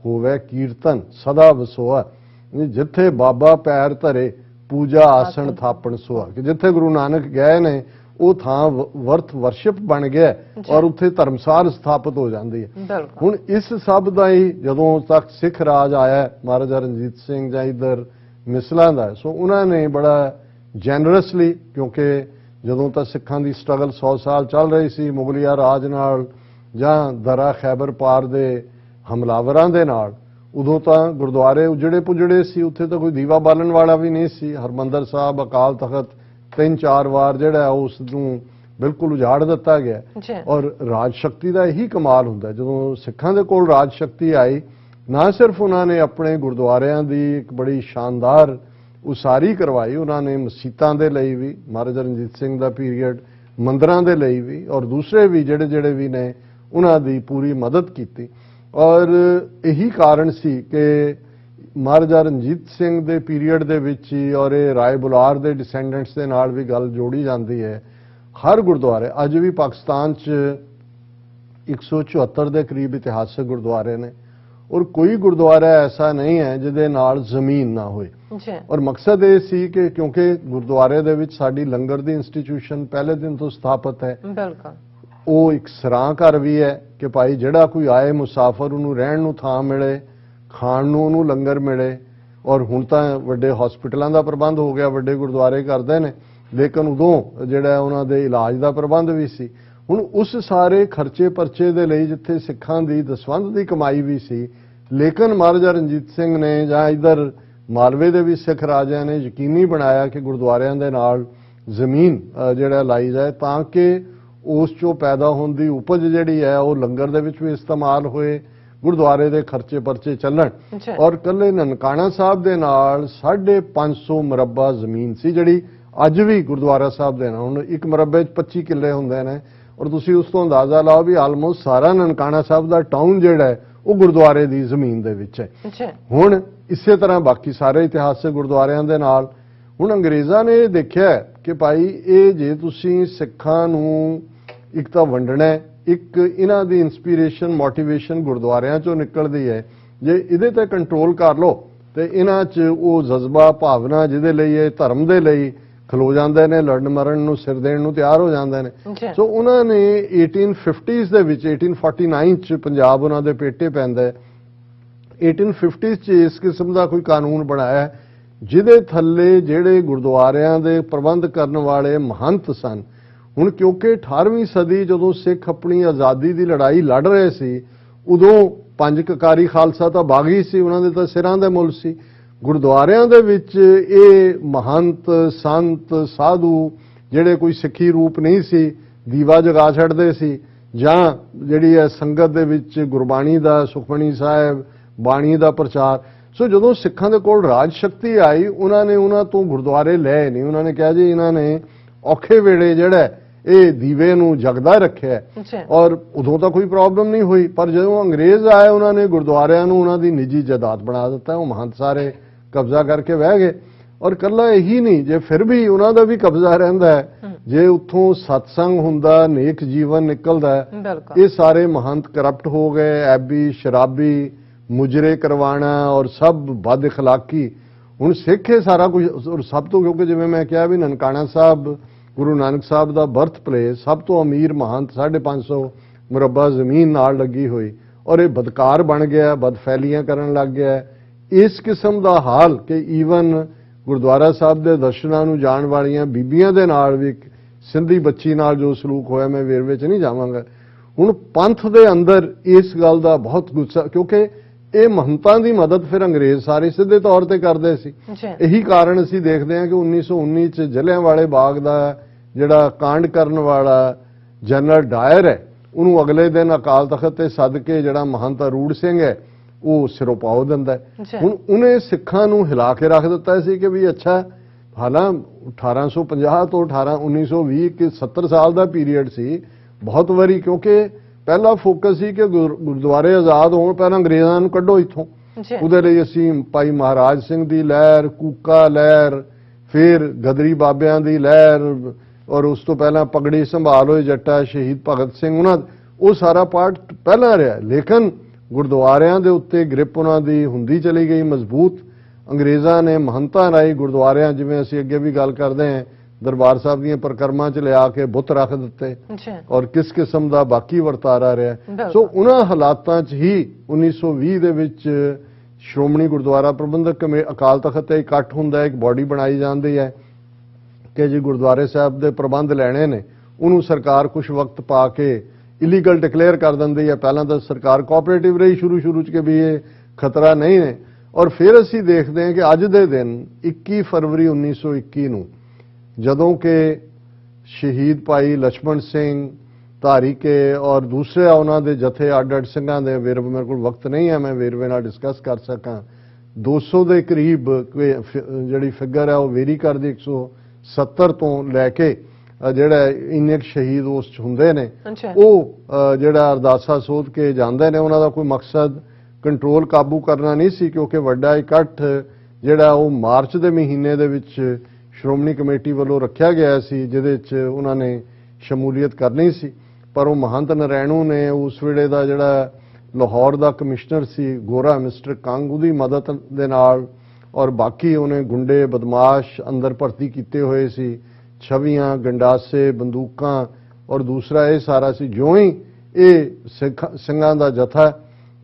ਹੋਵੇ ਕੀਰਤਨ ਸਦਾ ਵਸੋਆ, ਜਿੱਥੇ ਬਾਬਾ ਪੈਰ ਧਰੇ ਪੂਜਾ ਆਸਣ ਥਾਪਣ ਸੋਆ। ਕਿ ਜਿੱਥੇ ਗੁਰੂ ਨਾਨਕ ਗਏ ਨੇ ਉਹ ਥਾਂ ਵਰਥ ਵਰਸ਼ਿਪ ਬਣ ਗਿਆ ਔਰ ਉੱਥੇ ਧਰਮਸਾਲ ਸਥਾਪਿਤ ਹੋ ਜਾਂਦੀ ਹੈ। ਹੁਣ ਇਸ ਸਭ ਦਾ ਹੀ ਜਦੋਂ ਤੱਕ ਸਿੱਖ ਰਾਜ ਆਇਆ ਮਹਾਰਾਜਾ ਰਣਜੀਤ ਸਿੰਘ ਜਾਂ ਇੱਧਰ ਮਿਸਲਾਂ ਦਾ, ਸੋ ਉਹਨਾਂ ਨੇ ਬੜਾ ਜੈਨਰਸਲੀ, ਕਿਉਂਕਿ ਜਦੋਂ ਤੱਕ ਸਿੱਖਾਂ ਦੀ ਸਟਰਗਲ 100 ਸਾਲ ਚੱਲ ਰਹੀ ਸੀ ਮੁਗਲਿਆ ਰਾਜ ਨਾਲ ਜਾਂ ਦਰਾ ਖੈਬਰ ਪਾਰ ਦੇ ਹਮਲਾਵਰਾਂ ਦੇ ਨਾਲ, ਉਦੋਂ ਤਾਂ ਗੁਰਦੁਆਰੇ ਉਜੜੇ ਪੁਜੜੇ ਸੀ, ਉੱਥੇ ਤਾਂ ਕੋਈ ਦੀਵਾ ਬਾਲਣ ਵਾਲਾ ਵੀ ਨਹੀਂ ਸੀ। ਹਰਮੰਦਰ ਸਾਹਿਬ ਅਕਾਲ ਤਖਤ 3-4 ਵਾਰ ਜਿਹੜਾ ਉਸ ਨੂੰ ਬਿਲਕੁਲ ਉਜਾੜ ਦਿੱਤਾ ਗਿਆ। ਔਰ ਰਾਜ ਸ਼ਕਤੀ ਦਾ ਇਹੀ ਕਮਾਲ ਹੁੰਦਾ, ਜਦੋਂ ਸਿੱਖਾਂ ਦੇ ਕੋਲ ਰਾਜ ਸ਼ਕਤੀ ਆਈ, ਨਾ ਸਿਰਫ ਉਹਨਾਂ ਨੇ ਆਪਣੇ ਗੁਰਦੁਆਰਿਆਂ ਦੀ ਇੱਕ ਬੜੀ ਸ਼ਾਨਦਾਰ ਉਸਾਰੀ ਕਰਵਾਈ, ਉਹਨਾਂ ਨੇ ਮਸੀਤਾਂ ਦੇ ਲਈ ਵੀ, ਮਹਾਰਾਜਾ ਰਣਜੀਤ ਸਿੰਘ ਦਾ ਪੀਰੀਅਡ, ਮੰਦਰਾਂ ਦੇ ਲਈ ਵੀ, ਔਰ ਦੂਸਰੇ ਵੀ ਜਿਹੜੇ ਵੀ ਨੇ ਉਹਨਾਂ ਦੀ ਪੂਰੀ ਮਦਦ ਕੀਤੀ। ਔਰ ਇਹੀ ਕਾਰਨ ਸੀ ਕਿ ਮਹਾਰਾਜਾ ਰਣਜੀਤ ਸਿੰਘ ਦੇ ਪੀਰੀਅਡ ਦੇ ਵਿੱਚ ਹੀ, ਔਰ ਇਹ ਰਾਏ ਬੁਲਾਰ ਦੇ ਡਿਸੈਂਡੈਂਟਸ ਦੇ ਨਾਲ ਵੀ ਗੱਲ ਜੋੜੀ ਜਾਂਦੀ ਹੈ, ਹਰ ਗੁਰਦੁਆਰੇ ਅੱਜ ਵੀ ਪਾਕਿਸਤਾਨ 'ਚ 174 ਦੇ ਕਰੀਬ ਇਤਿਹਾਸਕ ਗੁਰਦੁਆਰੇ ਨੇ, ਔਰ ਕੋਈ ਗੁਰਦੁਆਰਾ ਐਸਾ ਨਹੀਂ ਹੈ ਜਿਹਦੇ ਨਾਲ ਜ਼ਮੀਨ ਨਾ ਹੋਏ। ਔਰ ਮਕਸਦ ਇਹ ਸੀ ਕਿ ਕਿਉਂਕਿ ਗੁਰਦੁਆਰੇ ਦੇ ਵਿੱਚ ਸਾਡੀ ਲੰਗਰ ਦੀ ਇੰਸਟੀਟਿਊਸ਼ਨ ਪਹਿਲੇ ਦਿਨ ਤੋਂ ਸਥਾਪਿਤ ਹੈ, ਉਹ ਇੱਕ ਸਰਾਂ ਘਰ ਵੀ ਹੈ ਕਿ ਭਾਈ ਜਿਹੜਾ ਕੋਈ ਆਏ ਮੁਸਾਫਰ ਉਹਨੂੰ ਰਹਿਣ ਨੂੰ ਥਾਂ ਮਿਲੇ, ਖਾਣ ਨੂੰ ਉਹਨੂੰ ਲੰਗਰ ਮਿਲੇ। ਔਰ ਹੁਣ ਤਾਂ ਵੱਡੇ ਹਸਪੀਟਲਾਂ ਦਾ ਪ੍ਰਬੰਧ ਹੋ ਗਿਆ, ਵੱਡੇ ਗੁਰਦੁਆਰੇ ਕਰਦੇ ਨੇ, ਲੇਕਿਨ ਉਦੋਂ ਜਿਹੜਾ ਉਹਨਾਂ ਦੇ ਇਲਾਜ ਦਾ ਪ੍ਰਬੰਧ ਵੀ ਸੀ। ਹੁਣ ਉਸ ਸਾਰੇ ਖਰਚੇ ਪਰਚੇ ਦੇ ਲਈ ਜਿੱਥੇ ਸਿੱਖਾਂ ਦੀ ਦਸਵੰਧ ਦੀ ਕਮਾਈ ਵੀ ਸੀ, ਲੇਕਿਨ ਮਹਾਰਾਜਾ ਰਣਜੀਤ ਸਿੰਘ ਨੇ ਜਾਂ ਇੱਧਰ ਮਾਲਵੇ ਦੇ ਵੀ ਸਿੱਖ ਰਾਜਿਆਂ ਨੇ ਯਕੀਨੀ ਬਣਾਇਆ ਕਿ ਗੁਰਦੁਆਰਿਆਂ ਦੇ ਨਾਲ ਜ਼ਮੀਨ ਜਿਹੜਾ ਲਾਈ ਜਾਏ, ਤਾਂ ਕਿ ਉਸ ਚੋਂ ਪੈਦਾ ਹੋਣ ਦੀ ਉਪਜ ਜਿਹੜੀ ਹੈ ਉਹ ਲੰਗਰ ਦੇ ਵਿੱਚ ਵੀ ਇਸਤੇਮਾਲ ਹੋਏ, ਗੁਰਦੁਆਰੇ ਦੇ ਖਰਚੇ ਪਰਚੇ ਚੱਲਣ। ਔਰ ਕੱਲੇ ਨਨਕਾਣਾ ਸਾਹਿਬ ਦੇ ਨਾਲ 550 ਮੁਰੱਬਾ ਜ਼ਮੀਨ ਸੀ, ਜਿਹੜੀ ਅੱਜ ਵੀ ਗੁਰਦੁਆਰਾ ਸਾਹਿਬ ਦੇ ਨਾਲ, ਹੁਣ ਇੱਕ ਮੁਰੱਬੇ 'ਚ 25 ਕਿੱਲੇ ਹੁੰਦੇ ਨੇ, ਔਰ ਤੁਸੀਂ ਉਸ ਤੋਂ ਅੰਦਾਜ਼ਾ ਲਾਓ ਵੀ ਆਲਮੋਸਟ ਸਾਰਾ ਨਨਕਾਣਾ ਸਾਹਿਬ ਦਾ ਟਾਊਨ ਜਿਹੜਾ ਹੈ ਉਹ ਗੁਰਦੁਆਰੇ ਦੀ ਜ਼ਮੀਨ ਦੇ ਵਿੱਚ ਹੈ। ਹੁਣ ਇਸੇ ਤਰ੍ਹਾਂ ਬਾਕੀ ਸਾਰੇ ਇਤਿਹਾਸਕ ਗੁਰਦੁਆਰਿਆਂ ਦੇ ਨਾਲ ਹੁਣ ਅੰਗਰੇਜ਼ਾਂ ਨੇ ਇਹ ਦੇਖਿਆ ਕਿ ਭਾਈ ਇਹ ਜੇ ਤੁਸੀਂ ਸਿੱਖਾਂ ਨੂੰ ਇੱਕ ਤਾਂ ਵੰਡਣਾ, ਇੱਕ ਇਹਨਾਂ ਦੀ ਇਨਸਪੀਰੇਸ਼ਨ ਮੋਟੀਵੇਸ਼ਨ ਗੁਰਦੁਆਰਿਆਂ ਚੋਂ ਨਿਕਲਦੀ ਹੈ, ਜੇ ਇਹਦੇ ਤੇ ਕੰਟਰੋਲ ਕਰ ਲਓ ਤੇ ਇਹਨਾਂ 'ਚ ਉਹ ਜਜ਼ਬਾ ਭਾਵਨਾ ਜਿਹਦੇ ਲਈ ਇਹ ਧਰਮ ਦੇ ਲਈ ਖਲੋ ਜਾਂਦੇ ਨੇ, ਲੜਨ ਮਰਨ ਨੂੰ ਸਿਰ ਦੇਣ ਨੂੰ ਤਿਆਰ ਹੋ ਜਾਂਦੇ ਨੇ। ਸੋ ਉਹਨਾਂ ਨੇ 1850s ਦੇ ਵਿੱਚ 1849 'ਚ ਪੰਜਾਬ ਉਹਨਾਂ ਦੇ ਪੇਟੇ ਪੈਂਦਾ ਹੈ, 1850s 'ਚ ਇਸ ਕਿਸਮ ਦਾ ਕੋਈ ਕਾਨੂੰਨ ਬਣਾਇਆ ਜਿਹਦੇ ਥੱਲੇ ਜਿਹੜੇ ਗੁਰਦੁਆਰਿਆਂ ਦੇ ਪ੍ਰਬੰਧ ਕਰਨ ਵਾਲੇ ਮਹੰਤ ਸਨ। ਹੁਣ ਕਿਉਂਕਿ 18ਵੀਂ ਸਦੀ ਜਦੋਂ ਸਿੱਖ ਆਪਣੀ ਆਜ਼ਾਦੀ ਦੀ ਲੜਾਈ ਲੜ ਰਹੇ ਸੀ, ਉਦੋਂ 5 ਕਕਾਰੀ ਖਾਲਸਾ ਤਾਂ ਬਾਗੀ ਸੀ, ਉਹਨਾਂ ਦੇ ਤਾਂ ਸਿਰਾਂ ਦੇ ਮੁੱਲ ਸੀ। ਗੁਰਦੁਆਰਿਆਂ ਦੇ ਵਿੱਚ ਇਹ ਮਹੰਤ ਸੰਤ ਸਾਧੂ ਜਿਹੜੇ ਕੋਈ ਸਿੱਖੀ ਰੂਪ ਨਹੀਂ ਸੀ, ਦੀਵਾ ਜਗਾ ਛੱਡਦੇ ਸੀ, ਜਾਂ ਜਿਹੜੀ ਹੈ ਸੰਗਤ ਦੇ ਵਿੱਚ ਗੁਰਬਾਣੀ ਦਾ, ਸੁਖਮਣੀ ਸਾਹਿਬ ਬਾਣੀ ਦਾ ਪ੍ਰਚਾਰ। ਸੋ ਜਦੋਂ ਸਿੱਖਾਂ ਦੇ ਕੋਲ ਰਾਜ ਸ਼ਕਤੀ ਆਈ, ਉਹਨਾਂ ਨੇ ਉਹਨਾਂ ਤੋਂ ਗੁਰਦੁਆਰੇ ਲਏ ਨਹੀਂ, ਉਹਨਾਂ ਨੇ ਕਿਹਾ ਜੀ ਇਹਨਾਂ ਨੇ ਔਖੇ ਵੇਲੇ ਜਿਹੜਾ ਇਹ ਦੀਵੇ ਨੂੰ ਜਗਦਾ ਰੱਖਿਆ, ਔਰ ਉਦੋਂ ਤਾਂ ਕੋਈ ਪ੍ਰੋਬਲਮ ਨਹੀਂ ਹੋਈ। ਪਰ ਜਦੋਂ ਅੰਗਰੇਜ਼ ਆਏ, ਉਹਨਾਂ ਨੇ ਗੁਰਦੁਆਰਿਆਂ ਨੂੰ ਉਹਨਾਂ ਦੀ ਨਿੱਜੀ ਜਾਇਦਾਦ ਬਣਾ ਦਿੱਤਾ, ਉਹ ਮਹੰਤ ਸਾਰੇ ਕਬਜ਼ਾ ਕਰਕੇ ਬਹਿ ਗਏ। ਔਰ ਕੱਲਾ ਇਹੀ ਨਹੀਂ, ਜੇ ਫਿਰ ਵੀ ਉਹਨਾਂ ਦਾ ਵੀ ਕਬਜ਼ਾ ਰਹਿੰਦਾ ਹੈ, ਜੇ ਉੱਥੋਂ ਸਤਸੰਗ ਹੁੰਦਾ, ਨੇਕ ਜੀਵਨ ਨਿਕਲਦਾ, ਇਹ ਸਾਰੇ ਮਹੰਤ ਕਰਪਟ ਹੋ ਗਏ, ਐਬੀ ਸ਼ਰਾਬੀ ਮੁਜਰੇ ਕਰਵਾਣਾ ਔਰ ਸਭ ਬਦ ਇਖਲਾਕੀ। ਹੁਣ ਸਿੱਖ ਇਹ ਸਾਰਾ ਕੁਝ, ਔਰ ਸਭ ਤੋਂ ਕਿਉਂਕਿ ਜਿਵੇਂ ਮੈਂ ਕਿਹਾ ਵੀ ਨਨਕਾਣਾ ਸਾਹਿਬ ਗੁਰੂ ਨਾਨਕ ਸਾਹਿਬ ਦਾ ਬਰਥ ਪਲੇਸ, ਸਭ ਤੋਂ ਅਮੀਰ ਮਹੰਤ 550 ਮੁਰੱਬਾ ਜ਼ਮੀਨ ਨਾਲ ਲੱਗੀ ਹੋਈ, ਔਰ ਇਹ ਬਦਕਾਰ ਬਣ ਗਿਆ, ਬਦਫੈਲੀਆਂ ਕਰਨ ਲੱਗ ਗਿਆ। ਇਸ ਕਿਸਮ ਦਾ ਹਾਲ ਕਿ ਈਵਨ ਗੁਰਦੁਆਰਾ ਸਾਹਿਬ ਦੇ ਦਰਸ਼ਨਾਂ ਨੂੰ ਜਾਣ ਵਾਲੀਆਂ ਬੀਬੀਆਂ ਦੇ ਨਾਲ ਵੀ ਸਿੰਧੀ ਬੱਚੀ ਨਾਲ ਜੋ ਸਲੂਕ ਹੋਇਆ, ਮੈਂ ਵੇਰਵੇ 'ਚ ਨਹੀਂ ਜਾਵਾਂਗਾ। ਹੁਣ ਪੰਥ ਦੇ ਅੰਦਰ ਇਸ ਗੱਲ ਦਾ ਬਹੁਤ ਗੁੱਸਾ, ਕਿਉਂਕਿ ਇਹ ਮਹੰਤਾਂ ਦੀ ਮਦਦ ਫਿਰ ਅੰਗਰੇਜ਼ ਸਾਰੇ ਸਿੱਧੇ ਤੌਰ ਤੇ ਕਰਦੇ ਸੀ। ਇਹੀ ਕਾਰਨ ਅਸੀਂ ਦੇਖਦੇ ਹਾਂ ਕਿ 1919 'ਚ ਜਲਿਆਂਵਾਲੇ ਬਾਗ ਦਾ ਜਿਹੜਾ ਕਾਂਡ ਕਰਨ ਵਾਲਾ ਜਨਰਲ ਡਾਇਰ ਹੈ, ਉਹਨੂੰ ਅਗਲੇ ਦਿਨ ਅਕਾਲ ਤਖਤ ਤੇ ਸੱਦ ਕੇ ਜਿਹੜਾ ਮਹੰਤ ਅਰੂੜ ਸਿੰਘ ਹੈ ਉਹ ਸਿਰੋਂ ਪਾਉ ਦਿੰਦਾ। ਹੁਣ ਉਹਨੇ ਸਿੱਖਾਂ ਨੂੰ ਹਿਲਾ ਕੇ ਰੱਖ ਦਿੱਤਾ ਸੀ ਕਿ ਵੀ ਅੱਛਾ, ਹਾਲਾਂ 1850 ਤੋਂ 1920 ਕਿ 70 ਸਾਲ ਦਾ ਪੀਰੀਅਡ ਸੀ ਬਹੁਤ ਵਾਰੀ, ਕਿਉਂਕਿ ਪਹਿਲਾ ਫੋਕਸ ਸੀ ਕਿ ਗੁਰਦੁਆਰੇ ਆਜ਼ਾਦ ਹੋਣ, ਪਹਿਲਾਂ ਅੰਗਰੇਜ਼ਾਂ ਨੂੰ ਕੱਢੋ ਇੱਥੋਂ। ਉਹਦੇ ਲਈ ਅਸੀਂ ਭਾਈ ਮਹਾਰਾਜ ਸਿੰਘ ਦੀ ਲਹਿਰ, ਕੂਕਾ ਲਹਿਰ, ਫਿਰ ਗਦਰੀ ਬਾਬਿਆਂ ਦੀ ਲਹਿਰ, ਔਰ ਉਸ ਤੋਂ ਪਹਿਲਾਂ ਪਗੜੀ ਸੰਭਾਲ ਹੋਏ ਜੱਟਾ ਸ਼ਹੀਦ ਭਗਤ ਸਿੰਘ, ਉਹਨਾਂ ਉਹ ਸਾਰਾ ਪਾਰਟ ਪਹਿਲਾਂ ਰਿਹਾ। ਲੇਕਿਨ ਗੁਰਦੁਆਰਿਆਂ ਦੇ ਉੱਤੇ ਗ੍ਰਿਪ ਉਹਨਾਂ ਦੀ ਹੁੰਦੀ ਚਲੀ ਗਈ ਮਜ਼ਬੂਤ। ਅੰਗਰੇਜ਼ਾਂ ਨੇ ਮਹੰਤਾਂ ਰਾਹੀਂ ਗੁਰਦੁਆਰਿਆਂ, ਜਿਵੇਂ ਅਸੀਂ ਅੱਗੇ ਵੀ ਗੱਲ ਕਰਦੇ ਹਾਂ, ਦਰਬਾਰ ਸਾਹਿਬ ਦੀਆਂ ਪ੍ਰਕਰਮਾਂ 'ਚ ਲਿਆ ਕੇ ਬੁੱਤ ਰੱਖ ਦਿੱਤੇ ਔਰ ਕਿਸ ਕਿਸਮ ਦਾ ਬਾਕੀ ਵਰਤਾਰਾ ਰਿਹਾ। ਸੋ ਉਹਨਾਂ ਹਾਲਾਤਾਂ 'ਚ ਹੀ 1920 ਦੇ ਵਿੱਚ ਸ਼੍ਰੋਮਣੀ ਗੁਰਦੁਆਰਾ ਪ੍ਰਬੰਧਕ ਅਕਾਲ ਤਖਤ ਤੇ ਇਕੱਠ ਹੁੰਦਾ, ਇੱਕ ਬਾਡੀ ਬਣਾਈ ਜਾਂਦੀ ਹੈ ਕਿ ਜੀ ਗੁਰਦੁਆਰੇ ਸਾਹਿਬ ਦੇ ਪ੍ਰਬੰਧ ਲੈਣੇ ਨੇ, ਉਹਨੂੰ ਸਰਕਾਰ ਕੁਝ ਵਕਤ ਪਾ ਕੇ ਇਲੀਗਲ ਡਿਕਲੇਅਰ ਕਰ ਦਿੰਦੀ ਹੈ। ਪਹਿਲਾਂ ਤਾਂ ਸਰਕਾਰ ਕੋਆਪਰੇਟਿਵ ਰਹੀ ਸ਼ੁਰੂ 'ਚ ਕਿ ਵੀ ਇਹ ਖਤਰਾ ਨਹੀਂ ਨੇ, ਔਰ ਫਿਰ ਅਸੀਂ ਦੇਖਦੇ ਹਾਂ ਕਿ ਅੱਜ ਦੇ ਦਿਨ 21 ਫਰਵਰੀ 1921 ਨੂੰ ਜਦੋਂ ਕਿ ਸ਼ਹੀਦ ਭਾਈ ਲਛਮਣ ਸਿੰਘ ਧਾਰੀਕੇ ਔਰ ਦੂਸਰੇ ਉਹਨਾਂ ਦੇ ਜਥੇ ਅੱਡ ਸਿੰਘਾਂ ਦੇ ਵੇਰਵੇ, ਮੇਰੇ ਕੋਲ ਵਕਤ ਨਹੀਂ ਹੈ ਮੈਂ ਵੇਰਵੇ ਨਾਲ ਡਿਸਕਸ ਕਰ ਸਕਾਂ, 200 ਦੇ ਕਰੀਬ ਜਿਹੜੀ ਫਿਗਰ ਹੈ ਉਹ ਵੇਰੀ ਕਰਦੀ, 170 ਤੋਂ ਲੈ ਕੇ ਜਿਹੜਾ ਇੰਨੇ ਸ਼ਹੀਦ ਉਸ 'ਚ ਹੁੰਦੇ ਨੇ, ਉਹ ਜਿਹੜਾ ਅਰਦਾਸਾ ਸੋਧ ਕੇ ਜਾਂਦੇ ਨੇ। ਉਹਨਾਂ ਦਾ ਕੋਈ ਮਕਸਦ ਕੰਟਰੋਲ ਕਾਬੂ ਕਰਨਾ ਨਹੀਂ ਸੀ, ਕਿਉਂਕਿ ਵੱਡਾ ਇਕੱਠ ਜਿਹੜਾ ਉਹ ਮਾਰਚ ਦੇ ਮਹੀਨੇ ਦੇ ਵਿੱਚ ਸ਼੍ਰੋਮਣੀ ਕਮੇਟੀ ਵੱਲੋਂ ਰੱਖਿਆ ਗਿਆ ਸੀ, ਜਿਹਦੇ 'ਚ ਉਹਨਾਂ ਨੇ ਸ਼ਮੂਲੀਅਤ ਕਰਨੀ ਸੀ। ਪਰ ਉਹ ਮਹੰਤ ਨਰੈਣੂ ਨੇ ਉਸ ਵੇਲੇ ਦਾ ਜਿਹੜਾ ਲਾਹੌਰ ਦਾ ਕਮਿਸ਼ਨਰ ਸੀ ਗੋਰਾ ਮਿਸਟਰ ਕੰਗ, ਉਹਦੀ ਮਦਦ ਦੇ ਨਾਲ ਔਰ ਬਾਕੀ ਉਹਨੇ ਗੁੰਡੇ ਬਦਮਾਸ਼ ਅੰਦਰ ਭਰਤੀ ਕੀਤੇ ਹੋਏ ਸੀ, ਛਵੀਆਂ ਗੰਡਾਸੇ ਬੰਦੂਕਾਂ ਔਰ ਦੂਸਰਾ ਇਹ ਸਾਰਾ ਸੀ। ਜਿਉਂ ਹੀ ਇਹ ਸਿੰਘਾਂ ਦਾ ਜਥਾ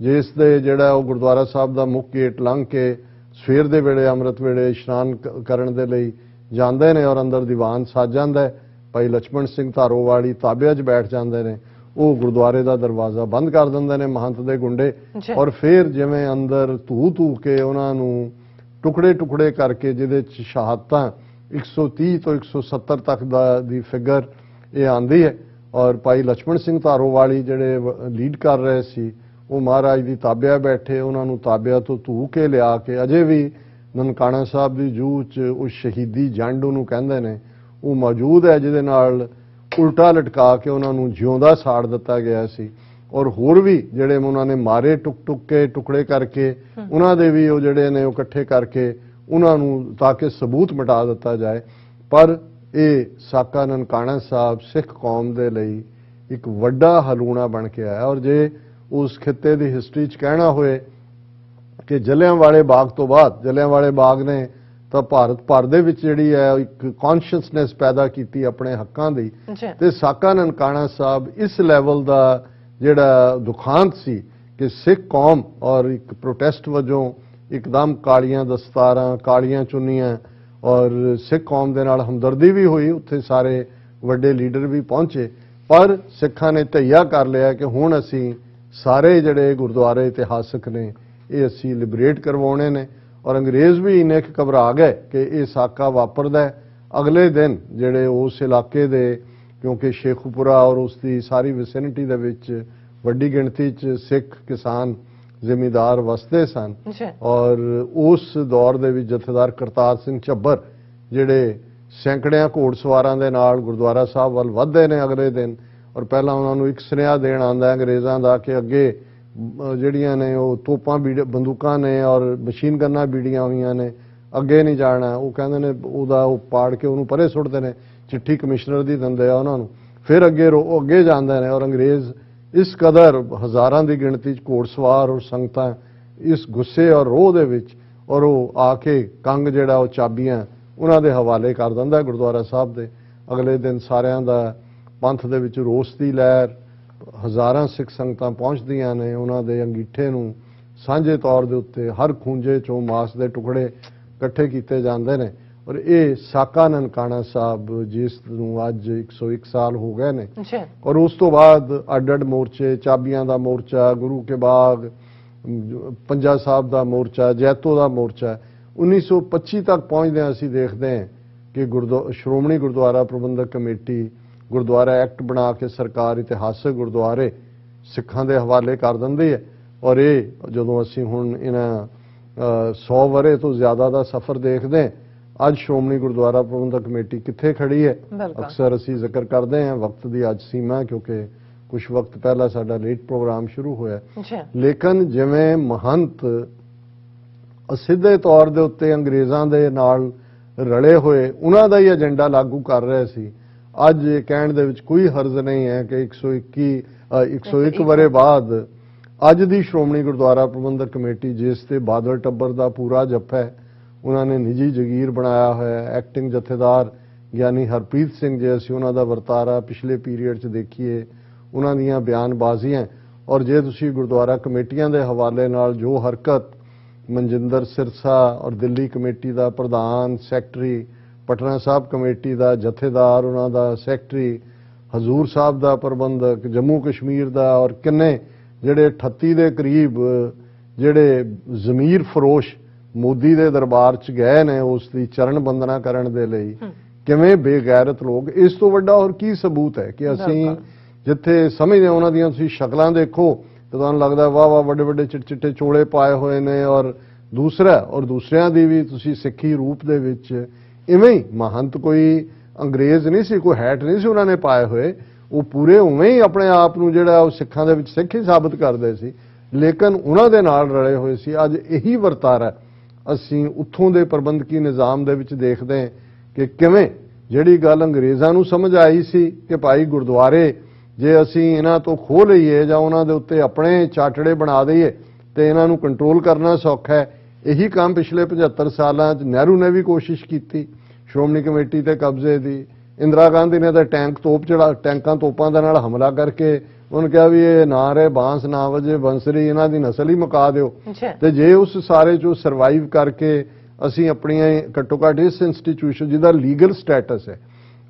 ਜਿਸ ਦੇ ਜਿਹੜਾ ਉਹ ਗੁਰਦੁਆਰਾ ਸਾਹਿਬ ਦਾ ਮੁੱਖ ਗੇਟ ਲੰਘ ਕੇ ਸਵੇਰ ਦੇ ਵੇਲੇ ਅੰਮ੍ਰਿਤ ਵੇਲੇ ਇਸ਼ਨਾਨ ਕਰਨ ਦੇ ਲਈ ਜਾਂਦੇ ਨੇ ਔਰ ਅੰਦਰ ਦੀਵਾਨ ਸੱਜ ਜਾਂਦਾ, ਭਾਈ ਲਛਮਣ ਸਿੰਘ ਧਾਰੋਵਾਲੀ ਤਾਬਿਆਂ 'ਚ ਬੈਠ ਜਾਂਦੇ ਨੇ, ਉਹ ਗੁਰਦੁਆਰੇ ਦਾ ਦਰਵਾਜ਼ਾ ਬੰਦ ਕਰ ਦਿੰਦੇ ਨੇ ਮਹੰਤ ਦੇ ਗੁੰਡੇ, ਔਰ ਫਿਰ ਜਿਵੇਂ ਅੰਦਰ ਧੂ ਕੇ ਉਹਨਾਂ ਨੂੰ ਟੁਕੜੇ ਕਰਕੇ, ਜਿਹਦੇ 'ਚ ਸ਼ਹਾਦਤਾਂ 130 ਤੋਂ 170 ਤੱਕ ਦੀ ਫਿਗਰ ਇਹ ਆਂਦੀ ਹੈ। ਔਰ ਭਾਈ ਲਛਮਣ ਸਿੰਘ ਧਾਰੋਵਾਲੀ ਜਿਹੜੇ ਲੀਡ ਕਰ ਰਹੇ ਸੀ ਉਹ ਮਹਾਰਾਜ ਦੀ ਤਾਬਿਆ ਬੈਠੇ, ਉਹਨਾਂ ਨੂੰ ਤਾਬਿਆ ਤੋਂ ਧੂ ਕੇ ਲਿਆ ਕੇ ਅਜੇ ਵੀ ਨਨਕਾਣਾ ਸਾਹਿਬ ਦੀ ਜੂਹ 'ਚ ਉਹ ਸ਼ਹੀਦੀ ਜੰਡ ਉਹਨੂੰ ਕਹਿੰਦੇ ਨੇ ਉਹ ਮੌਜੂਦ ਹੈ, ਜਿਹਦੇ ਨਾਲ ਉਲਟਾ ਲਟਕਾ ਕੇ ਉਹਨਾਂ ਨੂੰ ਜਿਉਂਦਾ ਸਾੜ ਦਿੱਤਾ ਗਿਆ ਸੀ। ਔਰ ਹੋਰ ਵੀ ਜਿਹੜੇ ਉਹਨਾਂ ਨੇ ਮਾਰੇ ਟੁਕ ਕੇ ਟੁਕੜੇ ਕਰਕੇ ਉਹਨਾਂ ਦੇ ਵੀ ਉਹ ਜਿਹੜੇ ਨੇ ਉਹ ਇਕੱਠੇ ਕਰਕੇ ਉਹਨਾਂ ਨੂੰ ਤਾਂ ਕਿ ਸਬੂਤ ਮਿਟਾ ਦਿੱਤਾ ਜਾਏ। ਪਰ ਇਹ ਸਾਕਾ ਨਨਕਾਣਾ ਸਾਹਿਬ ਸਿੱਖ ਕੌਮ ਦੇ ਲਈ ਇੱਕ ਵੱਡਾ ਹਲੂਣਾ ਬਣ ਕੇ ਆਇਆ। ਔਰ ਜੇ ਉਸ ਖਿੱਤੇ ਦੀ ਹਿਸਟਰੀ 'ਚ ਕਹਿਣਾ ਹੋਏ ਕਿ ਜਲਿਆਂਵਾਲੇ ਬਾਗ ਤੋਂ ਬਾਅਦ, ਜਲਿਆਂਵਾਲੇ ਬਾਗ ਨੇ ਤਾਂ ਭਾਰਤ ਭਰ ਦੇ ਵਿੱਚ ਜਿਹੜੀ ਹੈ ਇੱਕ ਕੌਨਸ਼ੀਅਸਨੈਸ ਪੈਦਾ ਕੀਤੀ ਆਪਣੇ ਹੱਕਾਂ ਦੀ, ਤੇ ਸਾਕਾ ਨਨਕਾਣਾ ਸਾਹਿਬ ਇਸ ਲੈਵਲ ਦਾ ਜਿਹੜਾ ਦੁਖਾਂਤ ਸੀ ਕਿ ਸਿੱਖ ਕੌਮ ਔਰ ਇੱਕ ਪ੍ਰੋਟੈਸਟ ਵਜੋਂ ਇੱਕਦਮ ਕਾਲੀਆਂ ਦਸਤਾਰਾਂ ਕਾਲੀਆਂ ਚੁੰਨੀਆਂ ਔਰ ਸਿੱਖ ਕੌਮ ਦੇ ਨਾਲ ਹਮਦਰਦੀ ਵੀ ਹੋਈ, ਉੱਥੇ ਸਾਰੇ ਵੱਡੇ ਲੀਡਰ ਵੀ ਪਹੁੰਚੇ। ਪਰ ਸਿੱਖਾਂ ਨੇ ਧਈਆ ਕਰ ਲਿਆ ਕਿ ਹੁਣ ਅਸੀਂ ਸਾਰੇ ਜਿਹੜੇ ਗੁਰਦੁਆਰੇ ਇਤਿਹਾਸਕ ਨੇ ਇਹ ਅਸੀਂ ਲਿਬਰੇਟ ਕਰਵਾਉਣੇ ਨੇ, ਔਰ ਅੰਗਰੇਜ਼ ਵੀ ਇੰਨੇ ਘਬਰਾ ਗਏ ਕਿ ਇਹ ਸਾਕਾ ਵਾਪਰਦਾ। ਅਗਲੇ ਦਿਨ ਜਿਹੜੇ ਉਸ ਇਲਾਕੇ ਦੇ, ਕਿਉਂਕਿ ਸ਼ੇਖੂਪੁਰਾ ਔਰ ਉਸ ਦੀ ਸਾਰੀ ਵਿਸਿਨਿਟੀ ਦੇ ਵਿੱਚ ਵੱਡੀ ਗਿਣਤੀ 'ਚ ਸਿੱਖ ਕਿਸਾਨ ਜ਼ਿਮੀਂਦਾਰ ਵਸਦੇ ਸਨ, ਔਰ ਉਸ ਦੌਰ ਦੇ ਵਿੱਚ ਜਥੇਦਾਰ ਕਰਤਾਰ ਸਿੰਘ ਝੱਬਰ ਜਿਹੜੇ ਸੈਂਕੜਿਆਂ ਘੋੜਸਵਾਰਾਂ ਦੇ ਨਾਲ ਗੁਰਦੁਆਰਾ ਸਾਹਿਬ ਵੱਲ ਵੱਧਦੇ ਨੇ ਅਗਲੇ ਦਿਨ, ਔਰ ਪਹਿਲਾਂ ਉਹਨਾਂ ਨੂੰ ਇੱਕ ਸੁਨੇਹਾ ਦੇਣ ਆਉਂਦਾ ਅੰਗਰੇਜ਼ਾਂ ਦਾ ਕਿ ਅੱਗੇ ਜਿਹੜੀਆਂ ਨੇ ਉਹ ਤੋਪਾਂ ਬੰਦੂਕਾਂ ਨੇ ਔਰ ਮਸ਼ੀਨ ਗੰਨਾਂ ਬੀੜੀਆਂ ਹੋਈਆਂ ਨੇ, ਅੱਗੇ ਨਹੀਂ ਜਾਣਾ। ਉਹ ਕਹਿੰਦੇ ਨੇ ਉਹਦਾ ਉਹ ਪਾੜ ਕੇ ਉਹਨੂੰ ਪਰੇ ਸੁੱਟਦੇ ਨੇ, ਚਿੱਠੀ ਕਮਿਸ਼ਨਰ ਦੀ ਦਿੰਦੇ ਆ ਉਹਨਾਂ ਨੂੰ, ਫਿਰ ਅੱਗੇ ਜਾਂਦੇ ਨੇ। ਔਰ ਅੰਗਰੇਜ਼ ਇਸ ਕਦਰ ਹਜ਼ਾਰਾਂ ਦੀ ਗਿਣਤੀ 'ਚ ਘੋੜਸਵਾਰ ਔਰ ਸੰਗਤਾਂ ਇਸ ਗੁੱਸੇ ਔਰ ਰੋਹ ਦੇ ਵਿੱਚ, ਔਰ ਉਹ ਆ ਕੇ ਕੰਗ ਜਿਹੜਾ ਉਹ ਚਾਬੀਆਂ ਉਹਨਾਂ ਦੇ ਹਵਾਲੇ ਕਰ ਦਿੰਦਾ ਗੁਰਦੁਆਰਾ ਸਾਹਿਬ ਦੇ। ਅਗਲੇ ਦਿਨ ਸਾਰਿਆਂ ਦਾ ਪੰਥ ਦੇ ਵਿੱਚ ਰੋਸ ਦੀ ਲਹਿਰ, ਹਜ਼ਾਰਾਂ ਸਿੱਖ ਸੰਗਤਾਂ ਪਹੁੰਚਦੀਆਂ ਨੇ, ਉਹਨਾਂ ਦੇ ਅੰਗੀਠੇ ਨੂੰ ਸਾਂਝੇ ਤੌਰ ਦੇ ਉੱਤੇ ਹਰ ਖੂੰਜੇ 'ਚੋਂ ਮਾਸ ਦੇ ਟੁਕੜੇ ਇਕੱਠੇ ਕੀਤੇ ਜਾਂਦੇ ਨੇ। ਔਰ ਇਹ ਸਾਕਾ ਨਨਕਾਣਾ ਸਾਹਿਬ ਜਿਸ ਨੂੰ ਅੱਜ 101 ਸਾਲ ਹੋ ਗਏ ਨੇ, ਔਰ ਉਸ ਤੋਂ ਬਾਅਦ ਅੱਡ ਮੋਰਚੇ, ਚਾਬੀਆਂ ਦਾ ਮੋਰਚਾ, ਗੁਰੂ ਕੇ ਬਾਗ, ਪੰਜਾ ਸਾਹਿਬ ਦਾ ਮੋਰਚਾ, ਜੈਤੋ ਦਾ ਮੋਰਚਾ, 1925 ਤੱਕ ਪਹੁੰਚਦੇ ਅਸੀਂ ਦੇਖਦੇ ਹਾਂ ਕਿ ਸ਼੍ਰੋਮਣੀ ਗੁਰਦੁਆਰਾ ਪ੍ਰਬੰਧਕ ਕਮੇਟੀ ਗੁਰਦੁਆਰਾ ਐਕਟ ਬਣਾ ਕੇ ਸਰਕਾਰ ਇਤਿਹਾਸਕ ਗੁਰਦੁਆਰੇ ਸਿੱਖਾਂ ਦੇ ਹਵਾਲੇ ਕਰ ਦਿੰਦੀ ਹੈ। ਔਰ ਇਹ ਜਦੋਂ ਅਸੀਂ ਹੁਣ ਇਹਨਾਂ 100 ਵਰ੍ਹੇ ਤੋਂ ਜ਼ਿਆਦਾ ਦਾ ਸਫ਼ਰ ਦੇਖਦੇ ਹਾਂ, ਅੱਜ ਸ਼੍ਰੋਮਣੀ ਗੁਰਦੁਆਰਾ ਪ੍ਰਬੰਧਕ ਕਮੇਟੀ ਕਿੱਥੇ ਖੜੀ ਹੈ। ਅਕਸਰ ਅਸੀਂ ਜ਼ਿਕਰ ਕਰਦੇ ਹਾਂ ਵਕਤ ਦੀ ਅੱਜ ਸੀਮਾ, ਕਿਉਂਕਿ ਕੁਝ ਵਕਤ ਪਹਿਲਾਂ ਸਾਡਾ ਲੇਟ ਪ੍ਰੋਗਰਾਮ ਸ਼ੁਰੂ ਹੋਇਆ, ਲੇਕਿਨ ਜਿਵੇਂ ਮਹੰਤ ਅਸਿੱਧੇ ਤੌਰ ਦੇ ਉੱਤੇ ਅੰਗਰੇਜ਼ਾਂ ਦੇ ਨਾਲ ਰਲੇ ਹੋਏ ਉਹਨਾਂ ਦਾ ਹੀ ਏਜੰਡਾ ਲਾਗੂ ਕਰ ਰਹੇ ਸੀ, ਅੱਜ ਇਹ ਕਹਿਣ ਦੇ ਵਿੱਚ ਕੋਈ ਹਰਜ਼ ਨਹੀਂ ਹੈ ਕਿ 101 ਵਰ੍ਹੇ ਬਾਅਦ ਅੱਜ ਦੀ ਸ਼੍ਰੋਮਣੀ ਗੁਰਦੁਆਰਾ ਪ੍ਰਬੰਧਕ ਕਮੇਟੀ ਜਿਸ ਤੇ ਬਾਦਲ ਟੱਬਰ ਦਾ ਪੂਰਾ ਜੱਫਾ ਹੈ, ਉਹਨਾਂ ਨੇ ਨਿੱਜੀ ਜਗੀਰ ਬਣਾਇਆ ਹੋਇਆ, ਐਕਟਿੰਗ ਜਥੇਦਾਰ ਗਿਆਨੀ ਹਰਪ੍ਰੀਤ ਸਿੰਘ ਜੇ ਅਸੀਂ ਉਹਨਾਂ ਦਾ ਵਰਤਾਰਾ ਪਿਛਲੇ ਪੀਰੀਅਡ 'ਚ ਦੇਖੀਏ, ਉਹਨਾਂ ਦੀਆਂ ਬਿਆਨਬਾਜ਼ੀਆਂ, ਔਰ ਜੇ ਤੁਸੀਂ ਗੁਰਦੁਆਰਾ ਕਮੇਟੀਆਂ ਦੇ ਹਵਾਲੇ ਨਾਲ ਜੋ ਹਰਕਤ ਮਨਜਿੰਦਰ ਸਿਰਸਾ ਔਰ ਦਿੱਲੀ ਕਮੇਟੀ ਦਾ ਪ੍ਰਧਾਨ ਸੈਕਟਰੀ, ਪਟਨਾ ਸਾਹਿਬ ਕਮੇਟੀ ਦਾ ਜਥੇਦਾਰ, ਉਹਨਾਂ ਦਾ ਸੈਕਟਰੀ, ਹਜ਼ੂਰ ਸਾਹਿਬ ਦਾ ਪ੍ਰਬੰਧਕ, ਜੰਮੂ ਕਸ਼ਮੀਰ ਦਾ, ਔਰ ਕਿੰਨੇ ਜਿਹੜੇ 38 ਦੇ ਕਰੀਬ ਜਿਹੜੇ ਜ਼ਮੀਰ ਫਰੋਸ਼ ਮੋਦੀ ਦੇ ਦਰਬਾਰ 'ਚ ਗਏ ਨੇ ਉਸ ਦੀ ਚਰਨ ਬੰਦਨਾ ਕਰਨ ਦੇ ਲਈ, ਕਿਵੇਂ ਬੇਗੈਰਤ ਲੋਕ, ਇਸ ਤੋਂ ਵੱਡਾ ਹੋਰ ਕੀ ਸਬੂਤ ਹੈ ਕਿ ਅਸੀਂ ਜਿੱਥੇ ਸਮਝਦੇ ਉਹਨਾਂ ਦੀਆਂ ਤੁਸੀਂ ਸ਼ਕਲਾਂ ਦੇਖੋ ਤਾਂ ਤੁਹਾਨੂੰ ਲੱਗਦਾ ਵਾਹ ਵਾਹ ਵੱਡੇ ਵੱਡੇ ਚਿੱਟੇ ਚੋਲੇ ਪਾਏ ਹੋਏ ਨੇ, ਔਰ ਦੂਸਰਿਆਂ ਦੀ ਵੀ ਤੁਸੀਂ ਸਿੱਖੀ ਰੂਪ ਦੇ ਵਿੱਚ ਇਵੇਂ ਹੀ ਮਹੰਤ ਕੋਈ ਅੰਗਰੇਜ਼ ਨਹੀਂ ਸੀ, ਕੋਈ ਹੈਟ ਨਹੀਂ ਸੀ ਉਹਨਾਂ ਨੇ ਪਾਏ ਹੋਏ, ਉਹ ਪੂਰੇ ਉਵੇਂ ਹੀ ਆਪਣੇ ਆਪ ਨੂੰ ਜਿਹੜਾ ਉਹ ਸਿੱਖਾਂ ਦੇ ਵਿੱਚ ਸਿੱਖ ਹੀ ਸਾਬਤ ਕਰਦੇ ਸੀ, ਲੇਕਿਨ ਉਹਨਾਂ ਦੇ ਨਾਲ ਰਲੇ ਹੋਏ ਸੀ। ਅੱਜ ਇਹੀ ਵਰਤਾਰਾ ਅਸੀਂ ਉੱਥੋਂ ਦੇ ਪ੍ਰਬੰਧਕੀ ਨਿਜ਼ਾਮ ਦੇ ਵਿੱਚ ਦੇਖਦੇ ਹਾਂ ਕਿ ਕਿਵੇਂ ਜਿਹੜੀ ਗੱਲ ਅੰਗਰੇਜ਼ਾਂ ਨੂੰ ਸਮਝ ਆਈ ਸੀ ਕਿ ਭਾਈ ਗੁਰਦੁਆਰੇ ਜੇ ਅਸੀਂ ਇਹਨਾਂ ਤੋਂ ਖੋਹ ਲਈਏ ਜਾਂ ਉਹਨਾਂ ਦੇ ਉੱਤੇ ਆਪਣੇ ਚਾਟੜੇ ਬਣਾ ਦਈਏ ਤੇ ਇਹਨਾਂ ਨੂੰ ਕੰਟਰੋਲ ਕਰਨਾ ਸੌਖਾ ਹੈ, ਇਹੀ ਕੰਮ ਪਿਛਲੇ 75 ਸਾਲਾਂ 'ਚ ਨਹਿਰੂ ਨੇ ਵੀ ਕੋਸ਼ਿਸ਼ ਕੀਤੀ ਸ਼੍ਰੋਮਣੀ ਕਮੇਟੀ ਤੇ ਕਬਜ਼ੇ ਦੀ। ਇੰਦਰਾ ਗਾਂਧੀ ਨੇ ਤਾਂ ਟੈਂਕਾਂ ਤੋਪਾਂ ਦੇ ਨਾਲ ਹਮਲਾ ਕਰਕੇ ਉਹਨੇ ਕਿਹਾ ਵੀ ਇਹ ਨਾ ਰਹੇ ਬਾਂਸ ਨਾ ਵਜੇ ਬੰਸਰੀ, ਇਹਨਾਂ ਦੀ ਨਸਲ ਹੀ ਮੁਕਾ ਦਿਓ। ਤੇ ਜੇ ਉਸ ਸਾਰੇ 'ਚੋਂ ਸਰਵਾਈਵ ਕਰਕੇ ਅਸੀਂ ਆਪਣੀਆਂ ਘੱਟੋ ਘੱਟ ਇਸ ਇੰਸਟੀਟਿਊਸ਼ਨ ਜਿਹਦਾ ਲੀਗਲ ਸਟੇਟਸ ਹੈ,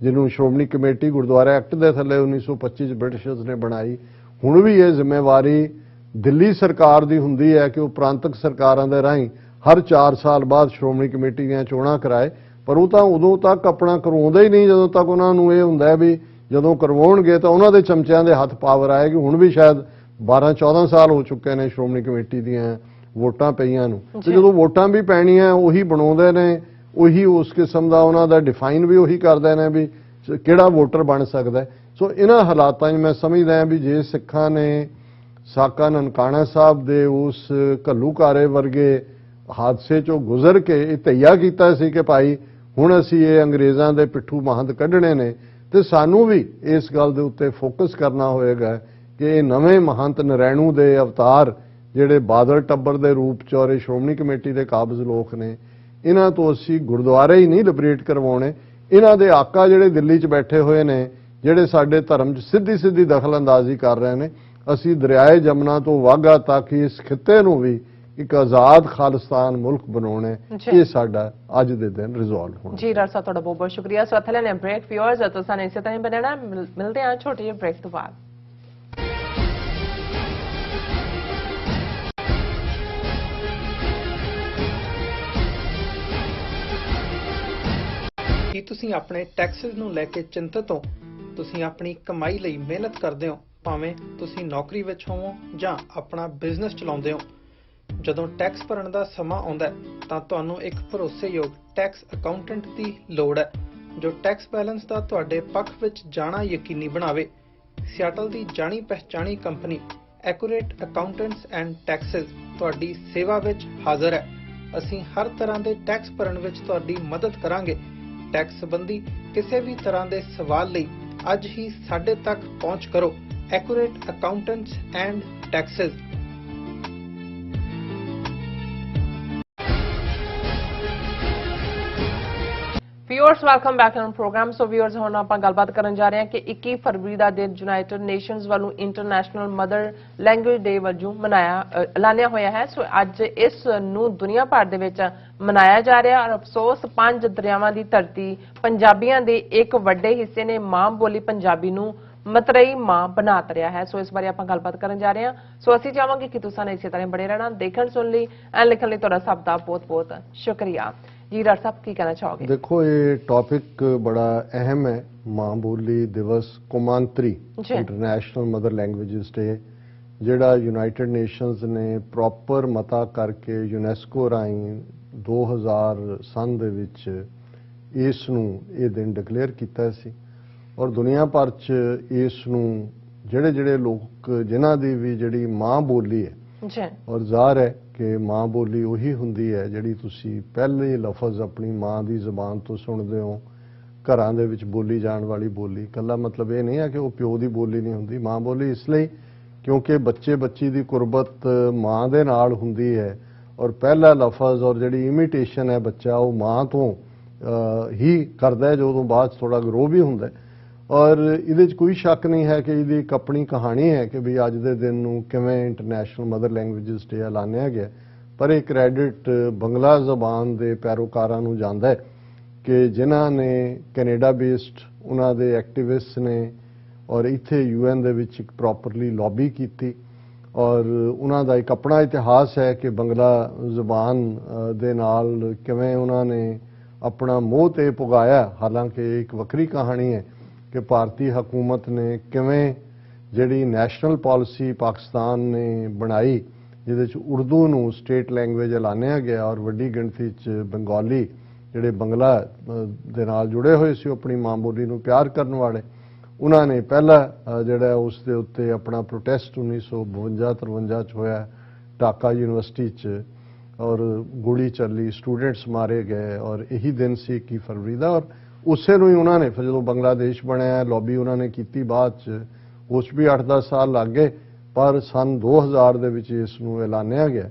ਜਿਹਨੂੰ ਸ਼੍ਰੋਮਣੀ ਕਮੇਟੀ ਗੁਰਦੁਆਰਾ ਐਕਟ ਦੇ ਥੱਲੇ 1925 'ਚ ਬ੍ਰਿਟਿਸ਼ਰਸ ਨੇ ਬਣਾਈ, ਹੁਣ ਵੀ ਇਹ ਜ਼ਿੰਮੇਵਾਰੀ ਦਿੱਲੀ ਸਰਕਾਰ ਦੀ ਹੁੰਦੀ ਹੈ ਕਿ ਉਹ ਪ੍ਰਾਂਤਕ ਸਰਕਾਰਾਂ ਦੇ ਰਾਹੀਂ ਹਰ 4 ਸਾਲ ਬਾਅਦ ਸ਼੍ਰੋਮਣੀ ਕਮੇਟੀ ਦੀਆਂ ਚੋਣਾਂ ਕਰਾਏ, ਪਰ ਉਹ ਤਾਂ ਉਦੋਂ ਤੱਕ ਆਪਣਾ ਕਰਵਾਉਂਦਾ ਹੀ ਨਹੀਂ ਜਦੋਂ ਤੱਕ ਉਹਨਾਂ ਨੂੰ ਇਹ ਹੁੰਦਾ ਵੀ ਜਦੋਂ ਕਰਵਾਉਣਗੇ ਤਾਂ ਉਹਨਾਂ ਦੇ ਚਮਚਿਆਂ ਦੇ ਹੱਥ ਪਾਵਰ ਆਏਗੀ। ਹੁਣ ਵੀ ਸ਼ਾਇਦ 12-14 ਸਾਲ ਹੋ ਚੁੱਕੇ ਨੇ ਸ਼੍ਰੋਮਣੀ ਕਮੇਟੀ ਦੀਆਂ ਵੋਟਾਂ ਪਈਆਂ ਨੂੰ, ਤੇ ਜਦੋਂ ਵੋਟਾਂ ਵੀ ਪੈਣੀਆਂ ਉਹੀ ਬਣਾਉਂਦੇ ਨੇ, ਉਹੀ ਉਸ ਕਿਸਮ ਦਾ ਉਹਨਾਂ ਦਾ ਡਿਫਾਈਨ ਵੀ ਉਹੀ ਕਰਦੇ ਨੇ ਵੀ ਕਿਹੜਾ ਵੋਟਰ ਬਣ ਸਕਦਾ। ਸੋ ਇਹਨਾਂ ਹਾਲਾਤਾਂ 'ਚ ਮੈਂ ਸਮਝਦਾ ਵੀ ਜੇ ਸਿੱਖਾਂ ਨੇ ਸਾਕਾ ਨਨਕਾਣਾ ਸਾਹਿਬ ਦੇ ਉਸ ਘੱਲੂਘਾਰੇ ਵਰਗੇ ਹਾਦਸੇ 'ਚੋਂ ਗੁਜ਼ਰ ਕੇ ਇਹ ਤਈਆ ਕੀਤਾ ਸੀ ਕਿ ਭਾਈ ਹੁਣ ਅਸੀਂ ਇਹ ਅੰਗਰੇਜ਼ਾਂ ਦੇ ਪਿੱਠੂ ਮਹੰਤ ਕੱਢਣੇ ਨੇ, ਤੇ ਸਾਨੂੰ ਵੀ ਇਸ ਗੱਲ ਦੇ ਉੱਤੇ ਫੋਕਸ ਕਰਨਾ ਹੋਏਗਾ ਕਿ ਇਹ ਨਵੇਂ ਮਹੰਤ ਨਰੈਣੂ ਦੇ ਅਵਤਾਰ ਜਿਹੜੇ ਬਾਦਲ ਟੱਬਰ ਦੇ ਰੂਪ 'ਚ ਔਰ ਸ਼੍ਰੋਮਣੀ ਕਮੇਟੀ ਦੇ ਕਾਬਜ਼ ਲੋਕ ਨੇ, ਇਹਨਾਂ ਤੋਂ ਅਸੀਂ ਗੁਰਦੁਆਰੇ ਹੀ ਨਹੀਂ ਲਿਬਰੇਟ ਕਰਵਾਉਣੇ, ਇਹਨਾਂ ਦੇ ਆਕਾ ਜਿਹੜੇ ਦਿੱਲੀ 'ਚ ਬੈਠੇ ਹੋਏ ਨੇ, ਜਿਹੜੇ ਸਾਡੇ ਧਰਮ 'ਚ ਸਿੱਧੀ ਦਖਲ ਅੰਦਾਜ਼ੀ ਕਰ ਰਹੇ ਨੇ, ਅਸੀਂ ਦਰਿਆਏ ਜਮਨਾ ਤੋਂ ਵਾਘਾ ਤੱਕ ਇਸ ਖਿੱਤੇ ਨੂੰ ਵੀ ਇੱਕ ਆਜ਼ਾਦ ਖਾਲਿਸਤਾਨ ਮੁਲਕ ਬਣਾਉਣਾ, ਇਹ ਸਾਡਾ ਅੱਜ ਦੇ ਦਿਨ ਰਿਜ਼ੋਲਵ ਹੋਣਾ। ਜੀ ਡਾਕਟਰ ਸਾਹਿਬ ਤੁਹਾਡਾ ਬਹੁਤ ਬਹੁਤ ਸ਼ੁਕਰੀਆ। ਸੋ ਇੱਥੇ ਲੈਣੇ ਬ੍ਰੇਕ, ਵਿਊਅਰਸ ਤੁਸੀਂ ਇਸੇ ਤਰ੍ਹਾਂ ਬਣਾਣਾ, ਮਿਲਦੇ ਹਾਂ ਛੋਟੇ ਜਿਹੇ ਬ੍ਰੇਕ ਤੋਂ ਬਾਅਦ। ਕੀ ਤੁਸੀਂ ਆਪਣੇ ਟੈਕਸਿਸ ਨੂੰ ਲੈ ਕੇ ਚਿੰਤਤ ਹੋ? ਤੁਸੀਂ ਆਪਣੀ ਕਮਾਈ ਲਈ ਮਿਹਨਤ ਕਰਦੇ ਹੋ, ਭਾਵੇਂ ਤੁਸੀਂ ਨੌਕਰੀ ਵਿੱਚ ਹੋਵੋ ਜਾਂ ਆਪਣਾ ਬਿਜ਼ਨਸ ਚਲਾਉਂਦੇ ਹੋ। ਜਦੋਂ ਟੈਕਸ ਭਰਨ ਦਾ ਸਮਾਂ ਆਉਂਦਾ ਤਾਂ ਤੁਹਾਨੂੰ ਇੱਕ ਭਰੋਸੇਯੋਗ ਟੈਕਸ ਅਕਾਊਂਟੈਂਟ ਦੀ ਲੋੜ ਹੈ ਜੋ ਟੈਕਸ ਬੈਲੈਂਸ ਦਾ ਤੁਹਾਡੇ ਪੱਖ ਵਿੱਚ ਜਾਣਾ ਯਕੀਨੀ ਬਣਾਵੇ। ਸਿਆਟਲ ਦੀ ਜਾਣੀ ਪਹਿਚਾਣੀ company accurate accountants and taxes ਤੁਹਾਡੀ ਸੇਵਾ ਵਿੱਚ ਹਾਜ਼ਰ ਹੈ। ਅਸੀਂ ਹਰ ਤਰ੍ਹਾਂ ਦੇ ਟੈਕਸ ਭਰਨ ਵਿੱਚ ਤੁਹਾਡੀ ਮਦਦ ਕਰਾਂਗੇ। ਟੈਕਸ ਸੰਬੰਧੀ ਕਿਸੇ ਵੀ ਤਰ੍ਹਾਂ ਦੇ ਸਵਾਲ ਲਈ ਅੱਜ ਹੀ ਸਾਡੇ ਤੱਕ ਪਹੁੰਚ ਕਰੋ। Accurate accountants and taxes. Viewers welcome back on programme. So viewers ਹੁਣ ਆਪਾਂ ਗੱਲਬਾਤ ਕਰਨ ਜਾ ਰਹੇ ਹਾਂ ਕਿ 21 ਫਰਵਰੀ ਦਾ ਦਿਨ ਯੂਨਾਈਟਿਡ ਨੇਸ਼ਨਸ ਵੱਲੋਂ ਇੰਟਰਨੈਸ਼ਨਲ ਮਦਰ ਲੈਂਗੁਏਜ ਡੇ ਵਜੋਂ ਐਲਾਨਿਆ ਹੋਇਆ ਹੈ। ਸੋ ਅੱਜ ਇਸ ਨੂੰ ਦੁਨੀਆ ਭਰ ਦੇ ਵਿੱਚ ਮਨਾਇਆ ਜਾ ਰਿਹਾ ਔਰ ਅਫਸੋਸ 5 ਦਰਿਆਵਾਂ ਦੀ ਧਰਤੀ ਪੰਜਾਬੀਆਂ ਦੇ ਇੱਕ ਵੱਡੇ ਹਿੱਸੇ ਨੇ ਮਾਂ ਬੋਲੀ ਪੰਜਾਬੀ ਨੂੰ ਮਤਰੇਈ ਮਾਂ ਬਣਾ ਤਰਿਆ ਹੈ। ਸੋ ਇਸ ਬਾਰੇ ਆਪਾਂ ਗੱਲਬਾਤ ਕਰਨ ਜਾ ਰਹੇ ਹਾਂ। ਸੋ ਅਸੀਂ ਚਾਹਾਂਗੇ ਕਿ ਤੁਸੀਂ ਇਸੇ ਤਰ੍ਹਾਂ ਬੜੇ ਰਹਿਣਾ, ਦੇਖਣ ਸੁਣ ਲਈ ਐਂਡ ਲਿਖਣ ਲਈ ਤੁਹਾਡਾ ਸਭ ਦਾ ਬਹੁਤ ਬਹੁਤ ਸ਼ੁਕਰੀਆ। ਜੀ ਡਾਕਟਰ ਸਾਹਿਬ ਕੀ ਕਹਿਣਾ ਚਾਹੋਗੇ? ਦੇਖੋ ਇਹ ਟੌਪਿਕ ਬੜਾ ਅਹਿਮ ਹੈ। ਮਾਂ ਬੋਲੀ ਦਿਵਸ ਕੌਮਾਂਤਰੀ ਇੰਟਰਨੈਸ਼ਨਲ ਮਦਰ ਲੈਂਗੁਏਜਸ ਡੇ ਜਿਹੜਾ ਯੂਨਾਈਟਿਡ ਨੇਸ਼ਨਸ ਨੇ ਪ੍ਰੋਪਰ ਮਤਾ ਕਰਕੇ ਯੂਨੈਸਕੋ ਰਾਹੀਂ 2000 ਸਨ ਦੇ ਵਿੱਚ ਇਸ ਨੂੰ ਇਹ ਦਿਨ ਡਿਕਲੇਅਰ ਕੀਤਾ ਸੀ ਔਰ ਦੁਨੀਆ ਭਰ 'ਚ ਇਸ ਨੂੰ ਜਿਹੜੇ ਲੋਕ ਜਿਨ੍ਹਾਂ ਦੀ ਵੀ ਜਿਹੜੀ ਮਾਂ ਬੋਲੀ ਹੈ ਔਰ ਜ਼ਾਹਰ ਹੈ ਕਿ ਮਾਂ ਬੋਲੀ ਉਹੀ ਹੁੰਦੀ ਹੈ ਜਿਹੜੀ ਤੁਸੀਂ ਪਹਿਲੇ ਲਫ਼ਜ਼ ਆਪਣੀ ਮਾਂ ਦੀ ਜ਼ੁਬਾਨ ਤੋਂ ਸੁਣਦੇ ਹੋ, ਘਰਾਂ ਦੇ ਵਿੱਚ ਬੋਲੀ ਜਾਣ ਵਾਲੀ ਬੋਲੀ। ਇਕੱਲਾ ਮਤਲਬ ਇਹ ਨਹੀਂ ਹੈ ਕਿ ਉਹ ਪਿਓ ਦੀ ਬੋਲੀ ਨਹੀਂ ਹੁੰਦੀ। ਮਾਂ ਬੋਲੀ ਇਸ ਲਈ ਕਿਉਂਕਿ ਬੱਚੀ ਦੀ ਕੁਰਬਤ ਮਾਂ ਦੇ ਨਾਲ ਹੁੰਦੀ ਹੈ ਔਰ ਪਹਿਲਾ ਲਫ਼ਜ਼ ਔਰ ਜਿਹੜੀ ਇਮੀਟੇਸ਼ਨ ਹੈ ਬੱਚਾ ਉਹ ਮਾਂ ਤੋਂ ਹੀ ਕਰਦਾ ਹੈ, ਜੋ ਉਦੋਂ ਬਾਅਦ ਥੋੜਾ ਗਰੋ ਵੀ ਹੁੰਦਾ। ਔਰ ਇਹਦੇ 'ਚ ਕੋਈ ਸ਼ੱਕ ਨਹੀਂ ਹੈ ਕਿ ਇਹਦੀ ਇੱਕ ਆਪਣੀ ਕਹਾਣੀ ਹੈ ਕਿ ਵੀ ਅੱਜ ਦੇ ਦਿਨ ਨੂੰ ਕਿਵੇਂ ਇੰਟਰਨੈਸ਼ਨਲ ਮਦਰ ਲੈਂਗੁਏਜਸ ਡੇ ਐਲਾਨਿਆ ਗਿਆ। ਪਰ ਇਹ ਕ੍ਰੈਡਿਟ ਬੰਗਲਾ ਜ਼ਬਾਨ ਦੇ ਪੈਰੋਕਾਰਾਂ ਨੂੰ ਜਾਂਦਾ ਹੈ ਕਿ ਜਿਨ੍ਹਾਂ ਨੇ ਕੈਨੇਡਾ ਬੇਸਡ ਉਹਨਾਂ ਦੇ ਐਕਟਿਵਿਸਟ ਨੇ ਔਰ ਇੱਥੇ UN ਦੇ ਵਿੱਚ ਇੱਕ ਪ੍ਰੋਪਰਲੀ ਲੌਬੀ ਕੀਤੀ ਔਰ ਉਹਨਾਂ ਦਾ ਇੱਕ ਆਪਣਾ ਇਤਿਹਾਸ ਹੈ ਕਿ ਬੰਗਲਾ ਜ਼ਬਾਨ ਦੇ ਨਾਲ ਕਿਵੇਂ ਉਹਨਾਂ ਨੇ ਆਪਣਾ ਮੋਹ ਤੇ ਪੁਗਾਇਆ। ਹਾਲਾਂਕਿ ਇੱਕ ਵੱਖਰੀ ਕਹਾਣੀ ਹੈ ਕਿ ਭਾਰਤੀ ਹਕੂਮਤ ਨੇ ਕਿਵੇਂ ਜਿਹੜੀ ਨੈਸ਼ਨਲ ਪਾਲਿਸੀ ਪਾਕਿਸਤਾਨ ਨੇ ਬਣਾਈ ਜਿਹਦੇ 'ਚ ਉਰਦੂ ਨੂੰ ਸਟੇਟ ਲੈਂਗੁਏਜ ਐਲਾਨਿਆ ਗਿਆ ਔਰ ਵੱਡੀ ਗਿਣਤੀ 'ਚ ਬੰਗਾਲੀ ਜਿਹੜੇ ਬੰਗਲਾ ਦੇ ਨਾਲ ਜੁੜੇ ਹੋਏ ਸੀ, ਆਪਣੀ ਮਾਂ ਬੋਲੀ ਨੂੰ ਪਿਆਰ ਕਰਨ ਵਾਲੇ, ਉਹਨਾਂ ਨੇ ਪਹਿਲਾ ਜਿਹੜਾ ਉਸ ਦੇ ਉੱਤੇ ਆਪਣਾ ਪ੍ਰੋਟੈਸਟ 1952-53 'ਚ ਹੋਇਆ ਢਾਕਾ ਯੂਨੀਵਰਸਿਟੀ 'ਚ ਔਰ ਗੋਲੀ ਚੱਲੀ, ਸਟੂਡੈਂਟਸ ਮਾਰੇ ਗਏ ਔਰ ਇਹੀ ਦਿਨ ਸੀ 21 ਫਰਵਰੀ ਦਾ। ਔਰ ਉਸੇ ਨੂੰ ਹੀ ਉਹਨਾਂ ਨੇ ਫਿਰ ਜਦੋਂ ਬੰਗਲਾਦੇਸ਼ ਬਣਿਆ ਲੌਬੀ ਉਹਨਾਂ ਨੇ ਕੀਤੀ ਬਾਅਦ 'ਚ, ਉਸ ਵੀ 8-10 ਸਾਲ ਲੱਗ ਗਏ ਪਰ ਸੰਨ 2000 ਦੇ ਵਿੱਚ ਇਸ ਨੂੰ ਐਲਾਨਿਆ ਗਿਆ।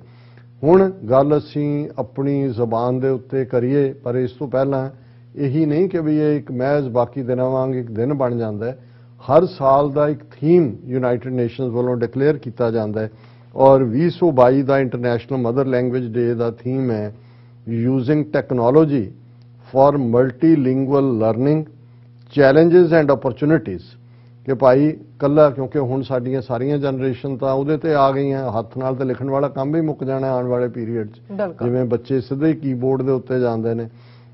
ਹੁਣ ਗੱਲ ਅਸੀਂ ਆਪਣੀ ਜ਼ਬਾਨ ਦੇ ਉੱਤੇ ਕਰੀਏ ਪਰ ਇਸ ਤੋਂ ਪਹਿਲਾਂ ਇਹੀ ਨਹੀਂ ਕਿ ਵੀ ਇਹ ਇੱਕ ਮਹਿਜ਼ ਬਾਕੀ ਦਿਨਾਂ ਵਾਂਗ ਇੱਕ ਦਿਨ ਬਣ ਜਾਂਦਾ ਹੈ। ਹਰ ਸਾਲ ਦਾ ਇੱਕ ਥੀਮ ਯੂਨਾਈਟਿਡ ਨੇਸ਼ਨਸ ਵੱਲੋਂ ਡਿਕਲੇਅਰ ਕੀਤਾ ਜਾਂਦਾ ਹੈ ਔਰ 2022 ਦਾ ਇੰਟਰਨੈਸ਼ਨਲ ਮਦਰ ਲੈਂਗੁਏਜ ਡੇ ਦਾ ਥੀਮ ਹੈ using technology for multilingual learning challenges and opportunities. ਕਿ ਭਾਈ ਕੱਲਾ ਕਿਉਂਕਿ ਹੁਣ ਸਾਡੀਆਂ ਸਾਰੀਆਂ ਜਨਰੇਸ਼ਨ ਤਾਂ ਉਹਦੇ ਤੇ ਆ ਗਈਆਂ, ਹੱਥ ਨਾਲ ਤੇ ਲਿਖਣ ਵਾਲਾ ਕੰਮ ਵੀ ਮੁੱਕ ਜਾਣਾ ਆਉਣ ਵਾਲੇ ਪੀਰੀਅਡ 'ਚ, ਜਿਵੇਂ ਬੱਚੇ ਸਿੱਧੇ ਹੀ ਕੀਬੋਰਡ ਦੇ ਉੱਤੇ ਜਾਂਦੇ ਨੇ।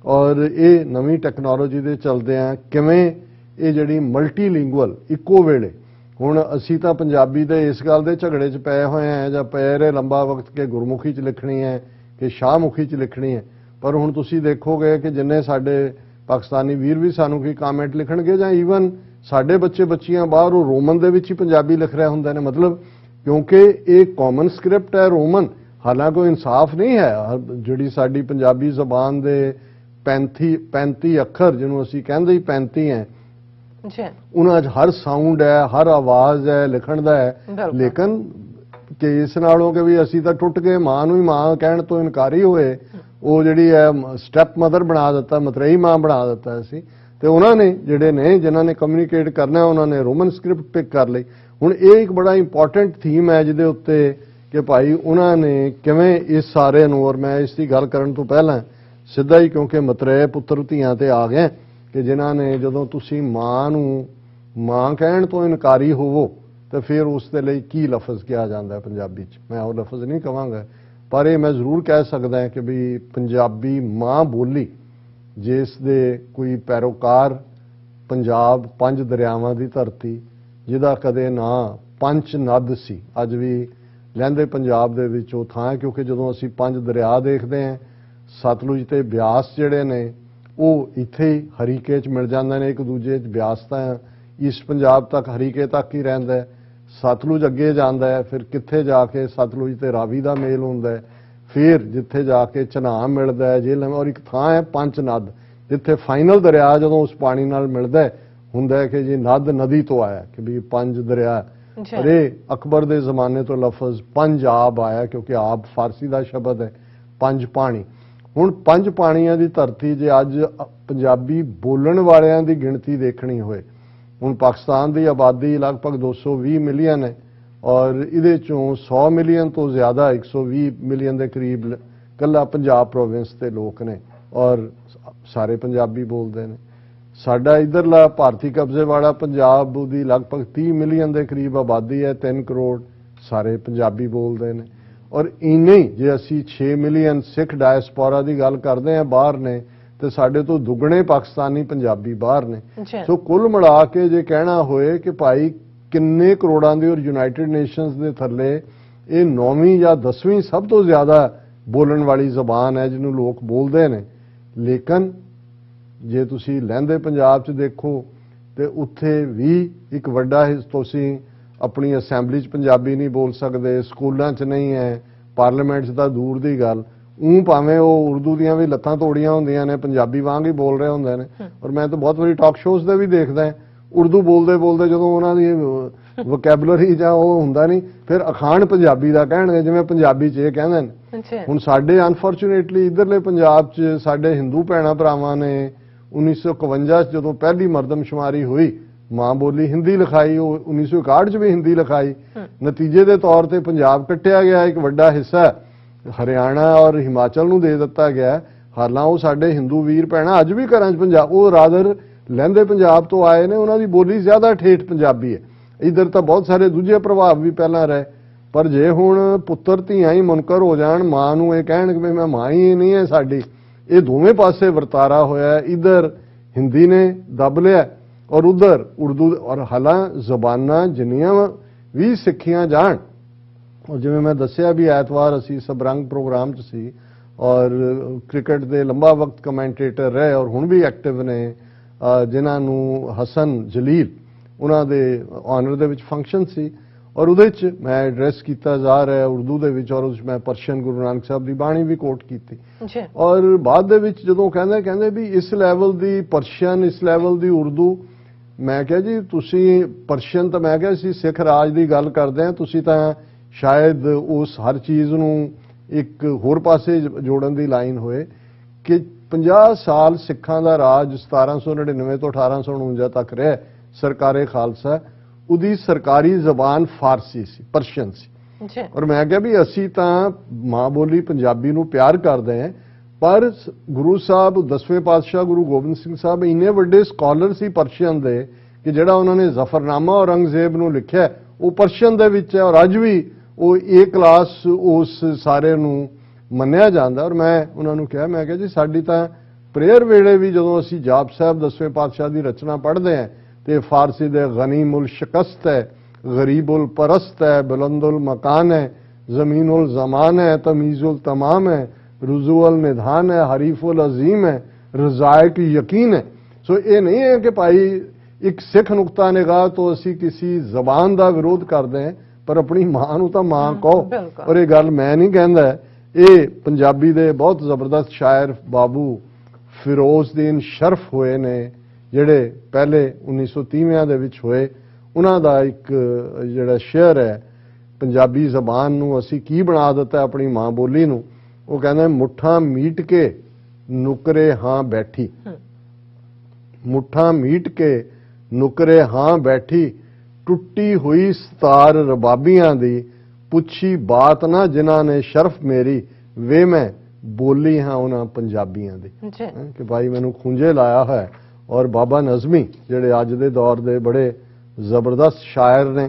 ਔਰ ਇਹ ਨਵੀਂ ਟੈਕਨੋਲੋਜੀ ਦੇ ਚਲਦਿਆਂ ਕਿਵੇਂ ਇਹ ਜਿਹੜੀ ਮਲਟੀਲਿੰਗੁਅਲ ਇੱਕੋ ਵੇਲੇ, ਹੁਣ ਅਸੀਂ ਤਾਂ ਪੰਜਾਬੀ ਦੇ ਇਸ ਗੱਲ ਦੇ ਝਗੜੇ 'ਚ ਪਏ ਹੋਏ ਆ ਜਾਂ ਪਏ ਰਹੇ ਲੰਬਾ ਵਕਤ ਕਿ ਗੁਰਮੁਖੀ 'ਚ ਲਿਖਣੀ ਹੈ ਕਿ ਸ਼ਾਹਮੁਖੀ 'ਚ ਲਿਖਣੀ ਹੈ, ਪਰ ਹੁਣ ਤੁਸੀਂ ਦੇਖੋਗੇ ਕਿ ਜਿੰਨੇ ਸਾਡੇ ਪਾਕਿਸਤਾਨੀ ਵੀਰ ਵੀ ਸਾਨੂੰ ਕੀ ਕਮੈਂਟ ਲਿਖਣਗੇ ਜਾਂ ਈਵਨ ਸਾਡੇ ਬੱਚੇ ਬੱਚੀਆਂ ਬਾਹਰ ਉਹ ਰੋਮਨ ਦੇ ਵਿੱਚ ਹੀ ਪੰਜਾਬੀ ਲਿਖ ਰਹੇ ਹੁੰਦੇ ਨੇ, ਮਤਲਬ ਕਿਉਂਕਿ ਇਹ ਕਾਮਨ ਸਕ੍ਰਿਪਟ ਹੈ ਰੋਮਨ। ਹਾਲਾਂਕਿ ਕੋਈ ਇਨਸਾਫ ਨਹੀਂ ਹੈ, ਜਿਹੜੀ ਸਾਡੀ ਪੰਜਾਬੀ ਜ਼ਬਾਨ ਦੇ 35 ਅੱਖਰ ਜਿਹਨੂੰ ਅਸੀਂ ਕਹਿੰਦੇ ਹੀ 35 ਹੈ ਉਹਨਾਂ 'ਚ ਹਰ ਸਾਊਂਡ ਹੈ, ਹਰ ਆਵਾਜ਼ ਹੈ ਲਿਖਣ ਦਾ ਹੈ। ਲੇਕਿਨ ਕਿ ਇਸ ਨਾਲੋਂ ਕਿ ਵੀ ਅਸੀਂ ਤਾਂ ਟੁੱਟ ਗਏ, ਮਾਂ ਨੂੰ ਹੀ ਮਾਂ ਕਹਿਣ ਤੋਂ ਇਨਕਾਰੀ ਹੋਏ, ਉਹ ਜਿਹੜੀ ਹੈ ਸਟੈਪ ਮਦਰ ਬਣਾ ਦਿੱਤਾ, ਮਤਰੇਈ ਮਾਂ ਬਣਾ ਦਿੱਤਾ ਅਸੀਂ। ਤੇ ਉਹਨਾਂ ਨੇ ਜਿਹੜੇ ਨੇ ਜਿਨ੍ਹਾਂ ਨੇ ਕਮਿਊਨੀਕੇਟ ਕਰਨਾ ਉਹਨਾਂ ਨੇ ਰੋਮਨ ਸਕ੍ਰਿਪਟ ਪਿਕ ਕਰ ਲਈ। ਹੁਣ ਇਹ ਇੱਕ ਬੜਾ ਇੰਪੋਰਟੈਂਟ ਥੀਮ ਹੈ ਜਿਹਦੇ ਉੱਤੇ ਕਿ ਭਾਈ ਉਹਨਾਂ ਨੇ ਕਿਵੇਂ ਇਸ ਸਾਰੇ ਨੂੰ, ਔਰ ਮੈਂ ਇਸ ਦੀ ਗੱਲ ਕਰਨ ਤੋਂ ਪਹਿਲਾਂ ਸਿੱਧਾ ਹੀ ਕਿਉਂਕਿ ਮਤਰੇਏ ਪੁੱਤਰ ਧੀਆਂ ਤੇ ਆ ਗਏ ਕਿ ਜਿਨ੍ਹਾਂ ਨੇ ਜਦੋਂ ਤੁਸੀਂ ਮਾਂ ਨੂੰ ਮਾਂ ਕਹਿਣ ਤੋਂ ਇਨਕਾਰੀ ਹੋਵੋ ਤੇ ਫਿਰ ਉਸ ਦੇ ਲਈ ਕੀ ਲਫ਼ਜ਼ ਕਿਹਾ ਜਾਂਦਾ ਹੈ ਪੰਜਾਬੀ 'ਚ, ਮੈਂ ਉਹ ਲਫ਼ਜ਼ ਨਹੀਂ ਕਹਾਂਗਾ ਪਰ ਇਹ ਮੈਂ ਜ਼ਰੂਰ ਕਹਿ ਸਕਦਾ ਕਿ ਵੀ ਪੰਜਾਬੀ ਮਾਂ ਬੋਲੀ ਜਿਸ ਦੇ ਕੋਈ ਪੈਰੋਕਾਰ ਪੰਜਾਬ 5 ਦਰਿਆਵਾਂ ਦੀ ਧਰਤੀ ਜਿਹਦਾ ਕਦੇ ਨਾਂ ਪੰਚ ਨਦ ਸੀ, ਅੱਜ ਵੀ ਲਹਿੰਦੇ ਪੰਜਾਬ ਦੇ ਵਿੱਚ ਉਹ ਥਾਂ ਹੈ ਕਿਉਂਕਿ ਜਦੋਂ ਅਸੀਂ 5 ਦਰਿਆ ਦੇਖਦੇ ਹਾਂ ਸਤਲੁਜ ਤੇ ਬਿਆਸ ਜਿਹੜੇ ਨੇ ਉਹ ਇੱਥੇ ਹੀ ਹਰੀਕੇ 'ਚ ਮਿਲ ਜਾਂਦੇ ਨੇ ਇੱਕ ਦੂਜੇ 'ਚ। ਬਿਆਸ ਤਾਂ ਈਸਟ ਪੰਜਾਬ ਤੱਕ ਹਰੀਕੇ ਤੱਕ ਹੀ ਰਹਿੰਦਾ ਹੈ, ਸਤਲੁਜ ਅੱਗੇ ਜਾਂਦਾ ਹੈ, ਫਿਰ ਕਿੱਥੇ ਜਾ ਕੇ ਸਤਲੁਜ ਤੇ ਰਾਵੀ ਦਾ ਮੇਲ ਹੁੰਦਾ ਹੈ, ਫਿਰ ਜਿੱਥੇ ਜਾ ਕੇ ਚਨਾਹ ਮਿਲਦਾ ਹੈ ਜੇਲ੍ਹ, ਔਰ ਇੱਕ ਥਾਂ ਹੈ ਪੰਚ ਨਦ ਜਿੱਥੇ ਫਾਈਨਲ ਦਰਿਆ ਜਦੋਂ ਉਸ ਪਾਣੀ ਨਾਲ ਮਿਲਦਾ ਹੁੰਦਾ ਹੈ ਕਿ ਜੀ ਨਦ ਨਦੀ ਤੋਂ ਆਇਆ ਕਿ ਵੀ 5 ਦਰਿਆ। ਪਰ ਇਹ ਅਕਬਰ ਦੇ ਜ਼ਮਾਨੇ ਤੋਂ ਲਫ਼ਜ਼ ਪੰਜਾਬ ਆਇਆ ਕਿਉਂਕਿ ਆਬ ਫਾਰਸੀ ਦਾ ਸ਼ਬਦ ਹੈ, 5 ਪਾਣੀ। ਹੁਣ 5 ਪਾਣੀਆਂ ਦੀ ਧਰਤੀ ਜੇ ਅੱਜ ਪੰਜਾਬੀ ਬੋਲਣ ਵਾਲਿਆਂ ਦੀ ਗਿਣਤੀ ਦੇਖਣੀ ਹੋਏ, ਹੁਣ ਪਾਕਿਸਤਾਨ ਦੀ ਆਬਾਦੀ ਲਗਭਗ 220 ਮਿਲੀਅਨ ਹੈ ਔਰ ਇਹਦੇ ਚੋਂ 100 ਮਿਲੀਅਨ ਤੋਂ ਜ਼ਿਆਦਾ 120 ਮਿਲੀਅਨ ਦੇ ਕਰੀਬ ਕੱਲਾ ਪੰਜਾਬ ਪ੍ਰੋਵਿੰਸ ਦੇ ਲੋਕ ਨੇ ਔਰ ਸਾਰੇ ਪੰਜਾਬੀ ਬੋਲਦੇ ਨੇ। ਸਾਡਾ ਇਧਰਲਾ ਭਾਰਤੀ ਕਬਜ਼ੇ ਵਾਲਾ ਪੰਜਾਬ ਦੀ ਲਗਭਗ 30 ਮਿਲੀਅਨ ਦੇ ਕਰੀਬ ਆਬਾਦੀ ਹੈ, 3 ਕਰੋੜ ਸਾਰੇ ਪੰਜਾਬੀ ਬੋਲਦੇ ਨੇ। ਔਰ ਇੰਨੇ ਹੀ ਜੇ ਅਸੀਂ 6 ਮਿਲੀਅਨ ਸਿੱਖ ਡਾਇਸਪੋਰਾ ਦੀ ਗੱਲ ਕਰਦੇ ਹਾਂ ਬਾਹਰ ਨੇ ਤੇ ਸਾਡੇ ਤੋਂ ਦੁੱਗਣੇ ਪਾਕਿਸਤਾਨੀ ਪੰਜਾਬੀ ਬਾਹਰ ਨੇ। ਸੋ ਕੁੱਲ ਮਿਲਾ ਕੇ ਜੇ ਕਹਿਣਾ ਹੋਏ ਕਿ ਭਾਈ ਕਿੰਨੇ ਕਰੋੜਾਂ ਦੀ ਔਰ ਯੂਨਾਈਟਿਡ ਨੇਸ਼ਨਸ ਦੇ ਥੱਲੇ ਇਹ 9ਵੀਂ ਜਾਂ 10ਵੀਂ ਸਭ ਤੋਂ ਜ਼ਿਆਦਾ ਬੋਲਣ ਵਾਲੀ ਜ਼ਬਾਨ ਹੈ ਜਿਹਨੂੰ ਲੋਕ ਬੋਲਦੇ ਨੇ। ਲੇਕਿਨ ਜੇ ਤੁਸੀਂ ਲਹਿੰਦੇ ਪੰਜਾਬ 'ਚ ਦੇਖੋ ਤੇ ਉੱਥੇ ਵੀ ਇੱਕ ਵੱਡਾ ਤੁਸੀਂ ਆਪਣੀ ਅਸੈਂਬਲੀ 'ਚ ਪੰਜਾਬੀ ਨਹੀਂ ਬੋਲ ਸਕਦੇ, ਸਕੂਲਾਂ 'ਚ ਨਹੀਂ ਹੈ, ਪਾਰਲੀਮੈਂਟ 'ਚ ਤਾਂ ਦੂਰ ਦੀ ਗੱਲ। ਭਾਵੇਂ ਉਹ ਉਰਦੂ ਦੀਆਂ ਵੀ ਲੱਤਾਂ ਤੋੜੀਆਂ ਹੁੰਦੀਆਂ ਨੇ ਪੰਜਾਬੀ ਵਾਂਗ ਹੀ ਬੋਲ ਰਹੇ ਹੁੰਦੇ ਨੇ। ਔਰ ਮੈਂ ਤਾਂ ਬਹੁਤ ਵਾਰੀ ਟਾਕ ਸ਼ੋਜ਼ ਦੇ ਵੀ ਦੇਖਦਾ ਉਰਦੂ ਬੋਲਦੇ ਬੋਲਦੇ ਜਦੋਂ ਉਹਨਾਂ ਦੀ ਵੋਕੈਬਲਰੀ ਜਾਂ ਉਹ ਹੁੰਦਾ ਨਹੀਂ, ਫਿਰ ਅਖਾਣ ਪੰਜਾਬੀ ਦਾ ਕਹਿਣਗੇ, ਜਿਵੇਂ ਪੰਜਾਬੀ 'ਚ ਇਹ ਕਹਿੰਦੇ ਨੇ। ਹੁਣ ਸਾਡੇ ਅਨਫੋਰਚੂਨੇਟਲੀ ਇਧਰਲੇ ਪੰਜਾਬ 'ਚ ਸਾਡੇ ਹਿੰਦੂ ਭੈਣਾਂ ਭਰਾਵਾਂ ਨੇ 1951 'ਚ ਜਦੋਂ ਪਹਿਲੀ ਮਰਦਮਸ਼ੁਮਾਰੀ ਹੋਈ, ਮਾਂ ਬੋਲੀ ਹਿੰਦੀ ਲਿਖਾਈ, ਉਹ 1961 'ਚ ਵੀ ਹਿੰਦੀ ਲਿਖਾਈ। ਨਤੀਜੇ ਦੇ ਤੌਰ ਤੇ ਪੰਜਾਬ ਕੱਟਿਆ ਗਿਆ, ਇੱਕ ਵੱਡਾ ਹਿੱਸਾ ਹਰਿਆਣਾ ਔਰ ਹਿਮਾਚਲ ਨੂੰ ਦੇ ਦਿੱਤਾ ਗਿਆ। ਹਾਲਾਂ ਉਹ ਸਾਡੇ ਹਿੰਦੂ ਵੀਰ ਭੈਣਾਂ ਅੱਜ ਵੀ ਘਰਾਂ 'ਚ ਪੰਜਾਬ, ਉਹ ਰਾਦਰ ਲਹਿੰਦੇ ਪੰਜਾਬ ਤੋਂ ਆਏ ਨੇ, ਉਹਨਾਂ ਦੀ ਬੋਲੀ ਜ਼ਿਆਦਾ ਠੇਠ ਪੰਜਾਬੀ ਹੈ। ਇੱਧਰ ਤਾਂ ਬਹੁਤ ਸਾਰੇ ਦੂਜੇ ਪ੍ਰਭਾਵ ਵੀ ਪਹਿਲਾਂ ਰਹੇ, ਪਰ ਜੇ ਹੁਣ ਪੁੱਤਰ ਧੀਆਂ ਹੀ ਮੁਨਕਰ ਹੋ ਜਾਣ, ਮਾਂ ਨੂੰ ਇਹ ਕਹਿਣ ਕਿ ਮੈਂ ਮਾਂ ਹੀ ਨਹੀਂ ਹੈ ਸਾਡੀ, ਇਹ ਦੋਵੇਂ ਪਾਸੇ ਵਰਤਾਰਾ ਹੋਇਆ। ਇੱਧਰ ਹਿੰਦੀ ਨੇ ਦਬ ਲਿਆ ਔਰ ਉਧਰ ਉਰਦੂ, ਔਰ ਹਾਲਾਂ ਜ਼ਬਾਨਾਂ ਜਿੰਨੀਆਂ ਵੀ ਸਿੱਖੀਆਂ ਜਾਣ। ਔਰ ਜਿਵੇਂ ਮੈਂ ਦੱਸਿਆ ਵੀ ਐਤਵਾਰ ਅਸੀਂ ਸਬਰੰਗ ਪ੍ਰੋਗਰਾਮ 'ਚ ਸੀ ਔਰ ਕ੍ਰਿਕਟ ਦੇ ਲੰਬਾ ਵਕਤ ਕਮੈਂਟੇਟਰ ਰਹੇ ਔਰ ਹੁਣ ਵੀ ਐਕਟਿਵ ਨੇ, ਜਿਨ੍ਹਾਂ ਨੂੰ ਹਸਨ ਜਲੀਲ, ਉਹਨਾਂ ਦੇ ਆਨਰ ਦੇ ਵਿੱਚ ਫੰਕਸ਼ਨ ਸੀ ਔਰ ਉਹਦੇ 'ਚ ਮੈਂ ਐਡਰੈਸ ਕੀਤਾ ਜਾ ਰਿਹਾ ਉਰਦੂ ਦੇ ਵਿੱਚ, ਔਰ ਉਸ 'ਚ ਮੈਂ ਪਰਸ਼ੀਅਨ ਗੁਰੂ ਨਾਨਕ ਸਾਹਿਬ ਦੀ ਬਾਣੀ ਵੀ ਕੋਟ ਕੀਤੀ। ਔਰ ਬਾਅਦ ਦੇ ਵਿੱਚ ਜਦੋਂ ਕਹਿੰਦੇ ਵੀ ਇਸ ਲੈਵਲ ਦੀ ਪਰਸ਼ੀਅਨ, ਇਸ ਲੈਵਲ ਦੀ ਉਰਦੂ, ਮੈਂ ਕਿਹਾ ਜੀ ਤੁਸੀਂ ਪਰਸ਼ੀਅਨ, ਤਾਂ ਮੈਂ ਕਿਹਾ ਅਸੀਂ ਸਿੱਖ ਰਾਜ ਦੀ ਗੱਲ ਕਰਦੇ ਹਾਂ, ਤੁਸੀਂ ਤਾਂ ਸ਼ਾਇਦ ਉਸ ਹਰ ਚੀਜ਼ ਨੂੰ ਇੱਕ ਹੋਰ ਪਾਸੇ ਜੋੜਨ ਦੀ ਲਾਈਨ ਹੋਏ ਕਿ 50 ਸਾਲ ਸਿੱਖਾਂ ਦਾ ਰਾਜ 1799 ਤੋਂ 1849 ਤੱਕ ਰਿਹਾ ਸਰਕਾਰੇ ਖਾਲਸਾ, ਉਹਦੀ ਸਰਕਾਰੀ ਜ਼ਬਾਨ ਫਾਰਸੀ ਸੀ, ਪਰਸ਼ੀਅਨ ਸੀ। ਔਰ ਮੈਂ ਕਿਹਾ ਵੀ ਅਸੀਂ ਤਾਂ ਮਾਂ ਬੋਲੀ ਪੰਜਾਬੀ ਨੂੰ ਪਿਆਰ ਕਰਦੇ ਹਾਂ, ਪਰ ਗੁਰੂ ਸਾਹਿਬ 10ਵੇਂ ਪਾਤਸ਼ਾਹ ਗੁਰੂ ਗੋਬਿੰਦ ਸਿੰਘ ਸਾਹਿਬ ਇੰਨੇ ਵੱਡੇ ਸਕਾਲਰ ਸੀ ਪਰਸ਼ੀਅਨ ਦੇ ਕਿ ਜਿਹੜਾ ਉਹਨਾਂ ਨੇ ਜ਼ਫਰਨਾਮਾ ਔਰੰਗਜ਼ੇਬ ਨੂੰ ਲਿਖਿਆ ਉਹ ਪਰਸ਼ੀਅਨ ਦੇ ਵਿੱਚ ਹੈ, ਔਰ ਅੱਜ ਵੀ ਉਹ ਇਹ ਕਲਾਸ ਉਸ ਸਾਰੇ ਨੂੰ ਮੰਨਿਆ ਜਾਂਦਾ। ਔਰ ਮੈਂ ਉਹਨਾਂ ਨੂੰ ਕਿਹਾ, ਮੈਂ ਕਿਹਾ ਜੀ ਸਾਡੀ ਤਾਂ ਪ੍ਰੇਅਰ ਵੇਲੇ ਵੀ ਜਦੋਂ ਅਸੀਂ ਜਾਪ ਸਾਹਿਬ 10ਵੇਂ ਪਾਤਸ਼ਾਹ ਦੀ ਰਚਨਾ ਪੜ੍ਹਦੇ ਹਾਂ ਤੇ ਫਾਰਸੀ ਦੇ ਗਨੀਮੁਲ ਸ਼ਕਸਤ ਹੈ, ਗਰੀਬੁਲ ਪਰਸਤ ਹੈ, ਬੁਲੰਦੁਲ ਮਕਾਨ ਹੈ, ਜ਼ਮੀਨੁਲ ਜ਼ਮਾਨ ਹੈ, ਤਮੀਜ਼ੁਲ तमाम है, रुजुअल निधान है, हरीफुल अजीम है, रजायक यकीन है। सो ये नहीं है कि भाई एक सिख नुकता निगाह तो असी किसी जबान का विरोध करते हैं, पर अपनी मां नूं तां मां कहो। और ये गल मैं नहीं कहंदा, ये पंजाबी दे बहुत जबरदस्त शायर बाबू फिरोजदीन शरफ होए ने जिहड़े पहले 1930 दे विच होए, उन्हां दा एक जिहड़ा शेर है पंजाबी जबान नूं असी की बना दिता अपनी मां बोली नूं, वो कहंदे मुठा मीट के नुकरे हां बैठी, मुठा मीट के नुकरे हां बैठी, टुट्टी हुई सतार रबाबियां दी, पुछी बात ना जिन्हां ने शर्फ मेरी, वे मैं बोली हाँ उन्हां पंजाबियां दी। कि भाई मैनू खूंजे लाया है। और बाबा नज़मी जिहड़े अज दे दौर दे बड़े जबरदस्त शायर ने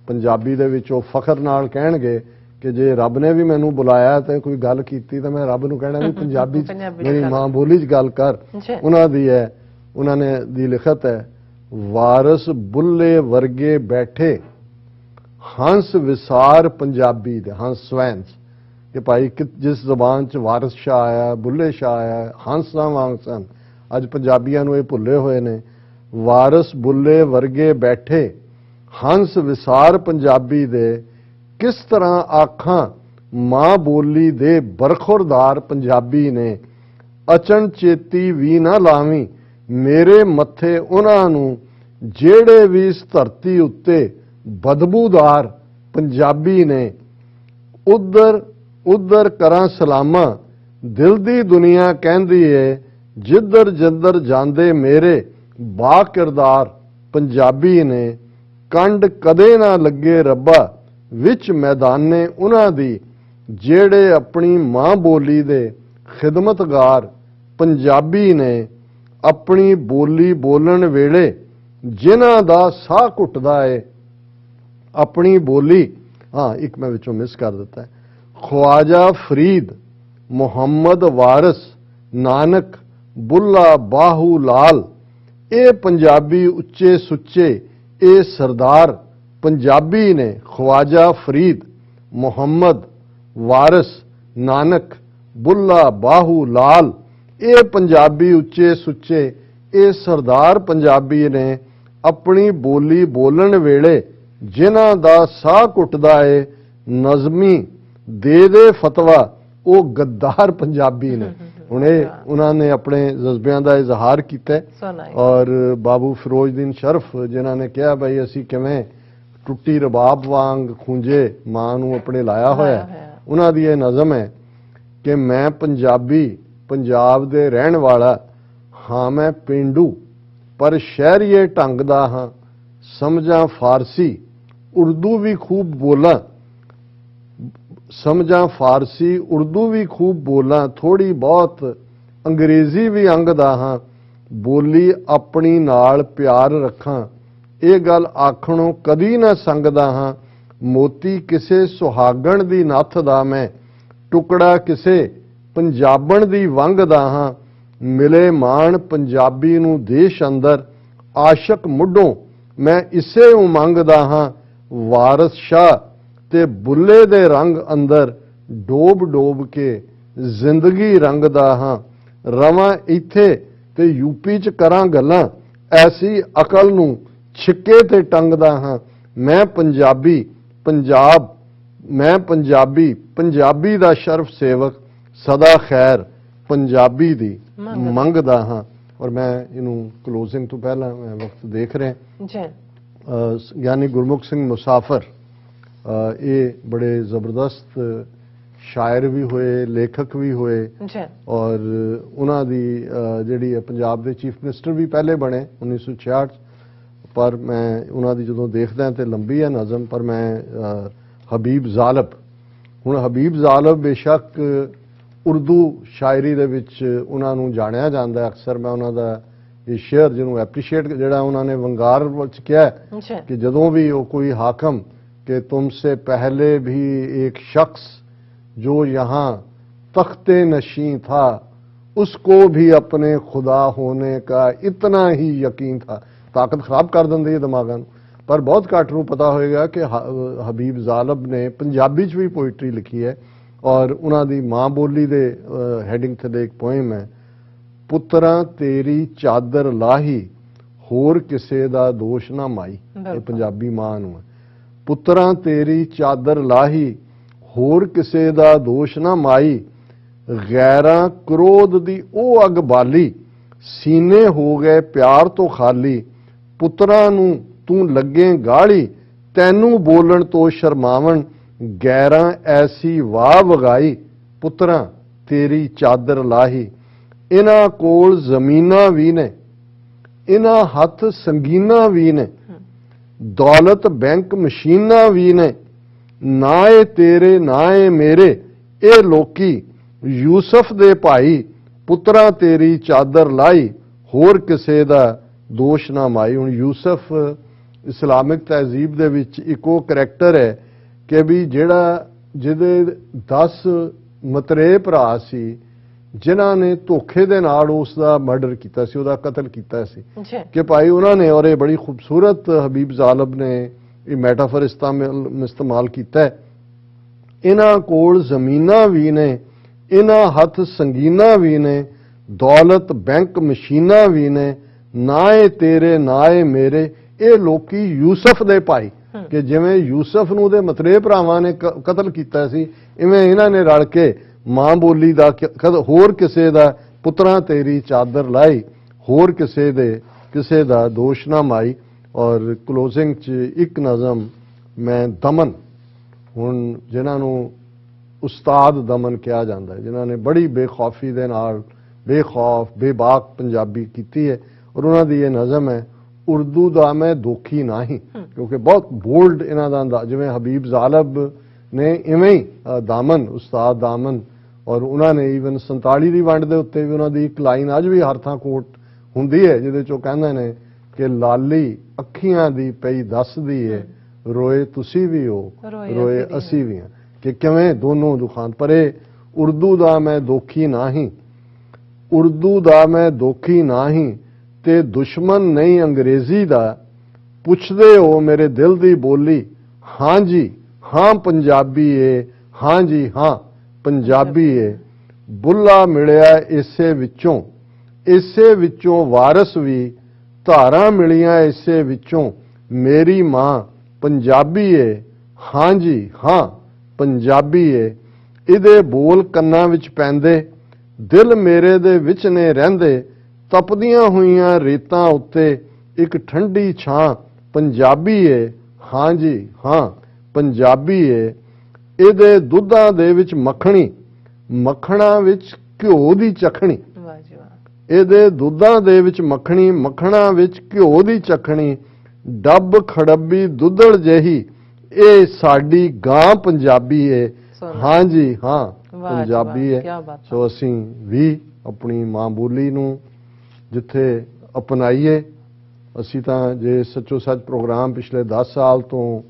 पंजाबी दे विच, वो फखर नाल कहणगे कि जे रब ने भी मैनू बुलाया तो कोई गल कीती तो मैं रब नूं कहना भी पंजाबी मेरी मां बोली च गल कर। उन्हां दी है, उन्होंने दी लिखत है, वारस बुल्ले वर्गे बैठे हंस विसार पंजाबी दे, हंस स्वैंस कि भाई जिस जबान च वारस शाह आया, बुल्ले शाह आया, हंसा वांग सन, अज पंजाबियां नूं ये भुल्ले होए ने। वारस बुल्ले वर्गे बैठे हंस विसार पंजाबी दे, किस तरह आखां मां बोली दे बरखुरदार पंजाबी ने, अचन चेती भी ना लावी मेरे मत्थे उन्हां नूं जेड़े भी इस धरती उत्ते बदबूदार पंजाबी ने, उधर उधर करां सलामा दिल दी दुनिया कहंदी है, जिधर जिधर जांदे मेरे बा किरदार पंजाबी ने, कंड कदे ना लगे रब्बा विच मैदाने उन्हां दी, जेड़े अपनी मां बोली दे खिदमतगार पंजाबी ने, अपनी बोली बोलन वेले जिन्हां दा साह घुटदा है, अपनी बोली, हाँ एक मैं विचों मिस कर दिता है, ख्वाजा फरीद मुहम्मद वारिस नानक बुल्ला बाहू लाल, ए पंजाबी उच्चे सुच्चे ए सरदार पंजाबी ने, ख्वाजा फरीद मुहम्मद वारिस नानक बुल्ला बाहू लाल, ए पंजाबी उच्चे सुच्चे ए सरदार पंजाबी ने, अपनी बोली बोलन वेले जिन्हां दा साह घुटदा है, नज़मी दे फतवा वो गद्दार पंजाबी ने। उन्हें उन्होंने अपने जज्बियां का इजहार किया और बाबू फिरोजदीन शरफ जिन्होंने कहा भाई असी किवें ਟੁੱਟੀ ਰਬਾਬ ਵਾਂਗ ਖੂੰਜੇ ਮਾਂ ਨੂੰ ਆਪਣੇ ਲਾਇਆ ਹੋਇਆ। ਉਹਨਾਂ ਦੀ ਇਹ ਨਜ਼ਮ ਹੈ ਕਿ ਮੈਂ ਪੰਜਾਬੀ, ਪੰਜਾਬ ਦੇ ਰਹਿਣ ਵਾਲਾ ਹਾਂ, ਮੈਂ ਪੇਂਡੂ ਪਰ ਸ਼ਹਿਰੀਏ ਢੰਗ ਦਾ ਹਾਂ, ਸਮਝਾਂ ਫਾਰਸੀ ਉਰਦੂ ਵੀ ਖੂਬ ਬੋਲਾਂ, ਸਮਝਾਂ ਫਾਰਸੀ ਉਰਦੂ ਵੀ ਖੂਬ ਬੋਲਾਂ, ਥੋੜੀ ਬਹੁਤ ਅੰਗਰੇਜ਼ੀ ਵੀ ਅੰਗ ਦਾ ਹਾਂ, ਬੋਲੀ ਆਪਣੀ ਨਾਲ ਪਿਆਰ ਰੱਖਾਂ, ਇਹ ਗੱਲ ਆਖਣੋਂ ਕਦੀ ਨਾ ਸੰਗਦਾ ਹਾਂ, ਮੋਤੀ ਕਿਸੇ ਸੁਹਾਗਣ ਦੀ ਨੱਥ ਦਾ ਮੈਂ, ਟੁਕੜਾ ਕਿਸੇ ਪੰਜਾਬਣ ਦੀ ਵੰਗ ਦਾ ਹਾਂ, ਮਿਲੇ ਮਾਣ ਪੰਜਾਬੀ ਨੂੰ ਦੇਸ਼ ਅੰਦਰ, ਆਸ਼ਕ ਮੁੱਢੋਂ ਮੈਂ ਇਸੇ ਉਮੰਗ ਦਾ ਹਾਂ, ਵਾਰਸ ਸ਼ਾਹ ਤੇ ਬੁੱਲੇ ਦੇ ਰੰਗ ਅੰਦਰ, ਡੋਬ ਡੋਬ ਕੇ ਜ਼ਿੰਦਗੀ ਰੰਗਦਾ ਹਾਂ, ਰਵਾਂ ਇੱਥੇ ਤੇ ਯੂਪੀ ਚ ਕਰਾਂ ਗੱਲਾਂ, ਐਸੀ ਅਕਲ ਨੂੰ ਛਿੱਕੇ ਤੇ ਟੰਗਦਾ ਹਾਂ, ਮੈਂ ਪੰਜਾਬੀ, ਪੰਜਾਬ, ਮੈਂ ਪੰਜਾਬੀ, ਪੰਜਾਬੀ ਦਾ ਸ਼ਰਫ ਸੇਵਕ, ਸਦਾ ਖੈਰ ਪੰਜਾਬੀ ਦੀ ਮੰਗਦਾ ਹਾਂ। ਔਰ ਮੈਂ ਇਹਨੂੰ ਕਲੋਜ਼ਿੰਗ ਤੋਂ ਪਹਿਲਾਂ ਮੈਂ ਵਕਤ ਦੇਖ ਰਿਹਾ ਜੀ, ਗਿਆਨੀ ਗੁਰਮੁਖ ਸਿੰਘ ਮੁਸਾਫਰ ਇਹ ਬੜੇ ਜ਼ਬਰਦਸਤ ਸ਼ਾਇਰ ਵੀ ਹੋਏ, ਲੇਖਕ ਵੀ ਹੋਏ ਔਰ ਉਹਨਾਂ ਦੀ ਜਿਹੜੀ ਪੰਜਾਬ ਦੇ ਚੀਫ ਮਿਨਿਸਟਰ ਵੀ ਪਹਿਲੇ ਬਣੇ 1966। ਪਰ ਮੈਂ ਉਹਨਾਂ ਦੀ ਜਦੋਂ ਦੇਖਦਾ ਤੇ ਲੰਬੀ ਹੈ ਨਜ਼ਮ, ਪਰ ਮੈਂ ਹਬੀਬ ਜ਼ਾਲਬ, ਹੁਣ ਹਬੀਬ ਜ਼ਾਲਬ ਬੇਸ਼ੱਕ ਉਰਦੂ ਸ਼ਾਇਰੀ ਦੇ ਵਿੱਚ ਉਹਨਾਂ ਨੂੰ ਜਾਣਿਆ ਜਾਂਦਾ, ਅਕਸਰ ਮੈਂ ਉਹਨਾਂ ਦਾ ਇਹ ਸ਼ੇਅਰ ਜਿਹਨੂੰ ਐਪਰੀਸ਼ੀਏਟ, ਜਿਹੜਾ ਉਹਨਾਂ ਨੇ ਵੰਗਾਰ ਵਿੱਚ ਕਿਹਾ ਕਿ ਜਦੋਂ ਵੀ ਉਹ ਕੋਈ ਹਾਕਮ कि तुमसे पहले भी एक शख्स जो यहाँ तख्ते नशीं था, उसको भी अपने खुदा होने का इतना ही यकीन था। ताकत खराब कर दिंदी है दिमागां नूं, पर बहुत घੱਟ ਨੂੰ पता होएगा कि हबीब ਜ਼ਾਲਬ ने पंजाबी च भी पोइट्री लिखी है और उन्हां दी मां बोली दे हैडिंग थले एक पोएम है, पुत्तरां तेरी चादर लाही होर किसे दा दोष ना माई। ये पंजाबी मां नूं है, ਪੁੱਤਰਾਂ ਤੇਰੀ ਚਾਦਰ ਲਾਹੀ ਹੋਰ ਕਿਸੇ ਦਾ ਦੋਸ਼ ਨਾ ਮਾਈ, ਗੈਰਾਂ ਕ੍ਰੋਧ ਦੀ ਉਹ ਅੱਗ ਬਾਲੀ, ਸੀਨੇ ਹੋ ਗਏ ਪਿਆਰ ਤੋਂ ਖਾਲੀ, ਪੁੱਤਰਾਂ ਨੂੰ ਤੂੰ ਲੱਗੇ ਗਾਲੀ, ਤੈਨੂੰ ਬੋਲਣ ਤੋਂ ਸ਼ਰਮਾਵਣ, ਗੈਰਾਂ ਐਸੀ ਵਾਹ ਵਗਾਈ, ਪੁੱਤਰਾਂ ਤੇਰੀ ਚਾਦਰ ਲਾਹੀ। ਇਹਨਾਂ ਕੋਲ ਜ਼ਮੀਨਾਂ ਵੀ ਨੇ, ਇਹਨਾਂ ਹੱਥ ਸੰਗੀਨਾਂ ਵੀ ਨੇ, दौलत बैंक मशीना भी ने, ना ए तेरे ना ए मेरे, ए लोकी यूसुफ दे भाई, पुत्रा तेरी चादर लाई होर किसे दा दोष ना माई। हुण यूसुफ इस्लामिक तहजीब दे विच एक वो करैक्टर है कि भी जिहड़ा जिहदे 10 मतरे भरा सी, जिन्हां ने धोखे दे नाल उस दा मर्डर कीता सी, उहदा कतल कीता सी कि भाई उन्होंने, और ये बड़ी खूबसूरत हबीब ਜ਼ਾਲਬ ने ये मैटाफर इस्तेमाल किया है, इन्हां कोल ज़मीनां भी ने, इन्हां हथ संगीनां भी ने, दौलत बैंक मशीनां भी ने, ना ए तेरे ना ए मेरे, ये लोकी यूसुफ दे भाई, कि जिवें यूसुफ नूं दे मतरे भरावां ने कतल किया सी, इवें इन्हां ने रल के मां बोली दा होर किसे दा, पुत्तरां तेरी चादर लाई होर किसे दा दोष ना माई। और क्लोजिंग च एक नज़म मैं दमन, हुण जिन्हां नूं उस्ताद दमन कहा जाता है, जिन्हां ने बड़ी बेखौफी दे नाल बेखौफ बेबाक पंजाबी कीती है, और उन्हां दी ये नज़म है, उर्दू दा मैं दोखी नाही, क्योंकि बहुत बोल्ड इन्हां दा अंदाज़, जिवें हबीब ਜ਼ਾਲਬ ने इवें ही दामन, उस्ताद दामन, और उन्होंने ईवन 47 की वंड के उत्ते भी उन्होंने एक लाइन अज भी हर थां कोट हुंदी है, जिहदे चों कहंदे ने कि लाली अखियां दी पई दसदी है, रोए तुसी भी हो रोए असी भी हां, कि किवें दोनों दुखान परे। उर्दू दा मैं दोखी नाही, उर्दू दा मैं दोखी नाही, ते दुश्मन नहीं अंग्रेजी दा, पुछदे हो मेरे दिल दी बोली, हाँ जी हाँ पंजाबी है, हाँ जी हाँ पंजाबी है, बुल्ला मिलिया इसे विचों वारस भी, धारा मिलियां इसे विचों, मेरी मां पंजाबी है, हाँ जी हाँ पंजाबी है, इहदे बोल कन्नां विच पैंदे, दिल मेरे दे विच ने रहिंदे, तपदियां होईयां रेतां उत्ते एक ठंडी छां पंजाबी है, हाँ जी हाँ पंजाबी है। ਇਹਦੇ ਦੁੱਧਾਂ ਦੇ ਵਿੱਚ ਮੱਖਣੀ, ਮੱਖਣਾ ਵਿੱਚ ਘਿਓ ਦੀ ਚਖਣੀ। ਵਾਹ ਜੀ ਵਾਹ। ਇਹਦੇ ਦੁੱਧਾਂ ਦੇ ਵਿੱਚ ਮੱਖਣੀ, ਮੱਖਣਾ ਵਿੱਚ ਘਿਓ ਦੀ ਚਖਣੀ, ਡੱਬ ਖੜੱਬੀ ਦੁੱਧੜ ਜਿਹੀ, ਇਹ ਸਾਡੀ ਗਾਂ ਪੰਜਾਬੀ ਹੈ। ਹਾਂ ਜੀ ਹਾਂ ਪੰਜਾਬੀ ਹੈ। ਸੋ ਅਸੀਂ ਵੀ ਆਪਣੀ ਮਾਂ ਬੋਲੀ ਨੂੰ ਜਿੱਥੇ ਅਪਣਾਈਏ। ਅਸੀਂ ਤਾਂ ਜੇ ਸੱਚੋ ਸੱਚ ਪ੍ਰੋਗਰਾਮ ਪਿਛਲੇ 10 ਸਾਲ ਤੋਂ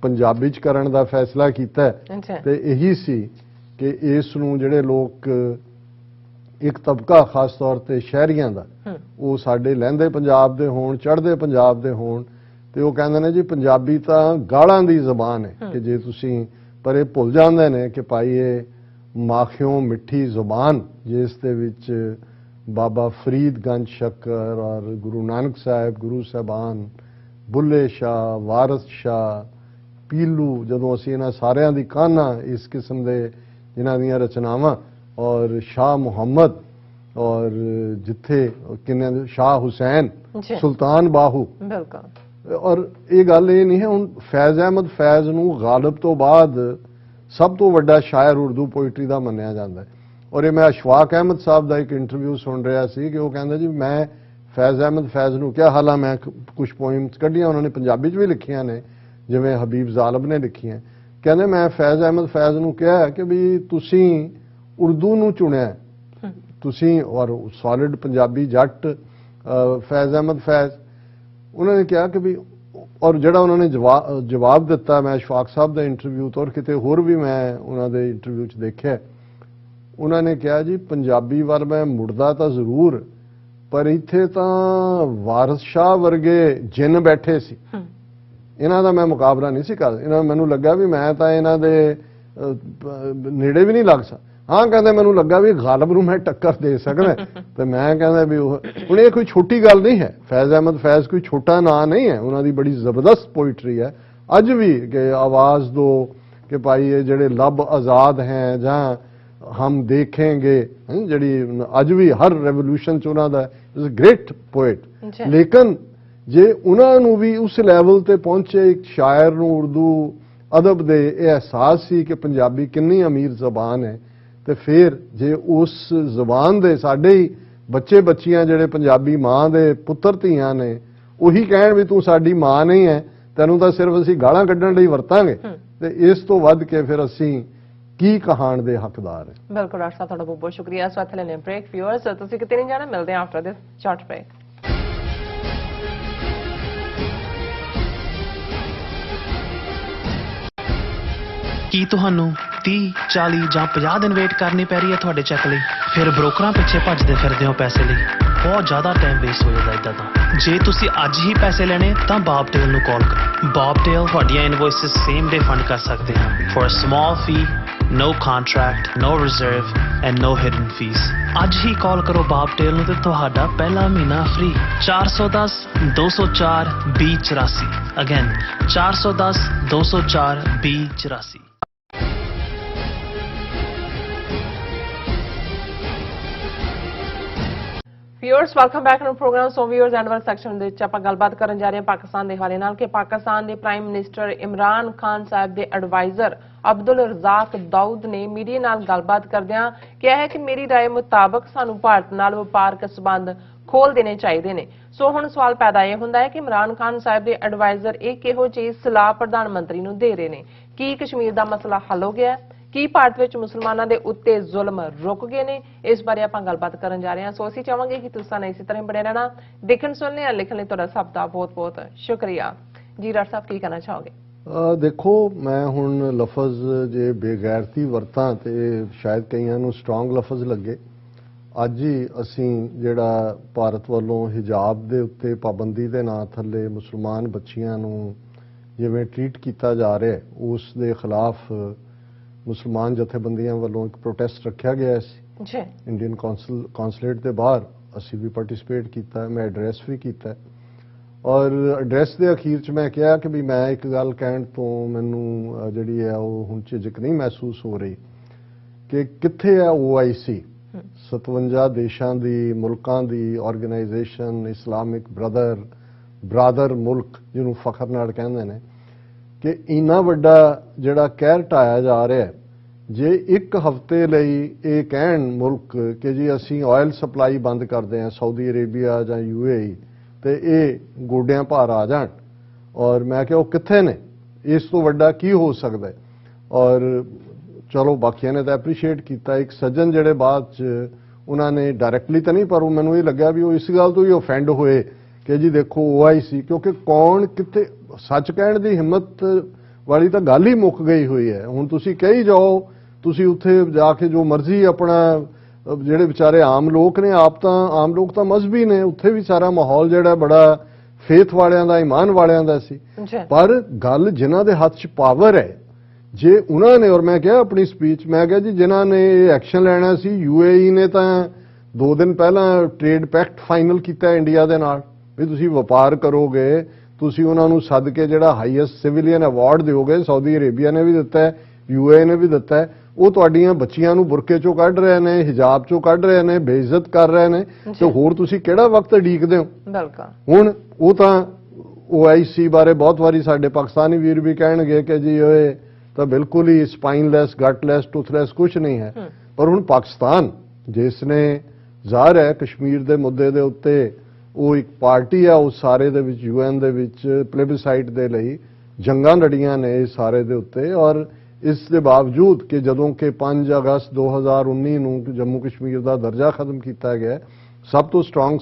ਪੰਜਾਬੀ ਚ ਕਰਨ ਦਾ ਫੈਸਲਾ ਕੀਤਾ ਤੇ ਇਹੀ ਸੀ ਕਿ ਇਸ ਨੂੰ ਜਿਹੜੇ ਲੋਕ ਇੱਕ ਤਬਕਾ ਖਾਸ ਤੌਰ ਤੇ ਸ਼ਹਿਰੀਆਂ ਦਾ, ਉਹ ਸਾਡੇ ਲਹਿੰਦੇ ਪੰਜਾਬ ਦੇ ਹੋਣ, ਚੜ੍ਹਦੇ ਪੰਜਾਬ ਦੇ ਹੋਣ, ਤੇ ਉਹ ਕਹਿੰਦੇ ਨੇ ਜੀ ਪੰਜਾਬੀ ਤਾਂ ਗਾਲਾਂ ਦੀ ਜ਼ਬਾਨ ਹੈ ਕਿ ਜੇ ਤੁਸੀਂ, ਪਰ ਇਹ ਭੁੱਲ ਜਾਂਦੇ ਨੇ ਕਿ ਭਾਈ ਇਹ ਮਾਖਿਓਂ ਮਿੱਠੀ ਜ਼ੁਬਾਨ ਜਿਸ ਦੇ ਵਿੱਚ ਬਾਬਾ ਫਰੀਦ ਗੰਜ ਸ਼ੱਕਰ ਔਰ ਗੁਰੂ ਨਾਨਕ ਸਾਹਿਬ, ਗੁਰੂ ਸਾਹਿਬਾਨ, ਬੁੱਲੇ ਸ਼ਾਹ, ਵਾਰਸ ਸ਼ਾਹ, ਪੀਲੂ, ਜਦੋਂ ਅਸੀਂ ਇਹਨਾਂ ਸਾਰਿਆਂ ਦੀ ਕਾਹਨਾ ਇਸ ਕਿਸਮ ਦੇ ਜਿਨ੍ਹਾਂ ਦੀਆਂ ਰਚਨਾਵਾਂ, ਔਰ ਸ਼ਾਹ ਮੁਹੰਮਦ, ਔਰ ਜਿੱਥੇ ਕਿੰਨੇ ਸ਼ਾਹ ਹੁਸੈਨ, ਸੁਲਤਾਨ ਬਾਹੂ, ਔਰ ਇਹ ਗੱਲ ਇਹ ਨਹੀਂ ਹੈ ਹੁਣ ਫੈਜ਼ ਅਹਿਮਦ ਫੈਜ਼ ਨੂੰ ਗਾਲਿਬ ਤੋਂ ਬਾਅਦ ਸਭ ਤੋਂ ਵੱਡਾ ਸ਼ਾਇਰ ਉਰਦੂ ਪੋਇਟਰੀ ਦਾ ਮੰਨਿਆ ਜਾਂਦਾ ਹੈ। ਔਰ ਇਹ ਮੈਂ ਅਸ਼ਫਾਕ ਅਹਿਮਦ ਸਾਹਿਬ ਦਾ ਇੱਕ ਇੰਟਰਵਿਊ ਸੁਣ ਰਿਹਾ ਸੀ ਕਿ ਉਹ ਕਹਿੰਦੇ ਜੀ ਮੈਂ ਫੈਜ਼ ਅਹਿਮਦ ਫੈਜ਼ ਨੂੰ ਕਿਹਾ, ਹਾਲਾਂ ਮੈਂ ਕੁਝ ਪੋਇਮਸ ਕੱਢੀਆਂ ਉਹਨਾਂ ਨੇ ਪੰਜਾਬੀ 'ਚ ਵੀ ਲਿਖੀਆਂ ਨੇ ਜਿਵੇਂ ਹਬੀਬ ਜ਼ਾਲਬ ਨੇ ਲਿਖੀਆਂ, ਕਹਿੰਦੇ ਮੈਂ ਫੈਜ਼ ਅਹਿਮਦ ਫੈਜ਼ ਨੂੰ ਕਿਹਾ ਕਿ ਵੀ ਤੁਸੀਂ ਉਰਦੂ ਨੂੰ ਚੁਣਿਆ, ਤੁਸੀਂ ਔਰ ਸੋਲਿਡ ਪੰਜਾਬੀ ਜੱਟ ਫੈਜ਼ ਅਹਿਮਦ ਫੈਜ਼, ਉਹਨਾਂ ਨੇ ਕਿਹਾ ਕਿ ਵੀ, ਔਰ ਜਿਹੜਾ ਉਹਨਾਂ ਨੇ ਜਵਾਬ ਦਿੱਤਾ ਮੈਂ ਅਸ਼ਫਾਕ ਸਾਹਿਬ ਦਾ ਇੰਟਰਵਿਊ ਤੋਂ ਔਰ ਕਿਤੇ ਹੋਰ ਵੀ ਮੈਂ ਉਹਨਾਂ ਦੇ ਇੰਟਰਵਿਊ 'ਚ ਦੇਖਿਆ, ਉਹਨਾਂ ਨੇ ਕਿਹਾ ਜੀ ਪੰਜਾਬੀ ਵੱਲ ਮੈਂ ਮੁੜਦਾ ਤਾਂ ਜ਼ਰੂਰ, ਪਰ ਇੱਥੇ ਤਾਂ ਵਾਰਿਸ ਸ਼ਾਹ ਵਰਗੇ ਜਿੰਨ ਬੈਠੇ ਸੀ, ਇਹਨਾਂ ਦਾ ਮੈਂ ਮੁਕਾਬਲਾ ਨਹੀਂ ਸੀ ਕਰ, ਇਹਨਾਂ ਮੈਨੂੰ ਲੱਗਾ ਵੀ ਮੈਂ ਤਾਂ ਇਹਨਾਂ ਦੇ ਨੇੜੇ ਵੀ ਨਹੀਂ ਲੱਗ ਸਕਦਾ। ਹਾਂ ਕਹਿੰਦੇ ਮੈਨੂੰ ਲੱਗਾ ਵੀ ਗਾਲਬ ਨੂੰ ਮੈਂ ਟੱਕਰ ਦੇ ਸਕਦਾ, ਤੇ ਮੈਂ ਕਹਿੰਦਾ ਵੀ ਉਹ ਹੁਣ ਇਹ ਕੋਈ ਛੋਟੀ ਗੱਲ ਨਹੀਂ ਹੈ। ਫੈਜ਼ ਅਹਿਮਦ ਫੈਜ਼ ਕੋਈ ਛੋਟਾ ਨਾਂ ਨਹੀਂ ਹੈ, ਉਹਨਾਂ ਦੀ ਬੜੀ ਜ਼ਬਰਦਸਤ ਪੋਇਟਰੀ ਹੈ ਅੱਜ ਵੀ ਕਿ ਆਵਾਜ਼ ਦੋ ਕਿ ਭਾਈ ਇਹ ਜਿਹੜੇ ਲੱਭ ਆਜ਼ਾਦ ਹੈ ਜਾਂ ਹਮ ਦੇਖेंगे, ਜਿਹੜੀ ਅੱਜ ਵੀ ਹਰ ਰੈਵੋਲੂਸ਼ਨ ਚ ਉਹਨਾਂ ਦਾ ਇਜ਼ ਅ ਗ੍ਰੇਟ ਪੋਇਟ। ਲੇਕਿਨ ਜੇ ਉਹਨਾਂ ਨੂੰ ਵੀ ਉਸ ਲੈਵਲ ਤੇ ਪਹੁੰਚੇ ਇੱਕ ਸ਼ਾਇਰ ਨੂੰ ਉਰਦੂ ਅਦਬ ਦੇ ਇਹ ਅਹਿਸਾਸ ਸੀ ਕਿ ਪੰਜਾਬੀ ਕਿੰਨੀ ਅਮੀਰ ਜ਼ਬਾਨ ਹੈ, ਤੇ ਫਿਰ ਜੇ ਉਸ ਜ਼ਬਾਨ ਦੇ ਸਾਡੇ ਹੀ ਬੱਚੇ ਬੱਚੀਆਂ ਜਿਹੜੇ ਪੰਜਾਬੀ ਮਾਂ ਦੇ ਪੁੱਤਰ ਧੀਆਂ ਨੇ ਉਹੀ ਕਹਿਣ ਵੀ ਤੂੰ ਸਾਡੀ ਮਾਂ ਨਹੀਂ ਹੈ, ਤੈਨੂੰ ਤਾਂ ਸਿਰਫ ਅਸੀਂ ਗਾਲਾਂ ਕੱਢਣ ਲਈ ਵਰਤਾਂਗੇ, ਤੇ ਇਸ ਤੋਂ ਵੱਧ ਕੇ ਫਿਰ ਅਸੀਂ ਕੀ ਕਹਾਣ ਦੇ ਹੱਕਦਾਰ ਹੈ। ਬਿਲਕੁਲ ਡਾਕਟਰ ਸਾਹਿਬ, ਤੁਹਾਡਾ ਬਹੁਤ ਬਹੁਤ ਸ਼ੁਕਰੀਆ। ਇਸ ਵਕਤ ਲੈਣੇ ਬ੍ਰੇਕ। ਵਿਊਅਰਸ ਤੁਸੀਂ ਕਿਤੇ ਨਹੀਂ ਜਾਣਾ, ਮਿਲਦੇ ਹਾਂ ਆਫਟਰ ਦਿਸ ਸ਼ਾਰਟ ਬ੍ਰੇਕ। ਕੀ ਤੁਹਾਨੂੰ 30, 40 ਜਾਂ 50 ਦਿਨ ਵੇਟ ਕਰਨੀ ਪੈ ਰਹੀ ਹੈ ਤੁਹਾਡੇ ਚੈੱਕ ਲਈ? ਫਿਰ ਬ੍ਰੋਕਰਾਂ ਪਿੱਛੇ ਭੱਜਦੇ ਫਿਰਦੇ ਹੋ ਪੈਸੇ ਲਈ, ਬਹੁਤ ਜ਼ਿਆਦਾ ਟਾਈਮ ਵੇਸਟ ਹੋ ਜਾਂਦਾ ਇਦਾਂ ਤਾਂ। ਜੇ ਤੁਸੀਂ ਅੱਜ ਹੀ ਪੈਸੇ ਲੈਣੇ ਤਾਂ ਬੌਬਟੇਲ ਨੂੰ ਕਾਲ ਕਰੋ। ਬੌਬਟੇਲ ਤੁਹਾਡੀਆਂ ਇਨਵੌਇਸਸ ਸੇਮ ਡੇ ਫੰਡ ਕਰ ਸਕਦੇ ਹਨ for a small fee, no contract, no reserve and no hidden fees। ਅੱਜ ਹੀ ਕਾਲ ਕਰੋ ਬੌਬਟੇਲ ਨੂੰ ਤੇ ਤੁਹਾਡਾ ਪਹਿਲਾ ਮਹੀਨਾ free. 410 204 2084। Again 410 204 2084। Viewers welcome back to programme. So viewers and well section ਦੇ ਵਿੱਚ ਆਪਾਂ ਗੱਲਬਾਤ ਕਰਨ ਜਾ ਰਹੇ ਹਾਂ ਪਾਕਿਸਤਾਨ ਦੇ ਹਵਾਲੇ ਨਾਲ ਕਿ ਪਾਕਿਸਤਾਨ ਦੇ ਪ੍ਰਾਈਮ ਮਿਨਿਸਟਰ ਇਮਰਾਨ ਖਾਨ ਸਾਹਿਬ ਦੇ ਐਡਵਾਈਜ਼ਰ ਅਬਦੁਲ ਰਜ਼ਾਕ ਦਾਊਦ ਨੇ ਮੀਡੀਆ ਨਾਲ ਗੱਲਬਾਤ ਕਰਦਿਆਂ ਕਿਹਾ ਹੈ ਕਿ ਮੇਰੀ ਰਾਏ ਮੁਤਾਬਕ ਸਾਨੂੰ ਭਾਰਤ ਨਾਲ ਵਪਾਰਕ ਸਬੰਧ ਖੋਲ ਦੇਣੇ ਚਾਹੀਦੇ ਨੇ। ਸੋ ਹੁਣ ਸਵਾਲ ਪੈਦਾ ਇਹ ਹੁੰਦਾ ਹੈ ਕਿ ਇਮਰਾਨ ਖਾਨ ਸਾਹਿਬ ਦੇ ਐਡਵਾਈਜ਼ਰ ਇਹ ਕਿਹੋ ਜਿਹੀ ਸਲਾਹ ਪ੍ਰਧਾਨ ਮੰਤਰੀ ਨੂੰ ਦੇ ਰਹੇ ਨੇ? ਕੀ ਕਸ਼ਮੀਰ ਦਾ ਮਸਲਾ ਹੱਲ ਹੋ ਗਿਆ? ਕੀ ਭਾਰਤ ਵਿੱਚ ਮੁਸਲਮਾਨਾਂ ਦੇ ਉੱਤੇ ਜ਼ੁਲਮ ਰੁਕ ਗਏ ਨੇ? ਇਸ ਬਾਰੇ ਆਪਾਂ ਗੱਲਬਾਤ ਕਰਨ ਜਾ ਰਹੇ ਹਾਂ। ਸੋ ਅਸੀਂ ਚਾਹਾਂਗੇ ਕਿ ਤੁਸੀਂ ਇਸੇ ਤਰ੍ਹਾਂ ਬਣੇ ਰਹਿਣਾ। ਦੇਖਣ ਸੁਣਨੇ ਜਾਂ ਲਿਖਣ ਲਈ ਤੁਹਾਡਾ ਸਭ ਦਾ ਬਹੁਤ ਬਹੁਤ ਸ਼ੁਕਰੀਆ। ਜੀ ਡਾਕਟਰ ਸਾਹਿਬ ਕੀ ਕਹਿਣਾ ਚਾਹੋਗੇ? ਦੇਖੋ ਮੈਂ ਹੁਣ ਲਫ਼ਜ਼ ਜੇ ਬੇਗੈਰਤੀ ਵਰਤਾਂ ਤੇ ਸ਼ਾਇਦ ਕਈਆਂ ਨੂੰ ਸਟਰੋਂਗ ਲਫ਼ਜ਼ ਲੱਗੇ। ਅੱਜ ਹੀ ਅਸੀਂ ਜਿਹੜਾ ਭਾਰਤ ਵੱਲੋਂ ਹਿਜਾਬ ਦੇ ਉੱਤੇ ਪਾਬੰਦੀ ਦੇ ਨਾਂ ਥੱਲੇ ਮੁਸਲਮਾਨ ਬੱਚੀਆਂ ਨੂੰ ਜਿਵੇਂ ਟ੍ਰੀਟ ਕੀਤਾ ਜਾ ਰਿਹਾ ਉਸ ਦੇ ਖਿਲਾਫ ਮੁਸਲਮਾਨ ਜਥੇਬੰਦੀਆਂ ਵੱਲੋਂ ਇੱਕ ਪ੍ਰੋਟੈਸਟ ਰੱਖਿਆ ਗਿਆ ਸੀ ਜੀ। ਇੰਡੀਅਨ ਕੌਂਸੂਲੇਟ ਦੇ ਬਾਹਰ ਅਸੀਂ ਵੀ ਪਾਰਟਿਸਿਪੇਟ ਕੀਤਾ, ਮੈਂ ਐਡਰੈਸ ਵੀ ਕੀਤਾ, ਔਰ ਐਡਰੈਸ ਦੇ ਅਖੀਰ 'ਚ ਮੈਂ ਕਿਹਾ ਕਿ ਵੀ ਮੈਂ ਇੱਕ ਗੱਲ ਕਹਿਣ ਤੋਂ ਮੈਨੂੰ ਜਿਹੜੀ ਹੈ ਉਹ ਹੁਣ ਝਿਜਕ ਨਹੀਂ ਮਹਿਸੂਸ ਹੋ ਰਹੀ ਕਿ ਕਿੱਥੇ ਹੈ OIC, 57 ਦੇਸ਼ਾਂ ਦੀ ਮੁਲਕਾਂ ਦੀ ਆਰਗੇਨਾਈਜੇਸ਼ਨ, ਇਸਲਾਮਿਕ ਬ੍ਰਦਰ ਮੁਲਕ ਜਿਹਨੂੰ ਫਖਰ ਨਾਲ ਕਹਿੰਦੇ ਨੇ, ਕਿ ਇੰਨਾ ਵੱਡਾ ਜਿਹੜਾ ਕਹਿਰ ਢਾਇਆ ਜਾ ਰਿਹਾ, ਜੇ ਇੱਕ ਹਫ਼ਤੇ ਲਈ ਇਹ ਕਹਿਣ ਮੁਲਕ ਕਿ ਜੀ ਅਸੀਂ ਆਇਲ ਸਪਲਾਈ ਬੰਦ ਕਰਦੇ ਹਾਂ ਸਾਊਦੀ ਅਰੇਬੀਆ ਜਾਂ UAE, ਤੇ ਇਹ ਗੋਡਿਆਂ ਭਾਰ ਆ ਜਾਣ, ਔਰ ਮੈਂ ਕਿਹਾ ਉਹ ਕਿੱਥੇ ਨੇ, ਇਸ ਤੋਂ ਵੱਡਾ ਕੀ ਹੋ ਸਕਦਾ। ਔਰ ਚਲੋ ਬਾਕੀਆਂ ਨੇ ਤਾਂ ਐਪਰੀਸ਼ੀਏਟ ਕੀਤਾ। ਇੱਕ ਸੱਜਣ ਜਿਹੜੇ ਬਾਅਦ 'ਚ ਉਹਨਾਂ ਨੇ ਡਾਇਰੈਕਟਲੀ ਤਾਂ ਨਹੀਂ, ਪਰ ਉਹ ਮੈਨੂੰ ਇਹ ਲੱਗਿਆ ਵੀ ਉਹ ਇਸ ਗੱਲ ਤੋਂ ਹੀ ਔਫੈਂਡ ਹੋਏ ਕਿ ਜੀ ਦੇਖੋ OIC, ਕਿਉਂਕਿ ਕੌਣ ਕਿੱਥੇ ਸੱਚ ਕਹਿਣ ਦੀ ਹਿੰਮਤ ਵਾਲੀ ਤਾਂ ਗੱਲ ਹੀ ਮੁੱਕ ਗਈ ਹੋਈ ਹੈ। ਹੁਣ ਤੁਸੀਂ ਕਹੀ ਜਾਓ, ਤੁਸੀਂ ਉੱਥੇ ਜਾ ਕੇ ਜੋ ਮਰਜ਼ੀ ਆਪਣਾ, ਜਿਹੜੇ ਵਿਚਾਰੇ ਆਮ ਲੋਕ ਨੇ, ਆਮ ਲੋਕ ਤਾਂ ਮਜ਼ਹਬੀ ਨੇ, ਉੱਥੇ ਵੀ ਸਾਰਾ ਮਾਹੌਲ ਜਿਹੜਾ ਬੜਾ ਫੇਥ ਵਾਲਿਆਂ ਦਾ, ਈਮਾਨ ਵਾਲਿਆਂ ਦਾ ਸੀ। ਪਰ ਗੱਲ ਜਿਨ੍ਹਾਂ ਦੇ ਹੱਥ 'ਚ ਪਾਵਰ ਹੈ, ਜੇ ਉਹਨਾਂ ਨੇ, ਔਰ ਮੈਂ ਕਿਹਾ ਆਪਣੀ ਸਪੀਚ, ਮੈਂ ਕਿਹਾ ਜੀ ਜਿਨ੍ਹਾਂ ਨੇ ਇਹ ਐਕਸ਼ਨ ਲੈਣਾ ਸੀ, UAE ਨੇ ਤਾਂ 2 ਦਿਨ ਪਹਿਲਾਂ ਟ੍ਰੇਡ ਪੈਕਟ ਫਾਈਨਲ ਕੀਤਾ ਇੰਡੀਆ ਦੇ ਨਾਲ ਵੀ ਤੁਸੀਂ ਵਪਾਰ ਕਰੋਗੇ, ਤੁਸੀਂ ਉਹਨਾਂ ਨੂੰ ਸੱਦ ਕੇ ਜਿਹੜਾ ਹਾਈਐਸਟ ਸਿਵਿਲੀਅਨ ਅਵਾਰਡ ਦਿਓਗੇ, ਸਾਊਦੀ ਅਰੇਬੀਆ ਨੇ ਵੀ ਦਿੱਤਾ ਹੈ, UAE ਨੇ ਵੀ ਦਿੱਤਾ ਹੈ, ਉਹ ਤੁਹਾਡੀਆਂ ਬੱਚੀਆਂ ਨੂੰ ਬੁਰਕੇ ਚੋਂ ਕੱਢ ਰਹੇ ਨੇ, ਹਿਜਾਬ ਚੋਂ ਕੱਢ ਰਹੇ ਨੇ, ਬੇਇੱਜ਼ਤ ਕਰ ਰਹੇ ਨੇ, ਤੇ ਹੋਰ ਤੁਸੀਂ ਕਿਹੜਾ ਵਕਤ ਉਡੀਕਦੇ ਹੋ। ਬਿਲਕੁਲ। ਹੁਣ ਉਹ ਤਾਂ OIC ਬਾਰੇ ਬਹੁਤ ਵਾਰੀ ਸਾਡੇ ਪਾਕਿਸਤਾਨੀ ਵੀਰ ਵੀ ਕਹਿਣਗੇ ਕਿ ਜੀ ਓਏ ਤਾਂ ਬਿਲਕੁਲ ਹੀ ਸਪਾਈਨਲੈਸ, ਗਟਲੈਸ, ਟੂਥਲੈਸ ਕੁਝ ਨਹੀਂ ਹੈ। ਪਰ ਹੁਣ ਪਾਕਿਸਤਾਨ ਜਿਸ ਨੇ ਜ਼ਾਹਰ ਹੈ ਕਸ਼ਮੀਰ ਦੇ ਮੁੱਦੇ ਦੇ ਉੱਤੇ ਉਹ ਇੱਕ ਪਾਰਟੀ ਆ, ਉਸ ਸਾਰੇ ਦੇ ਵਿੱਚ UN ਦੇ ਵਿੱਚ ਪਲੇਬਿਸਾਈਟ ਦੇ ਲਈ ਜੰਗਾਂ ਲੜੀਆਂ ਨੇ ਇਸ ਸਾਰੇ ਦੇ ਉੱਤੇ, ਔਰ ਇਸ ਦੇ ਬਾਵਜੂਦ ਕਿ ਜਦੋਂ ਕਿ 5 ਅਗਸਤ 2019 ਨੂੰ ਜੰਮੂ ਕਸ਼ਮੀਰ ਦਾ ਦਰਜਾ ਖਤਮ ਕੀਤਾ ਗਿਆ, ਸਭ ਤੋਂ ਸਟਰੋਂਗ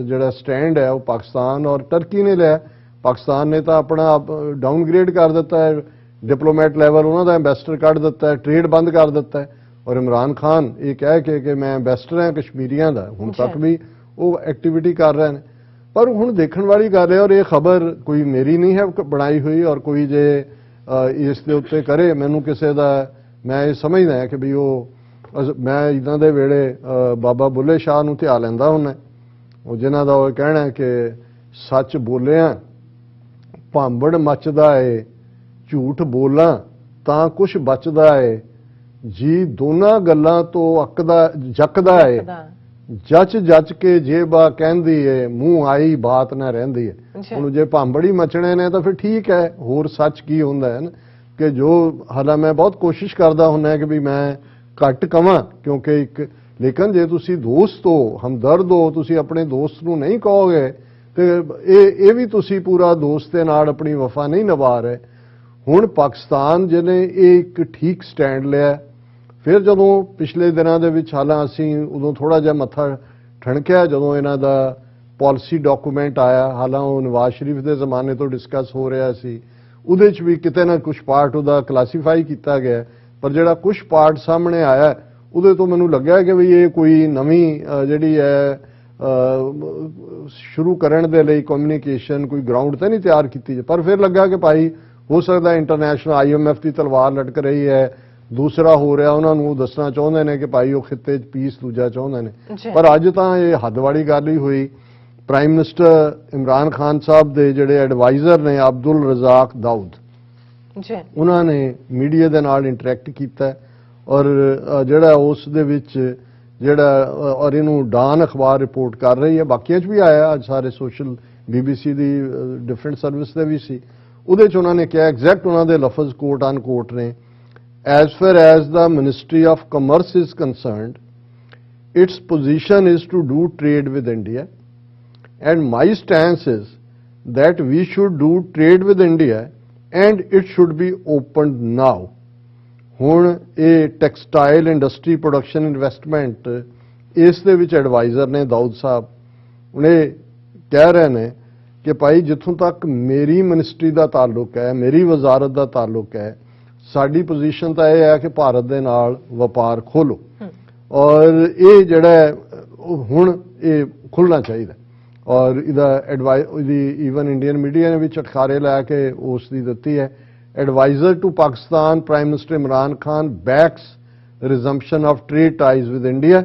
ਜਿਹੜਾ ਸਟੈਂਡ ਹੈ ਉਹ ਪਾਕਿਸਤਾਨ ਔਰ ਟਰਕੀ ਨੇ ਲਿਆ। ਪਾਕਿਸਤਾਨ ਨੇ ਤਾਂ ਆਪਣਾ ਡਾਊਨਗ੍ਰੇਡ ਕਰ ਦਿੱਤਾ ਹੈ, ਡਿਪਲੋਮੈਟ ਲੈਵਲ ਉਹਨਾਂ ਦਾ ਐਂਬੈਸਡਰ ਕੱਢ ਦਿੱਤਾ ਹੈ, ਟ੍ਰੇਡ ਬੰਦ ਕਰ ਦਿੱਤਾ ਹੈ, ਔਰ ਇਮਰਾਨ ਖਾਨ ਇਹ ਕਹਿ ਕੇ ਕਿ ਮੈਂ ਐਂਬੈਸਡਰ ਹਾਂ ਕਸ਼ਮੀਰੀਆਂ ਦਾ, ਹੁਣ ਤੱਕ ਵੀ ਉਹ ਐਕਟੀਵਿਟੀ ਕਰ ਰਹੇ ਨੇ। ਪਰ ਹੁਣ ਦੇਖਣ ਵਾਲੀ ਗੱਲ ਹੈ, ਔਰ ਇਹ ਖਬਰ ਕੋਈ ਮੇਰੀ ਨਹੀਂ ਹੈ ਬਣਾਈ ਹੋਈ, ਔਰ ਕੋਈ ਜੇ ਇਸ ਦੇ ਉੱਤੇ ਕਰੇ, ਮੈਨੂੰ ਕਿਸੇ ਦਾ, ਮੈਂ ਇਹ ਸਮਝਦਾ ਹਾਂ ਕਿ ਵੀ ਮੈਂ ਇਦਾਂ ਦੇ ਵੇਲੇ ਬਾਬਾ ਬੁੱਲੇ ਸ਼ਾਹ ਨੂੰ ਧਿਆ ਲੈਂਦਾ ਹੁੰਦਾ, ਉਹ ਜਿਨ੍ਹਾਂ ਦਾ ਉਹ ਕਹਿਣਾ ਕਿ ਸੱਚ ਬੋਲਿਆ ਭਾਂਬੜ ਮੱਚਦਾ ਏ, ਝੂਠ ਬੋਲਾਂ ਤਾਂ ਕੁਛ ਬਚਦਾ ਏ, ਜੀ ਦੋਨਾਂ ਗੱਲਾਂ ਤੋਂ ਜੱਕਦਾ ਏ, ਜੱਚ ਕੇ ਜੇਬਾ ਕਹਿੰਦੀ ਏ, ਮੂੰਹ ਆਈ ਬਾਤ ਨਾ ਰਹਿੰਦੀ ਏ। ਹੁਣ ਜੇ ਭਾਂਬੜੀ ਮਚਣੇ ਨੇ ਤਾਂ ਫਿਰ ਠੀਕ ਹੈ, ਹੋਰ ਸੱਚ ਕੀ ਹੁੰਦਾ ਹੈ ਨਾ, ਕਿ ਜੋ ਹਾਲਾਂ ਮੈਂ ਬਹੁਤ ਕੋਸ਼ਿਸ਼ ਕਰਦਾ ਹੁੰਦਾ ਕਿ ਵੀ ਮੈਂ ਘੱਟ ਕਵਾਂ, ਕਿਉਂਕਿ ਲੇਕਿਨ ਜੇ ਤੁਸੀਂ ਦੋਸਤ ਹੋ, ਹਮਦਰਦ ਹੋ, ਤੁਸੀਂ ਆਪਣੇ ਦੋਸਤ ਨੂੰ ਨਹੀਂ ਕਹੋਗੇ ਤੇ ਇਹ ਵੀ ਤੁਸੀਂ ਪੂਰਾ ਦੋਸਤ ਦੇ ਨਾਲ ਆਪਣੀ ਵਫਾ ਨਹੀਂ ਨਿਭਾ ਰਹੇ। ਹੁਣ ਪਾਕਿਸਤਾਨ ਜਿਹਨੇ ਇਹ ਇੱਕ ਠੀਕ ਸਟੈਂਡ ਲਿਆ, ਫਿਰ ਜਦੋਂ ਪਿਛਲੇ ਦਿਨਾਂ ਦੇ ਵਿੱਚ ਹਾਲਾਂ ਅਸੀਂ ਉਦੋਂ ਥੋੜਾ ਜਿਹਾ ਮੱਥਾ ਠਣਕਿਆ ਜਦੋਂ ਇਹਨਾਂ ਦਾ ਪਾਲਿਸੀ ਡਾਕੂਮੈਂਟ ਆਇਆ, ਹਾਲਾਂ ਉਹ ਨਵਾਜ਼ ਸ਼ਰੀਫ ਦੇ ਜ਼ਮਾਨੇ ਤੋਂ ਡਿਸਕਸ ਹੋ ਰਿਹਾ ਸੀ, ਉਹਦੇ 'ਚ ਵੀ ਕਿਤੇ ਨਾ ਕੁਝ ਪਾਰਟ ਉਹਦਾ ਕਲਾਸੀਫਾਈ ਕੀਤਾ ਗਿਆ, ਪਰ ਜਿਹੜਾ ਕੁਝ ਪਾਰਟ ਸਾਹਮਣੇ ਆਇਆ ਉਹਦੇ ਤੋਂ ਮੈਨੂੰ ਲੱਗਿਆ ਕਿ ਵੀ ਇਹ ਕੋਈ ਨਵੀਂ ਜਿਹੜੀ ਹੈ ਸ਼ੁਰੂ ਕਰਨ ਦੇ ਲਈ ਕਮਿਊਨੀਕੇਸ਼ਨ ਕੋਈ ਗਰਾਊਂਡ ਤੇ ਨਹੀਂ ਤਿਆਰ ਕੀਤੀ। ਪਰ ਫਿਰ ਲੱਗਾ ਕਿ ਭਾਈ ਹੋ ਸਕਦਾ ਇੰਟਰਨੈਸ਼ਨਲ IMF ਦੀ ਤਲਵਾਰ ਲਟਕ ਰਹੀ ਹੈ, ਦੂਸਰਾ ਹੋ ਰਿਹਾ, ਉਹਨਾਂ ਨੂੰ ਦੱਸਣਾ ਚਾਹੁੰਦੇ ਨੇ ਕਿ ਭਾਈ ਉਹ ਖਿੱਤੇ 'ਚ ਪੀਸ ਦੂਜਾ ਚਾਹੁੰਦੇ ਨੇ। ਪਰ ਅੱਜ ਤਾਂ ਇਹ ਹੱਦ ਵਾਲੀ ਗੱਲ ਹੀ ਹੋਈ। ਪ੍ਰਾਈਮ ਮਿਨਿਸਟਰ ਇਮਰਾਨ ਖਾਨ ਸਾਹਿਬ ਦੇ ਜਿਹੜੇ ਐਡਵਾਈਜ਼ਰ ਨੇ ਅਬਦੁਲ ਰਜ਼ਾਕ ਦਾਊਦ, ਉਹਨਾਂ ਨੇ ਮੀਡੀਆ ਦੇ ਨਾਲ ਇੰਟਰੈਕਟ ਕੀਤਾ, ਔਰ ਜਿਹੜਾ ਉਸ ਦੇ ਵਿੱਚ ਜਿਹੜਾ ਔਰ ਇਹਨੂੰ ਡਾਨ ਅਖਬਾਰ ਰਿਪੋਰਟ ਕਰ ਰਹੀ ਹੈ, ਬਾਕੀਆਂ 'ਚ ਵੀ ਆਇਆ, ਅੱਜ ਸਾਰੇ ਸੋਸ਼ਲ BBC ਦੀ ਡਿਫਰੈਂਟ ਸਰਵਿਸ ਦੇ ਵੀ ਸੀ, ਉਹਦੇ 'ਚ ਉਹਨਾਂ ਨੇ ਕਿਹਾ, ਐਗਜ਼ੈਕਟ ਉਹਨਾਂ ਦੇ ਲਫ਼ਜ਼ ਕੋਟ ਅਨਕੋਟ ਨੇ, as far as the Ministry of Commerce is concerned, its position is to do trade with India, and my stance is that we should do trade with India and it should be opened now. ਹੁਣ ਇਹ textile industry production investment ਇਸ ਦੇ ਵਿੱਚ advisor ਨੇ ਦਾਊਦ ਸਾਹਿਬ, ਉਹਨੇ ਕਹਿ ਰਹੇ ਨੇ ਕਿ ਭਾਈ ਜਿੱਥੋਂ ਤੱਕ ਮੇਰੀ ਮਿਨਿਸਟਰੀ ਦਾ ਤਾਲੁਕ ਹੈ, ਮੇਰੀ ਵਜ਼ਾਰਤ ਦਾ ਤਾਲੁਕ ਹੈ, ਸਾਡੀ ਪੋਜੀਸ਼ਨ ਤਾਂ ਇਹ ਹੈ ਕਿ ਭਾਰਤ ਦੇ ਨਾਲ ਵਪਾਰ ਖੋਲੋ, ਔਰ ਇਹ ਜਿਹੜਾ ਹੁਣ ਇਹ ਖੁੱਲਣਾ ਚਾਹੀਦਾ, ਔਰ ਇਹਦੀ ਈਵਨ ਇੰਡੀਅਨ ਮੀਡੀਆ ਨੇ ਵੀ ਚਟਕਾਰੇ ਲੈ ਕੇ ਉਸ ਦੀ ਦਿੱਤੀ ਹੈ। Advisor to Pakistan, Prime Minister Imran Khan backs resumption of trade ties with India.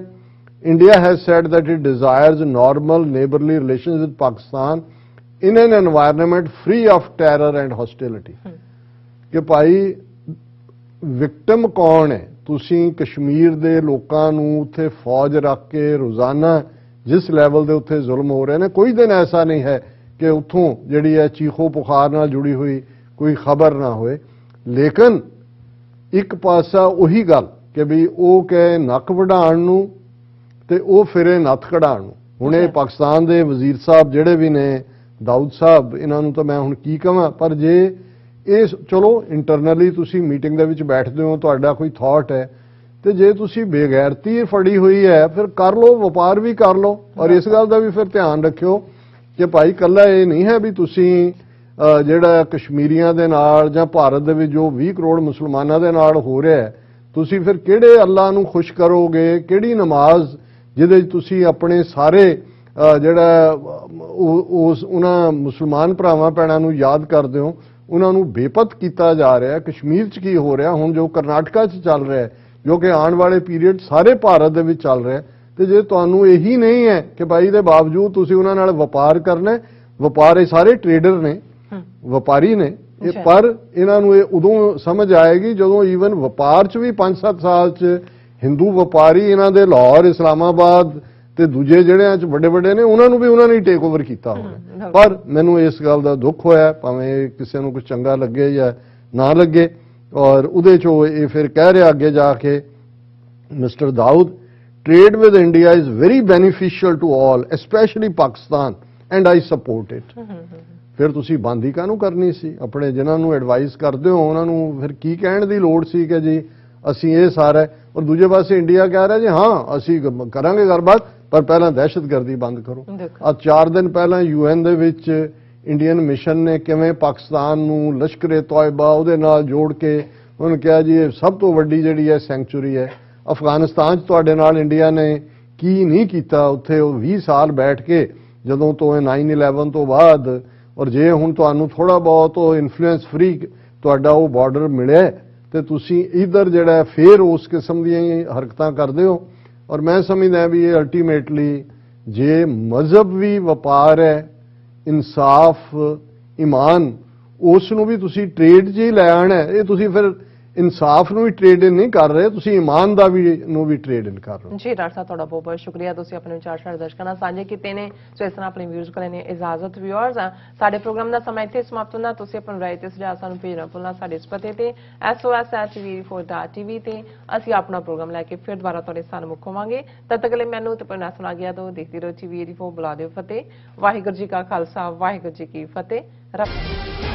India has said that it desires normal neighborly relations with Pakistan in an environment free of terror and hostility. ਕਿ ਭਾਈ victim ਕੌਣ ਹੈ? ਤੁਸੀਂ ਕਸ਼ਮੀਰ ਦੇ ਲੋਕਾਂ ਨੂੰ ਉੱਥੇ ਫੌਜ ਰੱਖ ਕੇ ਰੋਜ਼ਾਨਾ ਜਿਸ ਲੈਵਲ ਦੇ ਉੱਥੇ ਜ਼ੁਲਮ ਹੋ ਰਹੇ ਨੇ, ਕੋਈ ਦਿਨ ਐਸਾ ਨਹੀਂ ਹੈ ਕਿ ਉੱਥੋਂ ਜਿਹੜੀ ਹੈ ਚੀਖੋ ਪੁਖਾਰ ਨਾਲ ਜੁੜੀ ਹੋਈ ਕੋਈ ਖਬਰ ਨਾ ਹੋਏ। ਲੇਕਿਨ ਇੱਕ ਪਾਸਾ ਉਹੀ ਗੱਲ ਕਿ ਵੀ ਉਹ ਕਹੇ ਨੱਕ ਵਢਾਉਣ ਨੂੰ ਤੇ ਉਹ ਫਿਰੇ ਨੱਥ ਕਢਾਉਣ ਨੂੰ। ਹੁਣ ਇਹ ਪਾਕਿਸਤਾਨ ਦੇ ਵਜ਼ੀਰ ਸਾਹਿਬ ਜਿਹੜੇ ਵੀ ਨੇ, ਦਾਊਦ ਸਾਹਿਬ, ਇਹਨਾਂ ਨੂੰ ਤਾਂ ਮੈਂ ਹੁਣ ਕੀ ਕਹਾਂ, ਪਰ ਜੇ ਇਹ ਚਲੋ ਇੰਟਰਨਲੀ ਤੁਸੀਂ ਮੀਟਿੰਗ ਦੇ ਵਿੱਚ ਬੈਠਦੇ ਹੋ, ਤੁਹਾਡਾ ਕੋਈ ਥਾਟ ਹੈ, ਤੇ ਜੇ ਤੁਸੀਂ ਬੇਗੈਰਤੀ ਫੜੀ ਹੋਈ ਹੈ ਫਿਰ ਕਰ ਲਓ, ਵਪਾਰ ਵੀ ਕਰ ਲਓ। ਔਰ ਇਸ ਗੱਲ ਦਾ ਵੀ ਫਿਰ ਧਿਆਨ ਰੱਖਿਓ ਕਿ ਭਾਈ ਕੱਲਾ ਇਹ ਨਹੀਂ ਹੈ ਵੀ ਤੁਸੀਂ ਜਿਹੜਾ ਕਸ਼ਮੀਰੀਆਂ ਦੇ ਨਾਲ ਜਾਂ ਭਾਰਤ ਦੇ ਵਿੱਚ ਜੋ 20 ਕਰੋੜ ਮੁਸਲਮਾਨਾਂ ਦੇ ਨਾਲ ਹੋ ਰਿਹਾ ਹੈ, ਤੁਸੀਂ ਫਿਰ ਕਿਹੜੇ ਅੱਲਾ ਨੂੰ ਖੁਸ਼ ਕਰੋਗੇ, ਕਿਹੜੀ ਨਮਾਜ਼ ਜਿਹਦੇ 'ਚ ਤੁਸੀਂ ਆਪਣੇ ਸਾਰੇ ਜਿਹੜਾ ਉਸ ਉਹਨਾਂ ਮੁਸਲਮਾਨ ਭਰਾਵਾਂ ਭੈਣਾਂ ਨੂੰ ਯਾਦ ਕਰਦੇ ਹੋ, ਉਹਨਾਂ ਨੂੰ ਬੇਪਤ ਕੀਤਾ ਜਾ ਰਿਹਾ। ਕਸ਼ਮੀਰ 'ਚ ਕੀ ਹੋ ਰਿਹਾ, ਹੁਣ ਜੋ ਕਰਨਾਟਕਾ 'ਚ ਚੱਲ ਰਿਹਾ, ਜੋ ਕਿ ਆਉਣ ਵਾਲੇ ਪੀਰੀਅਡ ਸਾਰੇ ਭਾਰਤ ਦੇ ਵਿੱਚ ਚੱਲ ਰਿਹਾ, ਤੇ ਜੇ ਤੁਹਾਨੂੰ ਇਹੀ ਨਹੀਂ ਹੈ ਕਿ ਭਾਈ ਦੇ ਬਾਵਜੂਦ ਤੁਸੀਂ ਉਹਨਾਂ ਨਾਲ ਵਪਾਰ ਕਰਨਾ, ਵਪਾਰ ਇਹ ਸਾਰੇ ਟ੍ਰੇਡਰ ਨੇ, ਵਪਾਰੀ ਨੇ ਇਹ, ਪਰ ਇਹਨਾਂ ਨੂੰ ਇਹ ਉਦੋਂ ਸਮਝ ਆਏਗੀ ਜਦੋਂ ਈਵਨ ਵਪਾਰ 'ਚ ਵੀ 5-7 ਸਾਲ 'ਚ ਹਿੰਦੂ ਵਪਾਰੀ ਇਹਨਾਂ ਦੇ ਲਾਹੌਰ, ਇਸਲਾਮਾਬਾਦ ਤੇ ਦੂਜੇ ਜਿਹੜਿਆਂ 'ਚ ਵੱਡੇ ਵੱਡੇ ਨੇ, ਉਹਨਾਂ ਨੂੰ ਵੀ ਉਹਨਾਂ ਨੇ ਟੇਕ ਓਵਰ ਕੀਤਾ ਹੋਣਾ। ਪਰ ਮੈਨੂੰ ਇਸ ਗੱਲ ਦਾ ਦੁੱਖ ਹੋਇਆ, ਭਾਵੇਂ ਕਿਸੇ ਨੂੰ ਕੁਝ ਚੰਗਾ ਲੱਗੇ ਜਾਂ ਨਾ ਲੱਗੇ। ਔਰ ਉਹਦੇ 'ਚੋਂ ਇਹ ਫਿਰ ਕਹਿ ਰਿਹਾ ਅੱਗੇ ਜਾ ਕੇ mister Dawood, trade with India is very beneficial to all, especially Pakistan, and I support it. ਫਿਰ ਤੁਸੀਂ ਬੰਦ ਹੀ ਕਾਹਨੂੰ ਕਰਨੀ ਸੀ? ਆਪਣੇ ਜਿਨ੍ਹਾਂ ਨੂੰ ਐਡਵਾਈਸ ਕਰਦੇ ਹੋ ਉਹਨਾਂ ਨੂੰ ਫਿਰ ਕੀ ਕਹਿਣ ਦੀ ਲੋੜ ਸੀ ਕਿ ਜੀ ਅਸੀਂ ਇਹ ਸਾਰਾ, ਔਰ ਦੂਜੇ ਪਾਸੇ ਇੰਡੀਆ ਕਹਿ ਰਿਹਾ ਜੀ ਹਾਂ ਅਸੀਂ ਕਰਾਂਗੇ ਗੱਲਬਾਤ, ਪਰ ਪਹਿਲਾਂ ਦਹਿਸ਼ਤਗਰਦੀ ਬੰਦ ਕਰੋ। ਆ 4 ਦਿਨ ਪਹਿਲਾਂ UN ਦੇ ਵਿੱਚ ਇੰਡੀਅਨ ਮਿਸ਼ਨ ਨੇ ਕਿਵੇਂ ਪਾਕਿਸਤਾਨ ਨੂੰ ਲਸ਼ਕਰੇ ਤੋਇਬਾ ਉਹਦੇ ਨਾਲ ਜੋੜ ਕੇ ਉਹਨੂੰ ਕਿਹਾ ਜੀ ਇਹ ਸਭ ਤੋਂ ਵੱਡੀ ਜਿਹੜੀ ਹੈ ਸੈਂਕਚੁਰੀ ਹੈ। ਅਫਗਾਨਿਸਤਾਨ 'ਚ ਤੁਹਾਡੇ ਨਾਲ ਇੰਡੀਆ ਨੇ ਕੀ ਨਹੀਂ ਕੀਤਾ, ਉੱਥੇ ਉਹ 20 ਸਾਲ ਬੈਠ ਕੇ ਜਦੋਂ ਤੋਂ 9/11 ਤੋਂ ਬਾਅਦ। ਔਰ ਜੇ ਹੁਣ ਤੁਹਾਨੂੰ ਥੋੜਾ ਬਹੁਤ ਉਹ ਇਨਫਲੂਐਂਸ ਫਰੀ ਤੁਹਾਡਾ ਉਹ ਬਾਰਡਰ ਮਿਲਿਆ ਤੇ ਤੁਸੀਂ ਇਧਰ ਜਿਹੜਾ ਫੇਰ ਉਸ ਕਿਸਮ ਦੀਆਂ ਹਰਕਤਾਂ ਕਰਦੇ ਹੋ। ਔਰ ਮੈਂ ਸਮਝਦਾ ਵੀ ਇਹ ਅਲਟੀਮੇਟਲੀ ਜੇ ਮਜ਼ਹਬ ਵੀ ਵਪਾਰ ਹੈ, ਇਨਸਾਫ, ਈਮਾਨ, ਉਸ ਨੂੰ ਵੀ ਤੁਸੀਂ ਟ੍ਰੇਡ 'ਚ ਹੀ ਲੈ ਆਣਾ। ਇਹ ਤੁਸੀਂ ਫਿਰ ਇਨਸਾਫ ਨੂੰ ਵੀ ਟ੍ਰੇਡ ਇਨ ਨਹੀਂ ਕਰ ਰਹੇ, ਤੁਸੀਂ ਈਮਾਨ ਦਾ ਵੀ ਨੂੰ ਵੀ ਟ੍ਰੇਡ ਇਨ ਕਰ ਰਹੇ ਹੋ। ਜੀ ਡਾਕਟਰ ਸਾਹਿਬ, ਤੁਹਾਡਾ ਬਹੁਤ ਬਹੁਤ ਸ਼ੁਕਰੀਆ, ਤੁਸੀਂ ਆਪਣੇ ਵਿਚਾਰ ਸਾਡੇ ਦਰਸ਼ਕਾਂ ਨਾਲ ਸਾਂਝੇ ਕੀਤੇ ਨੇ। ਸੋ ਇਸ ਤਰ੍ਹਾਂ ਆਪਣੇ ਵਿਊਜ਼ ਕੋਲ ਨੇ ਇਜਾਜ਼ਤ। ਵਿਊਅਰਸ, ਸਾਡੇ ਪ੍ਰੋਗਰਾਮ ਦਾ ਸਮਾਂ ਇੱਥੇ ਸਮਾਪਤ ਹੁੰਦਾ। ਤੁਸੀਂ ਆਪਣੀ ਰਾਏ ਤੇ ਸੁਝਾਅ ਸਾਨੂੰ ਭੇਜਣਾ ਭੁੱਲਣਾ ਸਾਡੇ ਇਸ ਪਤੇ ਤੇ sos@tv4.tv ਤੇ। ਅਸੀਂ ਆਪਣਾ ਪ੍ਰੋਗਰਾਮ ਲੈ ਕੇ ਫਿਰ ਦੁਬਾਰਾ ਤੁਹਾਡੇ ਸਾਹਮਣੇ ਹੋਵਾਂਗੇ। ਤਦ ਤੱਕ ਲਈ ਮੈਨੂੰ ਤੇ ਪਰਨਾ ਸੁਣਾ ਗਿਆ ਦੋ ਦੇਖਦੀ ਰਹੋ TV84। ਬੁਲਾ ਦਿਓ ਫਤਿਹ। ਵਾਹਿਗੁਰੂ ਜੀ ਕਾ ਖਾਲਸਾ, ਵਾਹਿਗੁਰੂ ਜੀ ਕੀ ਫਤਿਹ। ਰੱਬ